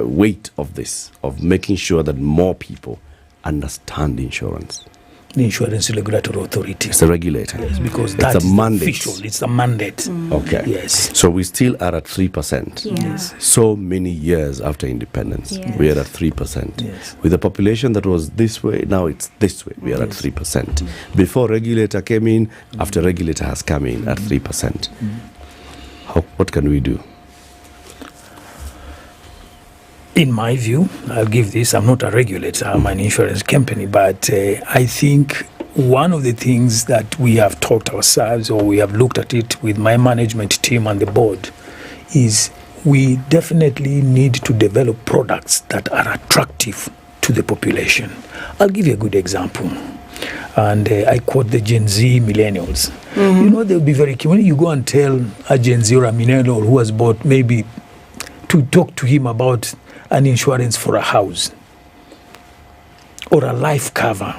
weight of this, of making sure that more people understand insurance? The Insurance Regulatory Authority. It's the regulator. Yes, because it's that's a mandate. Official. It's a mandate. Okay. Yes. So we still are at 3%. Yes. So many years after independence, we are at 3%. Yes. With a population that was this way, now it's this way. We are at 3%. Before regulator came in, after regulator has come in at 3%. What can we do? In my view, I'll give this, I'm not a regulator, I'm an insurance company, but I think one of the things that we have talked ourselves, or we have looked at it with my management team and the board, is we definitely need to develop products that are attractive to the population. I'll give you a good example. And I quote the Gen Z millennials. They'll be very keen. When you go and tell a Gen Z or a millennial who has bought, maybe to talk to him about an insurance for a house or a life cover,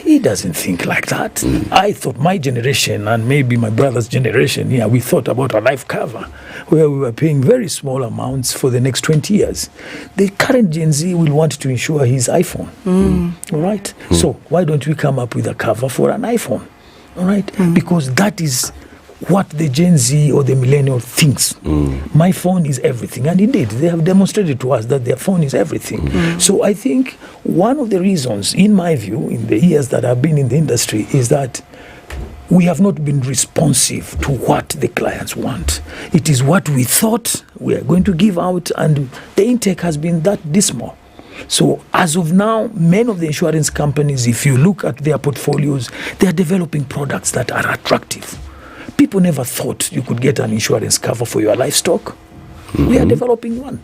he doesn't think like that. I thought my generation and maybe my brother's generation, we thought about a life cover where we were paying very small amounts for the next 20 years. The current Gen Z will want to insure his iPhone. All right? So why don't we come up with a cover for an iPhone? All right? Because that is what the Gen Z or the millennial thinks. My phone is everything. And indeed, they have demonstrated to us that their phone is everything. So I think one of the reasons, in my view, in the years that I've been in the industry, is that we have not been responsive to what the clients want. It is what we thought we are going to give out, and the intake has been that dismal. So as of now, many of the insurance companies, if you look at their portfolios, they are developing products that are attractive. People never thought you could get an insurance cover for your livestock. We are developing one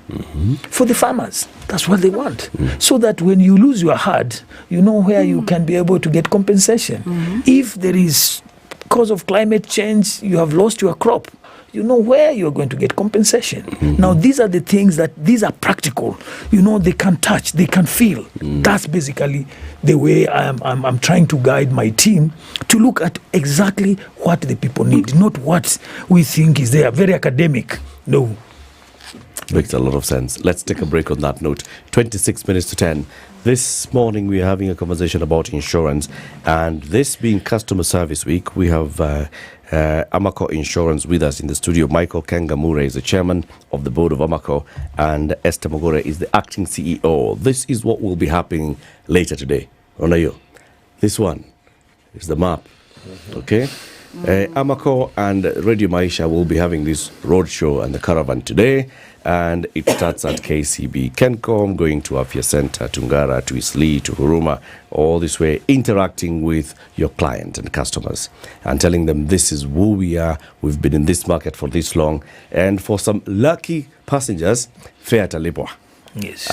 for the farmers. That's what they want. So that when you lose your herd, you know where you can be able to get compensation. If there is, because of climate change, you have lost your crop, you know where you're going to get compensation. Now, these are the things these are practical. They can touch, they can feel. That's basically the way I'm trying to guide my team to look at exactly what the people need, not what we think is there. Very academic. No. Makes a lot of sense. Let's take a break on that note. 26 minutes to 10. This morning we are having a conversation about insurance, and this being Customer Service Week, we have Okoh Insurance with us in the studio. Michael Kengamure is the chairman of the board of Okoh, and Esther Mogore is the acting CEO. This is what will be happening later today. Onayo, this one is the map. Okay? Okoh and Radio Maisha will be having this roadshow and the caravan today, and it starts at KCB Kencom, going to Afya Center, Tungara, to Isli, to Huruma, all this way, interacting with your client and customers and telling them this is who we are, we've been in this market for this long, and for some lucky passengers, fare talipwa. Yes.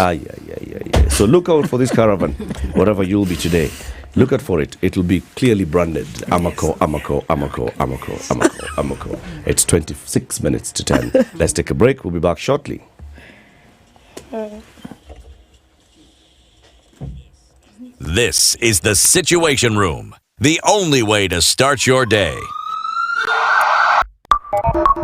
So look out for this caravan, wherever you'll be today. Look out for it. It'll be clearly branded. Okoh. It's 26 minutes to 10. Let's take a break. We'll be back shortly. This is the Situation Room, the only way to start your day.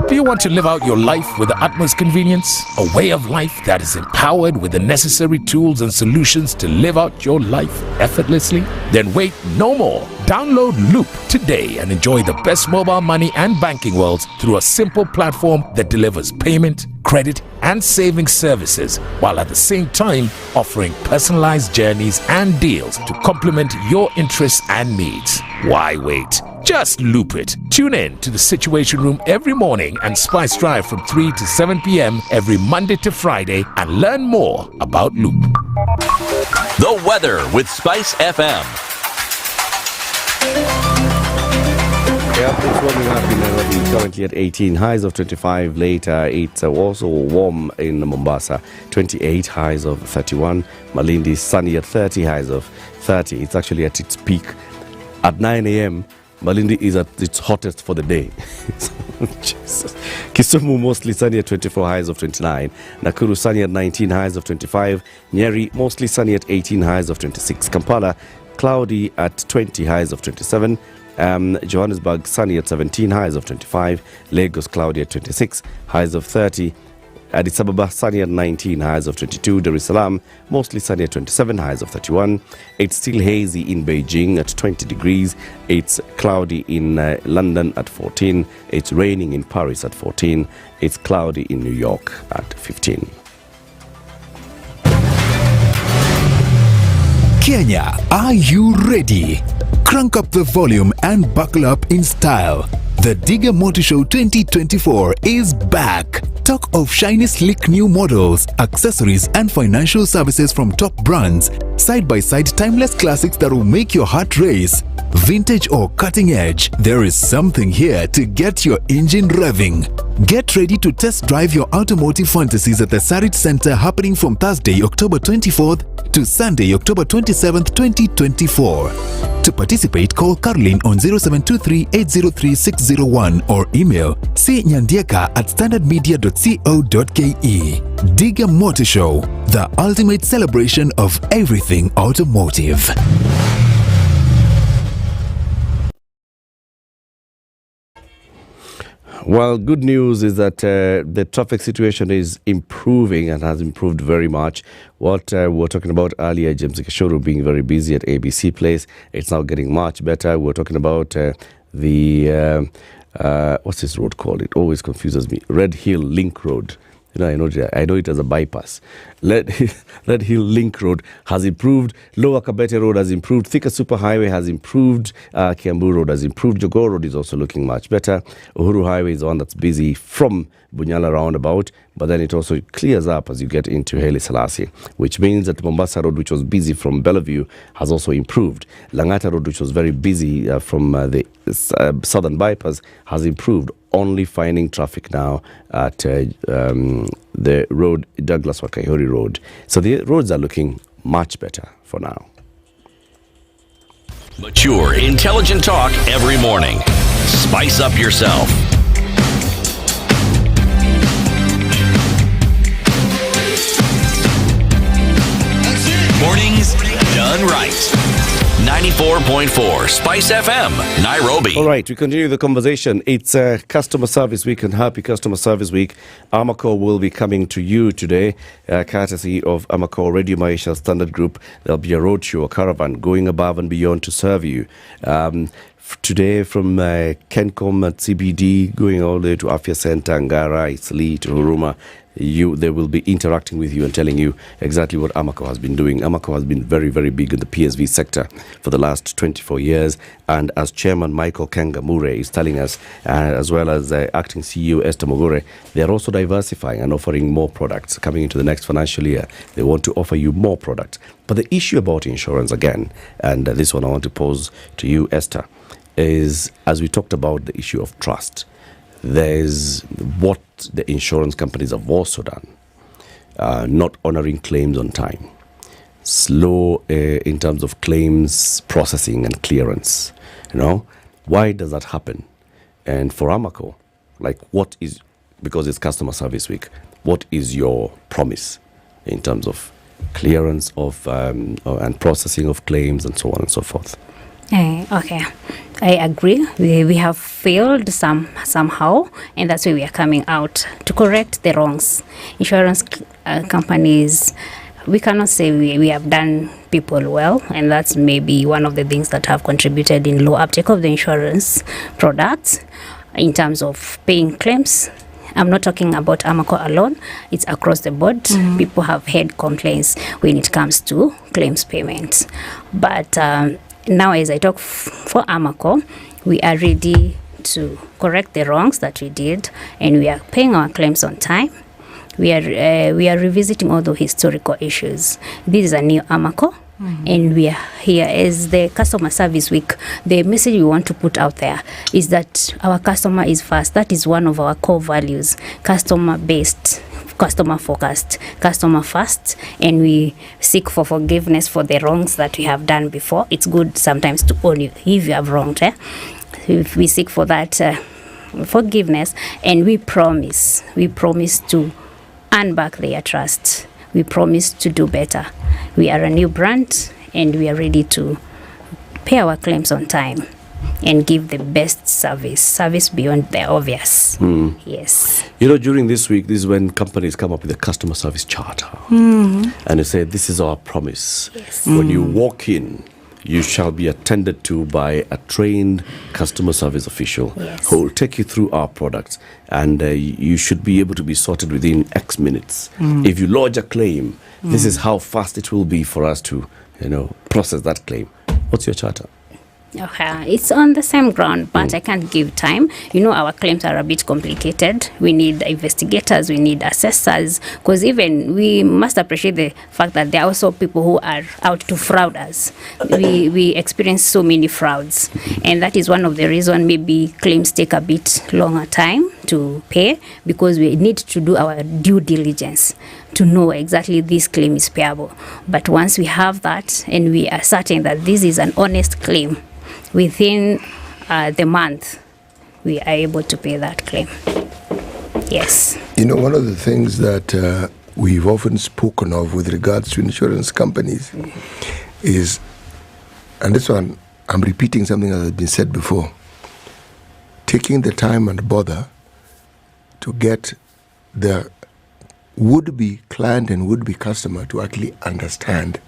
Do you want to live out your life with the utmost convenience? A way of life that is empowered with the necessary tools and solutions to live out your life effortlessly? Then wait no more. Download Loop today and enjoy the best mobile money and banking worlds through a simple platform that delivers payment, credit, and saving services, while at the same time offering personalized journeys and deals to complement your interests and needs. Why wait? Just Loop it. Tune in to the Situation Room every morning and Spice Drive from 3 to 7 p.m. every Monday to Friday and learn more about Loop. The weather with SpiceFM. Yeah, it's warming up in Nairobi, currently at 18, highs of 25. Later, it's also warm in Mombasa, 28, highs of 31. Malindi, sunny at 30, highs of 30. It's actually at its peak. At 9 a.m., Malindi is at its hottest for the day. Jesus. Kisumu, mostly sunny at 24, highs of 29. Nakuru, sunny at 19, highs of 25. Nyeri, mostly sunny at 18, highs of 26. Kampala, cloudy at 20, highs of 27. Johannesburg, sunny at 17, highs of 25. Lagos, cloudy at 26, highs of 30. Addis Ababa, sunny at 19, highs of 22. Dar es Salaam, mostly sunny at 27, highs of 31. It's still hazy in Beijing at 20 degrees. It's cloudy in London at 14. It's raining in Paris at 14. It's cloudy in New York at 15. Kenya, are you ready? Crank up the volume and buckle up in style. The Digger Motor Show 2024 is back. Talk of shiny, slick new models, accessories, and financial services from top brands. Side-by-side timeless classics that will make your heart race. Vintage or cutting edge, there is something here to get your engine revving. Get ready to test drive your automotive fantasies at the Sarit Center, happening from Thursday, October 24th to Sunday, October 27th, 2024. To participate, call Caroline on 0723-803-601 or email cnyandieka@standardmedia.co.ke. Digger Motor Show, the ultimate celebration of everything automotive. Well, good news is that the traffic situation is improving and has improved very much. What we were talking about earlier, James Kishoro being very busy at ABC Place, it's now getting much better. We were talking about what's this road called? It always confuses me. Red Hill Link Road. You know, I know it as a bypass. Red Hill Link Road has improved. Lower Kabete Road has improved. Thika Superhighway has improved. Kiambu Road has improved. Jogoo Road is also looking much better. Uhuru Highway is the one that's busy from Bunyala roundabout, but then it also clears up as you get into Haile Selassie, which means that Mombasa Road, which was busy from Bellevue, has also improved. Langata Road, which was very busy from the southern bypass, has improved. Only finding traffic now at the road, Douglas Wakaihori Road. So the roads are looking much better for now. Mature, intelligent talk every morning. Spice up yourself. Mornings done right. 94.4 Spice FM, Nairobi. All right, we continue the conversation. It's Customer Service Week, and happy Customer Service Week. Okoh will be coming to you today, courtesy of Okoh Radio Maisha Standard Group. There'll be a roadshow, a caravan, going above and beyond to serve you. Today from Kencom at CBD, going all the way to Afya Center, Ngara, Isli, to Huruma. They will be interacting with you and telling you exactly what Okoh has been doing. Okoh has been very, very big in the PSV sector for the last 24 years. And as Chairman Michael Kangamure is telling us, as well as Acting CEO Esther Mogore, they are also diversifying and offering more products. Coming into the next financial year, they want to offer you more products. But the issue about insurance again, and this one I want to pose to you, Esther, is as we talked about the issue of trust. There's what the insurance companies have also done, not honoring claims on time, slow in terms of claims processing and clearance. You know, why does that happen? And for Okoh, like, what is, because it's Customer Service Week, what is your promise in terms of clearance of and processing of claims and so on and so forth? Okay, I agree. We have failed somehow, and that's why we are coming out to correct the wrongs. Insurance companies, we cannot say we have done people well, and that's maybe one of the things that have contributed in low uptake of the insurance products in terms of paying claims. I'm not talking about Okoh alone. It's across the board. Mm-hmm. People have had complaints when it comes to claims payments. But now, as I talk for Okoh, we are ready to correct the wrongs that we did, and we are paying our claims on time. We are revisiting all the historical issues. This is a new Okoh. and we are here as the customer service week. The message we want to put out there is that our customer is first. That is one of our core values: customer based, customer focused, customer first, and we seek for forgiveness for the wrongs that we have done before. It's good sometimes to own you if you have wronged. If we seek for that forgiveness, and we promise to earn back their trust. We promise to do better. We are a new brand, and we are ready to pay our claims on time and give the best service beyond the obvious. Yes. During this week, this is when companies come up with a customer service charter. And they say, this is our promise. Yes. When you walk in, you shall be attended to by a trained customer service official who will take you through our products, and you should be able to be sorted within X minutes. If you lodge a claim, this is how fast it will be for us to, process that claim. What's your charter? Okay, it's on the same ground, but I can't give time. Our claims are a bit complicated. We need investigators, we need assessors, because even we must appreciate the fact that there are also people who are out to fraud us. We experience so many frauds, and that is one of the reasons maybe claims take a bit longer time to pay, because we need to do our due diligence to know exactly this claim is payable. But once we have that and we are certain that this is an honest claim, within the month, we are able to pay that claim. Yes. One of the things that we've often spoken of with regards to insurance companies is, and this one, I'm repeating something that has been said before, taking the time and bother to get the would-be client and would-be customer to actually understand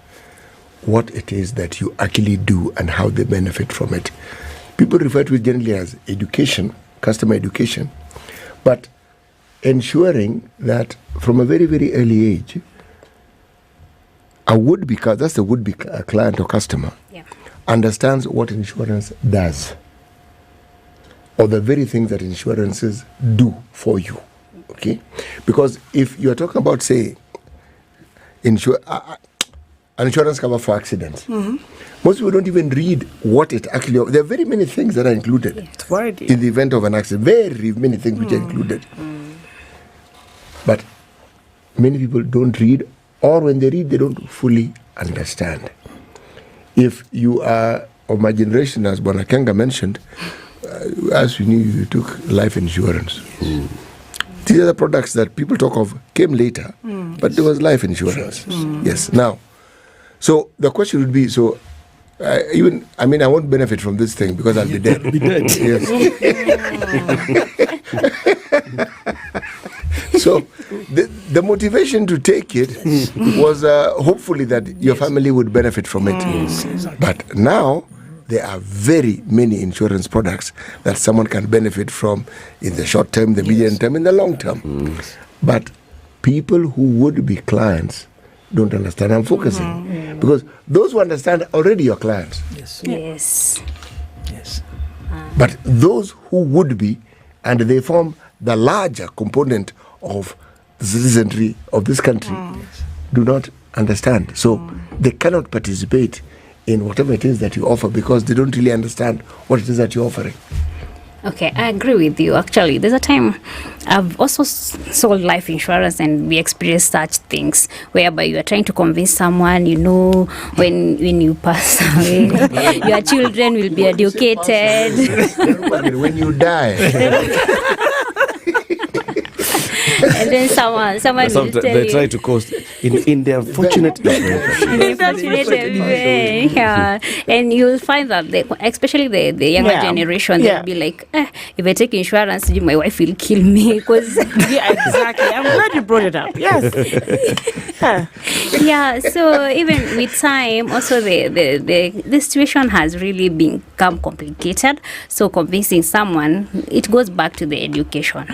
what it is that you actually do and how they benefit from it. People refer to it generally as education, customer education, but ensuring that from a very, very early age, a would-be, that's the would-be client or customer, understands what insurance does, or the very things that insurances do for you. Okay? Because if you're talking about, say, an insurance cover for accidents, most people don't even read what it actually... There are very many things that are included in the event of an accident. Very many things which are included. But many people don't read, or when they read, they don't fully understand. If you are of my generation, as Bwana Kenga mentioned, as we knew, you took life insurance. These are the products that people talk of came later, but there was life insurance. Yes. Now, so the question would be, I won't benefit from this thing because I'll be dead. Yes. So the motivation to take it was hopefully that your family would benefit from it. But now there are very many insurance products that someone can benefit from in the short term, the medium term, in the long term. But people who would be clients don't understand. I'm focusing because those who understand are already your clients. Yes. But those who would be, and they form the larger component of the citizenry of this country, do not understand. So they cannot participate in whatever it is that you offer because they don't really understand what it is that you're offering. Okay, I agree with you. Actually, there's a time I've also sold life insurance, and we experienced such things whereby you are trying to convince someone, when you pass away, your children will be educated. When you die. And then someone will tell they try to cause in their fortunate event. And you'll find that especially the younger generation, they'll be like, if I take insurance, my wife will kill me. Exactly. I'm glad you brought it up. Yes. So even with time, also the situation has really become complicated. So convincing someone, it goes back to the education,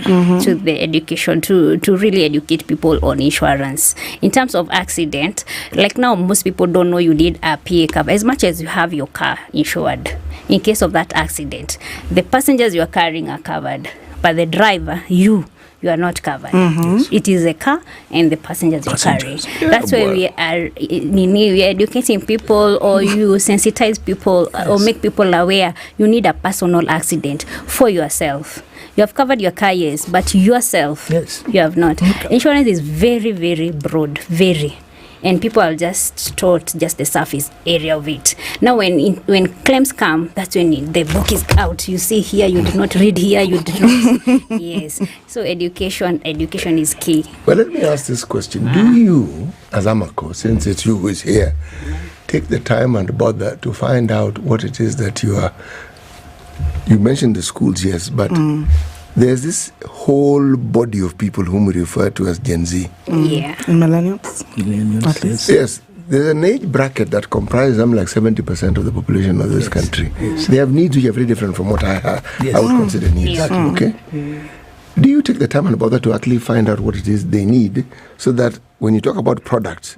to really educate people on insurance. In terms of accident, like now most people don't know you need a PA cover as much as you have your car insured. In case of that accident, the passengers you are carrying are covered, but the driver, you you are not covered. It is a car and the passengers you carry. That's why we are educating people, or you sensitize people, or make people aware. You need a personal accident for yourself. You have covered your car, yes, but yourself, you have not. Insurance is very, very broad, very. And people are just taught just the surface area of it. Now, when claims come, that's when the book is out. You see here, you did not read here, you did not. Yes. So education is key. Well, let me ask this question. Do you, as Amako, since it's you who is here, take the time and bother to find out what it is that you are? You mentioned the schools, yes, but there's this whole body of people whom we refer to as Gen Z. Yeah. Millennials. Yes. There's an age bracket that comprises like 70% of the population of this country. Yes. They have needs which are very different from what I would consider needs. Okay? Do you take the time and bother to actually find out what it is they need, so that when you talk about products,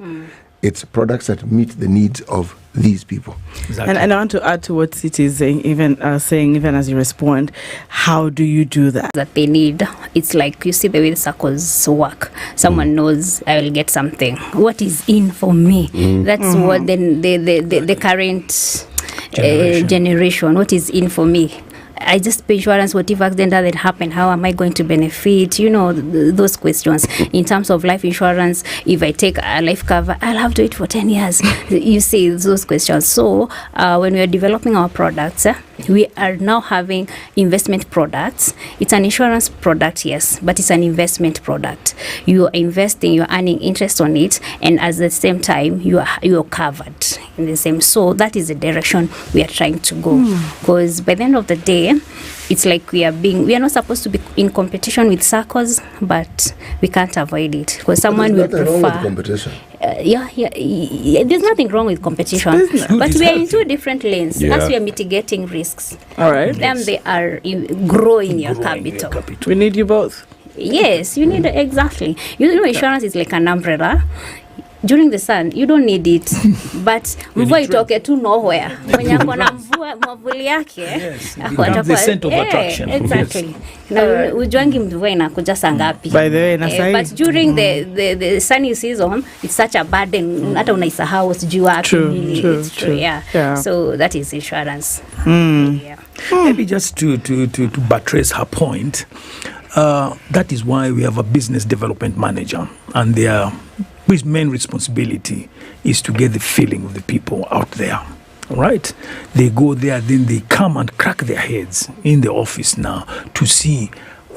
it's products that meet the needs of these people? And I want to add to what City is saying, even as you respond, how do you do that? That they need. It's like, you see the way the circles work. Someone knows I will get something. What is in for me? That's what the current generation. What is in for me? I just pay insurance, whatever accident that happened, how am I going to benefit? You know, those questions. In terms of life insurance, if I take a life cover, I'll have to wait for 10 years. You see those questions. So when we are developing our products, we are now having investment products. It's an insurance product, yes, but it's an investment product. You are investing, you're earning interest on it, and at the same time, you are covered in the same. So that is the direction we are trying to go. Because by the end of the day, it's like we are not supposed to be in competition with circles, but we can't avoid it, because someone will prefer. Wrong with competition. There's nothing wrong with competition, but we are in two different lanes. As we are mitigating risks, all right, then they are growing your capital. We need you both. Yes, you need exactly. You know, insurance is like an umbrella. During the sun, you don't need it, but mvua itoke tu nowhere. Mwenye akona mvua mwavuli yake, the center of attraction. Exactly. Na ujuangi mvua inakuja saa ngapi. By the way, but during the sunny season, it's such a burden. Hata unaisahau sijui wapi. True. Yeah. So that is insurance. Maybe just to buttress her point, that is why we have a business development manager, and his main responsibility is to get the feeling of the people out there. All right? They go there, then they come and crack their heads in the office now to see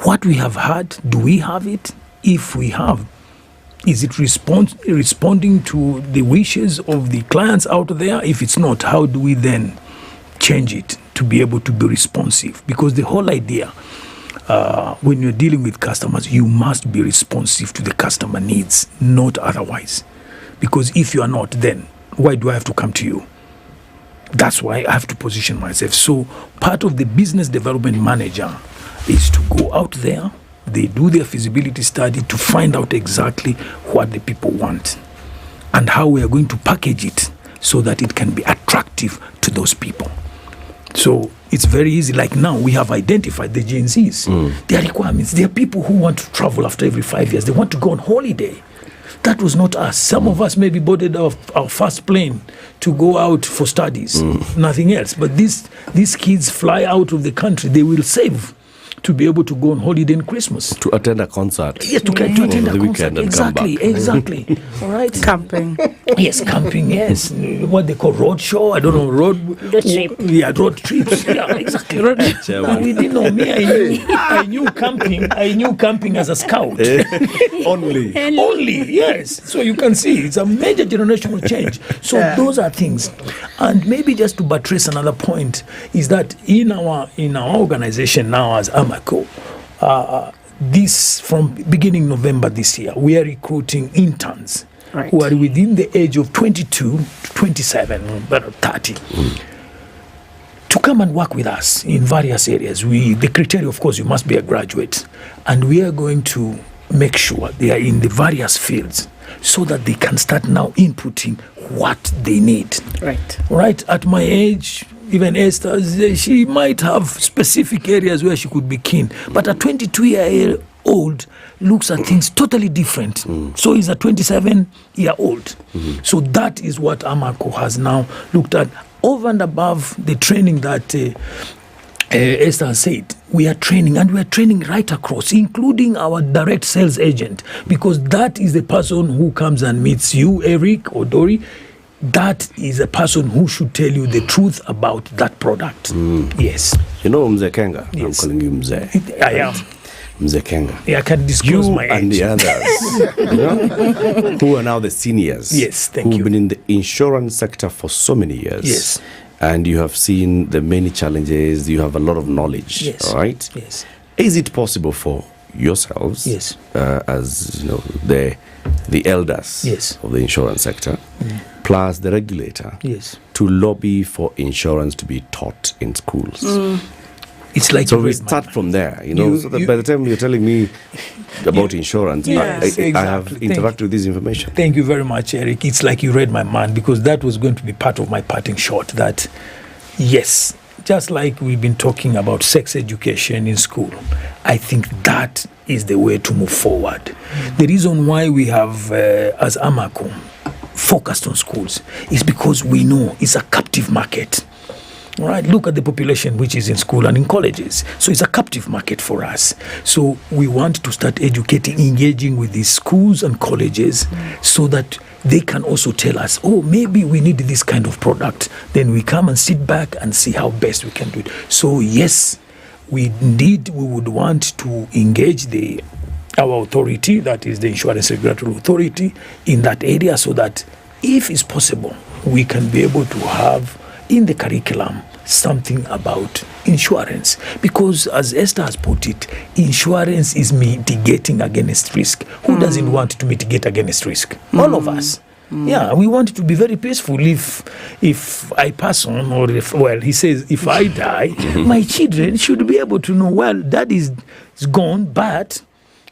what we have had. Do we have it? If we have, is it responding to the wishes of the clients out there? If it's not, how do we then change it to be able to be responsive? Because the whole idea, when you're dealing with customers, you must be responsive to the customer needs, not otherwise. Because if you are not, then why do I have to come to you? That's why I have to position myself. So part of the business development manager is to go out there, they do their feasibility study to find out exactly what the people want and how we are going to package it so that it can be attractive to those people. So it's very easy. Like now, we have identified the Gen Zs. Their requirements. There are people who want to travel after every 5 years. They want to go on holiday. That was not us. Some of us maybe boarded our first plane to go out for studies, nothing else. But these kids fly out of the country. They will save to be able to go on holiday in Christmas. To attend a concert. Yes, to attend a concert. Exactly. All right. Camping. Yes, camping, yes. What they call road show. I don't know, road trip. Yeah, road trips. Yeah, exactly. We didn't know me. I knew camping as a scout. Only, yes. So you can see, it's a major generational change. So those are things. And maybe just to buttress another point is that in our organization now as Okoh, this from beginning November this year, we are recruiting interns who are within the age of 22 to 27, but 30, to come and work with us in various areas. The criteria, of course, you must be a graduate, and we are going to make sure they are in the various fields so that they can start now inputting what they need. Right. At my age, even Esther, she might have specific areas where she could be keen. But at 22 old looks at things totally different. So he's a 27-year-old. So that is what Amaco has now looked at. Over and above the training that Esther said, we are training, and we are training right across, including our direct sales agent, because that is the person who comes and meets you, Eric or Dory. That is a person who should tell you the truth about that product. Yes. You know Mzee Kenga? Yes. I'm calling you Mzee. I am. Mzee Kenga. Yeah, I can disclose my age. And the others, who are now the seniors. Yes, thank you. Who've been in the insurance sector for so many years. Yes. And you have seen the many challenges. You have a lot of knowledge. Yes. All right? Yes. Is it possible for yourselves, yes, as you know, the elders, yes, of the insurance sector, plus the regulator, yes, to lobby for insurance to be taught in schools? It's like, so we start from there, you know, so that by the time you're telling me about insurance, yes, I have interacted with this information. Thank you very much, Eric. It's like you read my mind, because that was going to be part of my parting shot, that yes, just like we've been talking about sex education in school, I think that is the way to move forward. The reason why we have, as Amaco, focused on schools is because we know it's a captive market. All right, look at the population which is in school and in colleges. So it's a captive market for us. So we want to start educating, engaging with these schools and colleges so that they can also tell us, oh, maybe we need this kind of product. Then we come and sit back and see how best we can do it. So yes, we would want to engage our authority, that is the Insurance Regulatory Authority, in that area, so that if it's possible, we can be able to have in the curriculum something about insurance, because as Esther has put it, insurance is mitigating against risk. Who doesn't want to mitigate against risk? All of us. Yeah, we want it to be very peaceful. If I pass on, or he says, if I die, my children should be able to know, well, that is gone, but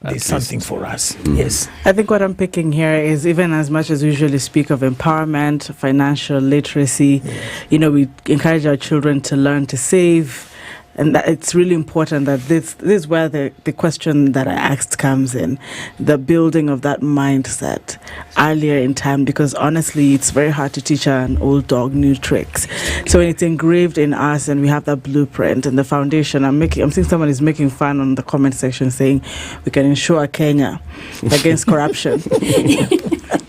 there's something for us. Yes. I think what I'm picking here is, even as much as we usually speak of empowerment, financial literacy, we encourage our children to learn to save. And that it's really important that this is where the question that I asked comes in, the building of that mindset earlier in time, because honestly, it's very hard to teach an old dog new tricks. So when it's engraved in us and we have that blueprint and the foundation, I'm seeing someone is making fun on the comment section saying we can insure Kenya against corruption.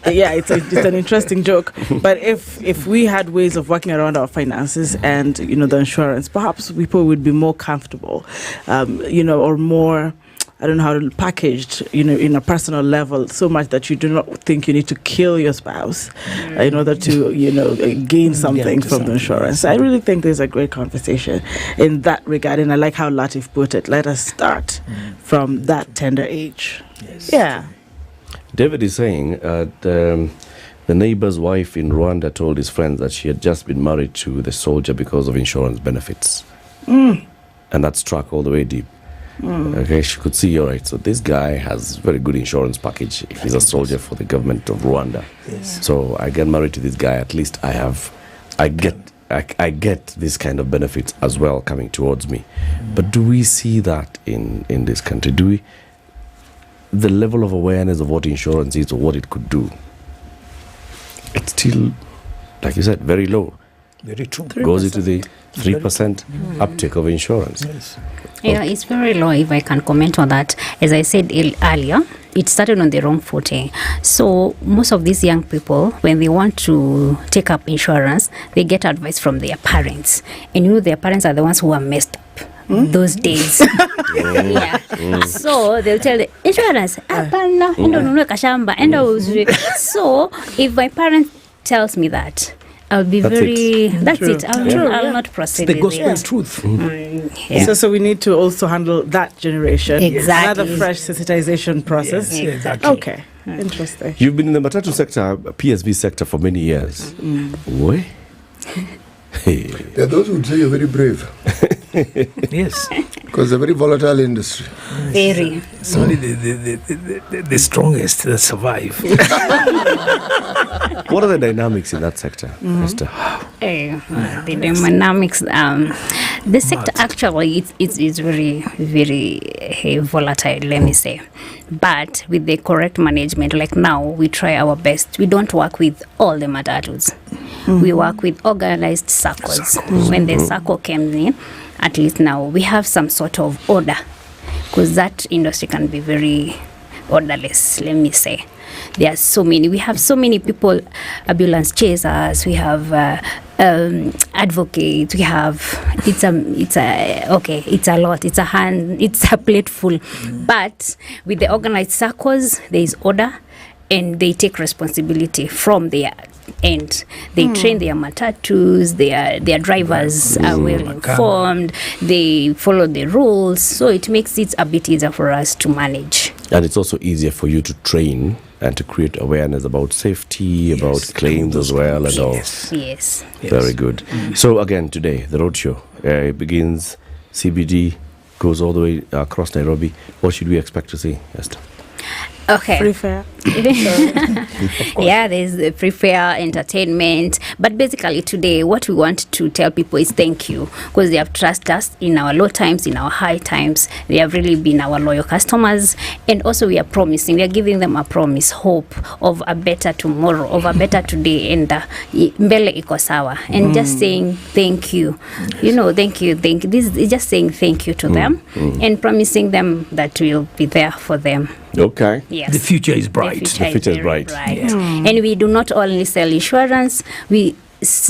Yeah, it's an interesting joke. But if we had ways of working around our finances and the insurance, perhaps people would be more comfortable, or more, I don't know how to packaged, in a personal level, so much that you do not think you need to kill your spouse in order to, gain something from the insurance. I really think there's a great conversation in that regard, and I like how Latiff put it. Let us start from that tender age. Yes. Yeah. David is saying the neighbor's wife in Rwanda told his friends that she had just been married to the soldier because of insurance benefits. And that struck all the way deep. Okay, she could see, all right, so this guy has very good insurance package if he's a soldier for the government of Rwanda. Yes. So I get married to this guy, at least I get this kind of benefits as well coming towards me. But do we see that in this country? The level of awareness of what insurance is or what it could do, it's still, like you said, very low. Very true. Goes into the 3% uptake of insurance. Yes. Yeah, it's very low, if I can comment on that. As I said earlier, it started on the wrong footing. So most of these young people, when they want to take up insurance, they get advice from their parents. And their parents are the ones who are messed up. Those days. Yeah. So they'll tell the insurance, so if my parent tells me that, I'll be that's it. I'll not proceed. It's the gospel truth. Yeah. So we need to also handle that generation. Exactly. Another fresh sensitization process. Yes, exactly. Okay. Interesting. You've been in the matatu sector, PSV sector, for many years. Why? There are those who would say you're very brave. Yes. Because it's a very volatile industry. Very. It's only the strongest that survive. What are the dynamics in that sector, Esther? The dynamics, the sector actually it's very, very volatile, let me say. But with the correct management, like now, we try our best. We don't work with all the matatus. We work with organized circles. When the circle comes in, at least now we have some sort of order, because that industry can be very orderless, let me say. There are so many. We have so many people, ambulance chasers. We have advocates. We have it's a lot. It's a plate full. But with the organized circles, there is order, and they take responsibility from their end. They train their matatus. Their drivers are well informed. They follow the rules, so it makes it a bit easier for us to manage. And it's also easier for you to train and to create awareness about safety, about claims as well, and all. Yes. Very good. So again, today, the roadshow begins, CBD, goes all the way across Nairobi. What should we expect to see, Esther? Okay. Free fare. Yeah, there's the free fare, entertainment. But basically today, what we want to tell people is thank you, because they have trusted us in our low times, in our high times. They have really been our loyal customers. And also we are promising, we are giving them a promise, hope of a better tomorrow, of a better today, and mbele iko sawa. And just saying thank you. You know, thank you. This is just saying thank you to them and promising them that we'll be there for them. Okay. Yes. The future is bright. The future is bright. Yes. And we do not only sell insurance, we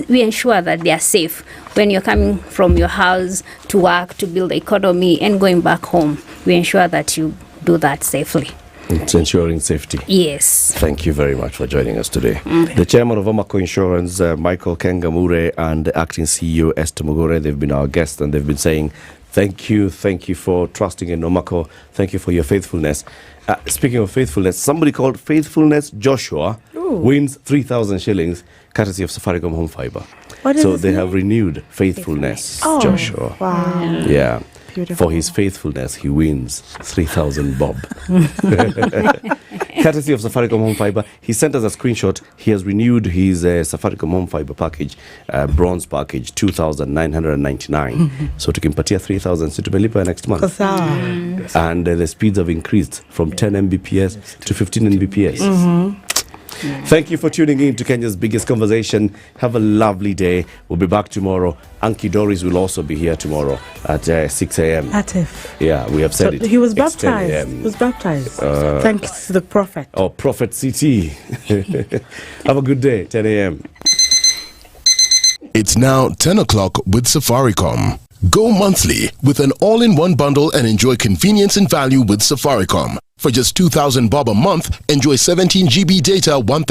ensure that they are safe. When you're coming from your house to work, to build the economy, and going back home, we ensure that you do that safely. It's ensuring safety. Yes. Thank you very much for joining us today. The chairman of Okoh Insurance, Michael Kengamure, and the acting CEO, Esther Mugore, they've been our guests, and they've been saying, thank you for trusting in Okoh. Thank you for your faithfulness. Speaking of faithfulness, somebody called Faithfulness Joshua wins 3,000 shillings courtesy of Safaricom Home Fiber. So they have renewed Faithfulness Joshua. Wow. Yeah. Beautiful. For his faithfulness, he wins 3,000 bob. Courtesy of Safaricom Home Fiber. He sent us a screenshot. He has renewed his Safaricom Home Fiber package, bronze package, 2,999. So tukimpatia 3,000 situmelipa next month. And the speeds have increased from 10 Mbps to 15 Mbps. Thank you for tuning in to Kenya's biggest conversation. Have a lovely day. We'll be back tomorrow. Anki Doris will also be here tomorrow at 6 a.m. Latiff. Yeah, we have said it. He was It's 10 baptized. a.m. He was baptized. Thanks to the prophet. Oh, Prophet CT. Have a good day, 10 a.m. It's now 10 o'clock with Safaricom. Go monthly with an all-in-one bundle and enjoy convenience and value with Safaricom. For just 2,000 bob a month, enjoy 17 GB data, 1,000